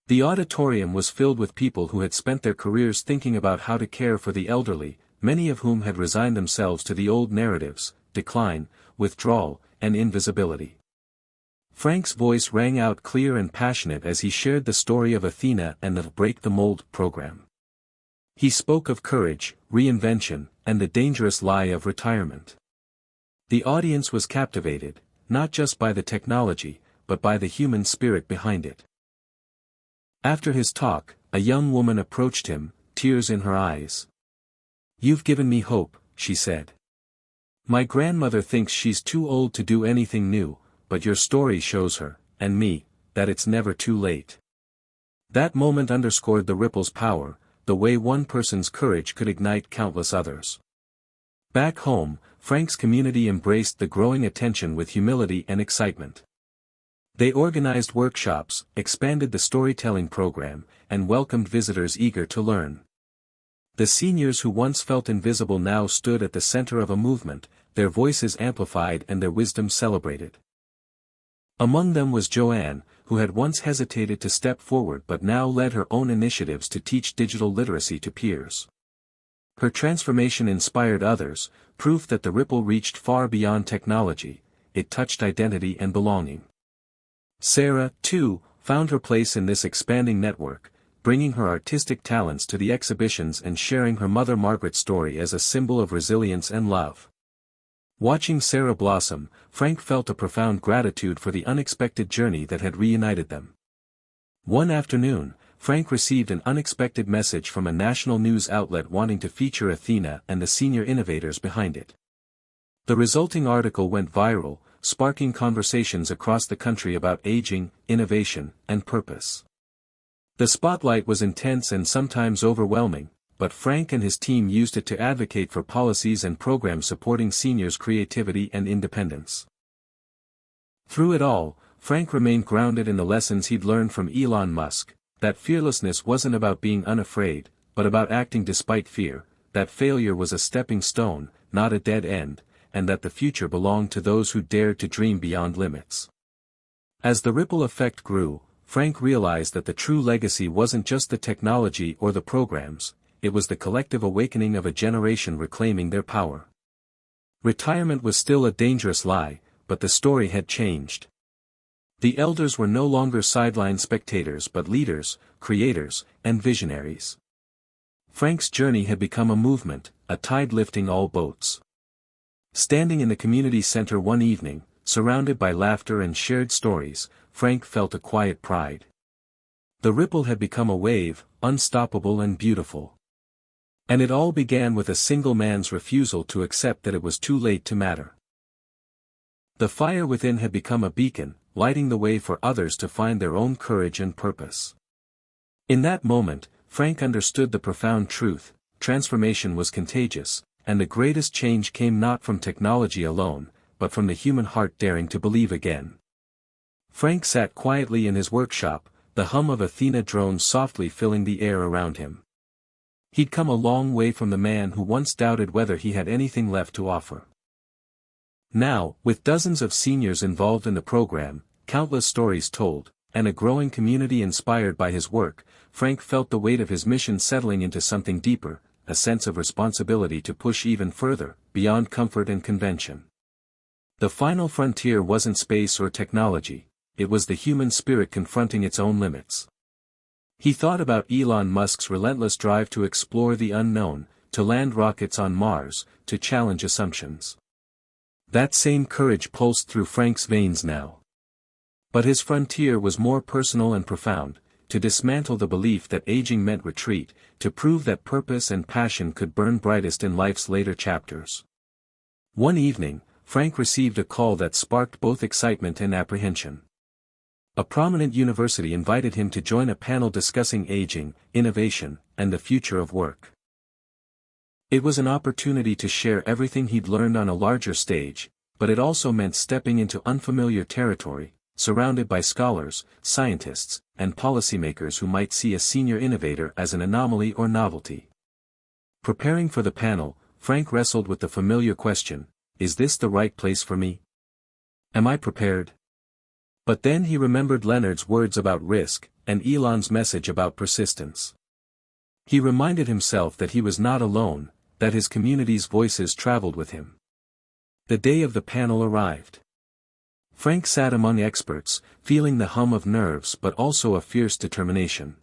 The auditorium was filled with people who had spent their careers thinking about how to care for the elderly, many of whom had resigned themselves to the old narratives: decline, withdrawal, and invisibility. Frank's voice rang out clear and passionate as he shared the story of Athena and the Break the Mold program. He spoke of courage, reinvention, and the dangerous lie of retirement. The audience was captivated, not just by the technology, but by the human spirit behind it. After his talk, a young woman approached him, tears in her eyes. "You've given me hope," she said. "My grandmother thinks she's too old to do anything new, but your story shows her, and me, that it's never too late." That moment underscored the ripple's power, the way one person's courage could ignite countless others. Back home, Frank's community embraced the growing attention with humility and excitement. They organized workshops, expanded the storytelling program, and welcomed visitors eager to learn. The seniors who once felt invisible now stood at the center of a movement, their voices amplified and their wisdom celebrated. Among them was Joanne, who had once hesitated to step forward but now led her own initiatives to teach digital literacy to peers. Her transformation inspired others, proof that the ripple reached far beyond technology; it touched identity and belonging. Sarah, too, found her place in this expanding network, bringing her artistic talents to the exhibitions and sharing her mother Margaret's story as a symbol of resilience and love. Watching Sarah blossom, Frank felt a profound gratitude for the unexpected journey that had reunited them. One afternoon, Frank received an unexpected message from a national news outlet wanting to feature Athena and the senior innovators behind it. The resulting article went viral, sparking conversations across the country about aging, innovation, and purpose. The spotlight was intense and sometimes overwhelming, but Frank and his team used it to advocate for policies and programs supporting seniors' creativity and independence. Through it all, Frank remained grounded in the lessons he'd learned from Elon Musk: that fearlessness wasn't about being unafraid, but about acting despite fear, that failure was a stepping stone, not a dead end, and that the future belonged to those who dared to dream beyond limits. As the ripple effect grew, Frank realized that the true legacy wasn't just the technology or the programs, it was the collective awakening of a generation reclaiming their power. Retirement was still a dangerous lie, but the story had changed. The elders were no longer sideline spectators but leaders, creators, and visionaries. Frank's journey had become a movement, a tide lifting all boats. Standing in the community center one evening, surrounded by laughter and shared stories, Frank felt a quiet pride. The ripple had become a wave, unstoppable and beautiful. And it all began with a single man's refusal to accept that it was too late to matter. The fire within had become a beacon, lighting the way for others to find their own courage and purpose. In that moment, Frank understood the profound truth: transformation was contagious, and the greatest change came not from technology alone, but from the human heart daring to believe again. Frank sat quietly in his workshop, the hum of Athena drones softly filling the air around him. He'd come a long way from the man who once doubted whether he had anything left to offer. Now, with dozens of seniors involved in the program, countless stories told, and a growing community inspired by his work, Frank felt the weight of his mission settling into something deeper, a sense of responsibility to push even further, beyond comfort and convention. The final frontier wasn't space or technology, it was the human spirit confronting its own limits. He thought about Elon Musk's relentless drive to explore the unknown, to land rockets on Mars, to challenge assumptions. That same courage pulsed through Frank's veins now. But his frontier was more personal and profound: to dismantle the belief that aging meant retreat, to prove that purpose and passion could burn brightest in life's later chapters. One evening, Frank received a call that sparked both excitement and apprehension. A prominent university invited him to join a panel discussing aging, innovation, and the future of work. It was an opportunity to share everything he'd learned on a larger stage, but it also meant stepping into unfamiliar territory, surrounded by scholars, scientists, and policymakers who might see a senior innovator as an anomaly or novelty. Preparing for the panel, Frank wrestled with the familiar question: is this the right place for me? Am I prepared? But then he remembered Leonard's words about risk, and Elon's message about persistence. He reminded himself that he was not alone, that his community's voices traveled with him. The day of the panel arrived. Frank sat among experts, feeling the hum of nerves but also a fierce determination.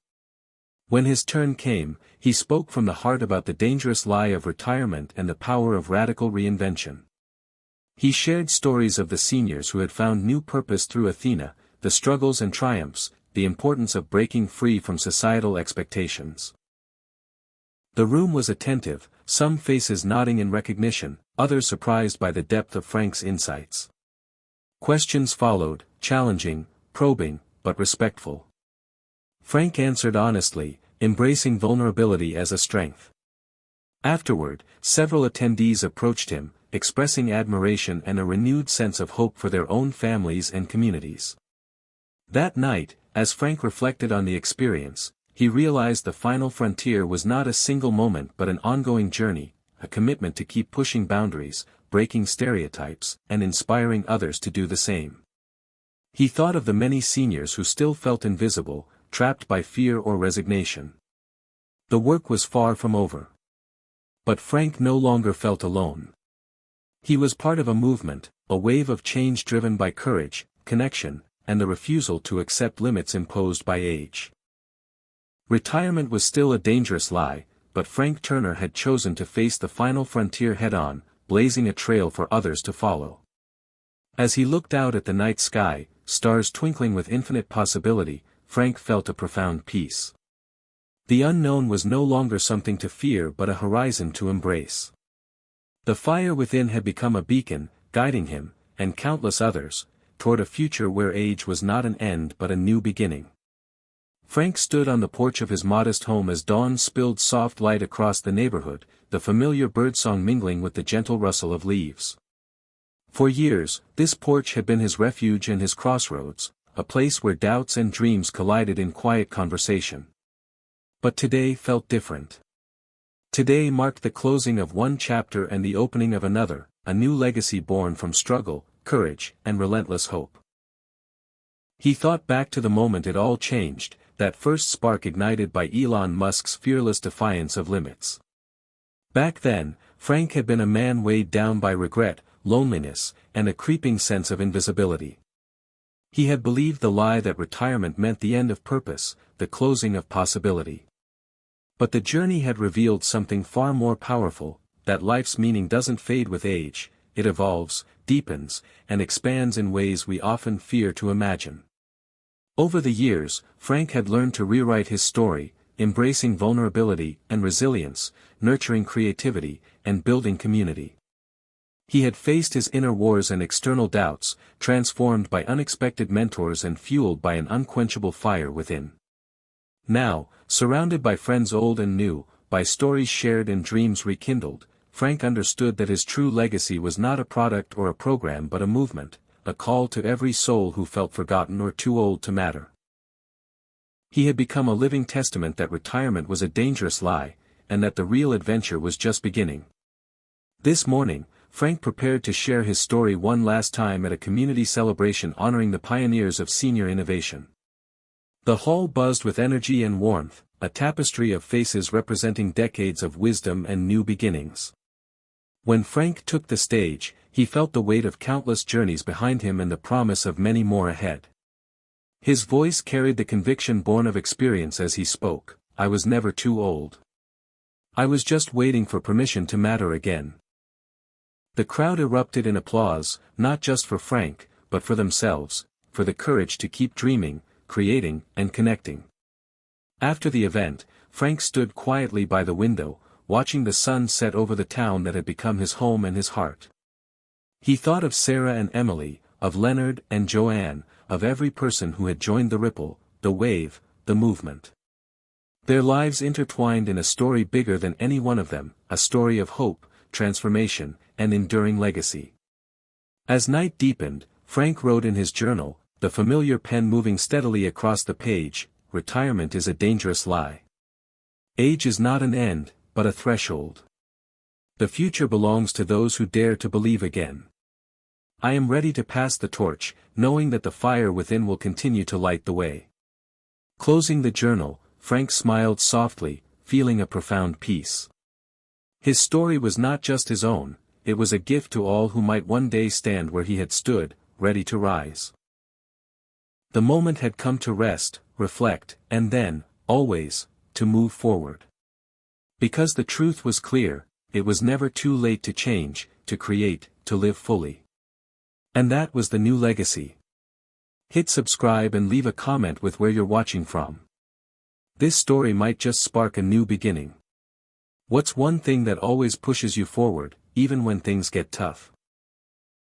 When his turn came, he spoke from the heart about the dangerous lie of retirement and the power of radical reinvention. He shared stories of the seniors who had found new purpose through Athena, the struggles and triumphs, the importance of breaking free from societal expectations. The room was attentive, some faces nodding in recognition, others surprised by the depth of Frank's insights. Questions followed, challenging, probing, but respectful. Frank answered honestly, embracing vulnerability as a strength. Afterward, several attendees approached him, expressing admiration and a renewed sense of hope for their own families and communities. That night, as Frank reflected on the experience, he realized the final frontier was not a single moment but an ongoing journey, a commitment to keep pushing boundaries, breaking stereotypes, and inspiring others to do the same. He thought of the many seniors who still felt invisible, trapped by fear or resignation. The work was far from over. But Frank no longer felt alone. He was part of a movement, a wave of change driven by courage, connection, and the refusal to accept limits imposed by age. Retirement was still a dangerous lie, but Frank Turner had chosen to face the final frontier head-on, blazing a trail for others to follow. As he looked out at the night sky, stars twinkling with infinite possibility, Frank felt a profound peace. The unknown was no longer something to fear but a horizon to embrace. The fire within had become a beacon, guiding him, and countless others, toward a future where age was not an end but a new beginning. Frank stood on the porch of his modest home as dawn spilled soft light across the neighborhood, the familiar birdsong mingling with the gentle rustle of leaves. For years, this porch had been his refuge and his crossroads, a place where doubts and dreams collided in quiet conversation. But today felt different. Today marked the closing of one chapter and the opening of another, a new legacy born from struggle, courage, and relentless hope. He thought back to the moment it all changed, that first spark ignited by Elon Musk's fearless defiance of limits. Back then, Frank had been a man weighed down by regret, loneliness, and a creeping sense of invisibility. He had believed the lie that retirement meant the end of purpose, the closing of possibility. But the journey had revealed something far more powerful, that life's meaning doesn't fade with age, it evolves, deepens, and expands in ways we often fear to imagine. Over the years, Frank had learned to rewrite his story, embracing vulnerability and resilience, nurturing creativity, and building community. He had faced his inner wars and external doubts, transformed by unexpected mentors and fueled by an unquenchable fire within. Now, surrounded by friends old and new, by stories shared and dreams rekindled, Frank understood that his true legacy was not a product or a program but a movement, a call to every soul who felt forgotten or too old to matter. He had become a living testament that retirement was a dangerous lie, and that the real adventure was just beginning. This morning, Frank prepared to share his story one last time at a community celebration honoring the pioneers of senior innovation. The hall buzzed with energy and warmth, a tapestry of faces representing decades of wisdom and new beginnings. When Frank took the stage, he felt the weight of countless journeys behind him and the promise of many more ahead. His voice carried the conviction born of experience as he spoke, "I was never too old. I was just waiting for permission to matter again." The crowd erupted in applause, not just for Frank, but for themselves, for the courage to keep dreaming, creating, and connecting. After the event, Frank stood quietly by the window, watching the sun set over the town that had become his home and his heart. He thought of Sarah and Emily, of Leonard and Joanne, of every person who had joined the ripple, the wave, the movement. Their lives intertwined in a story bigger than any one of them, a story of hope, transformation, and enduring legacy. As night deepened, Frank wrote in his journal, the familiar pen moving steadily across the page, "Retirement is a dangerous lie. Age is not an end, but a threshold. The future belongs to those who dare to believe again. I am ready to pass the torch, knowing that the fire within will continue to light the way. Closing the journal, Frank smiled softly, feeling a profound peace. His story was not just his own, it was a gift to all who might one day stand where he had stood, ready to rise. The moment had come to rest, reflect, and then, always, to move forward. Because the truth was clear, it was never too late to change, to create, to live fully. And that was the new legacy. Hit subscribe and leave a comment with where you're watching from. This story might just spark a new beginning. What's one thing that always pushes you forward, even when things get tough?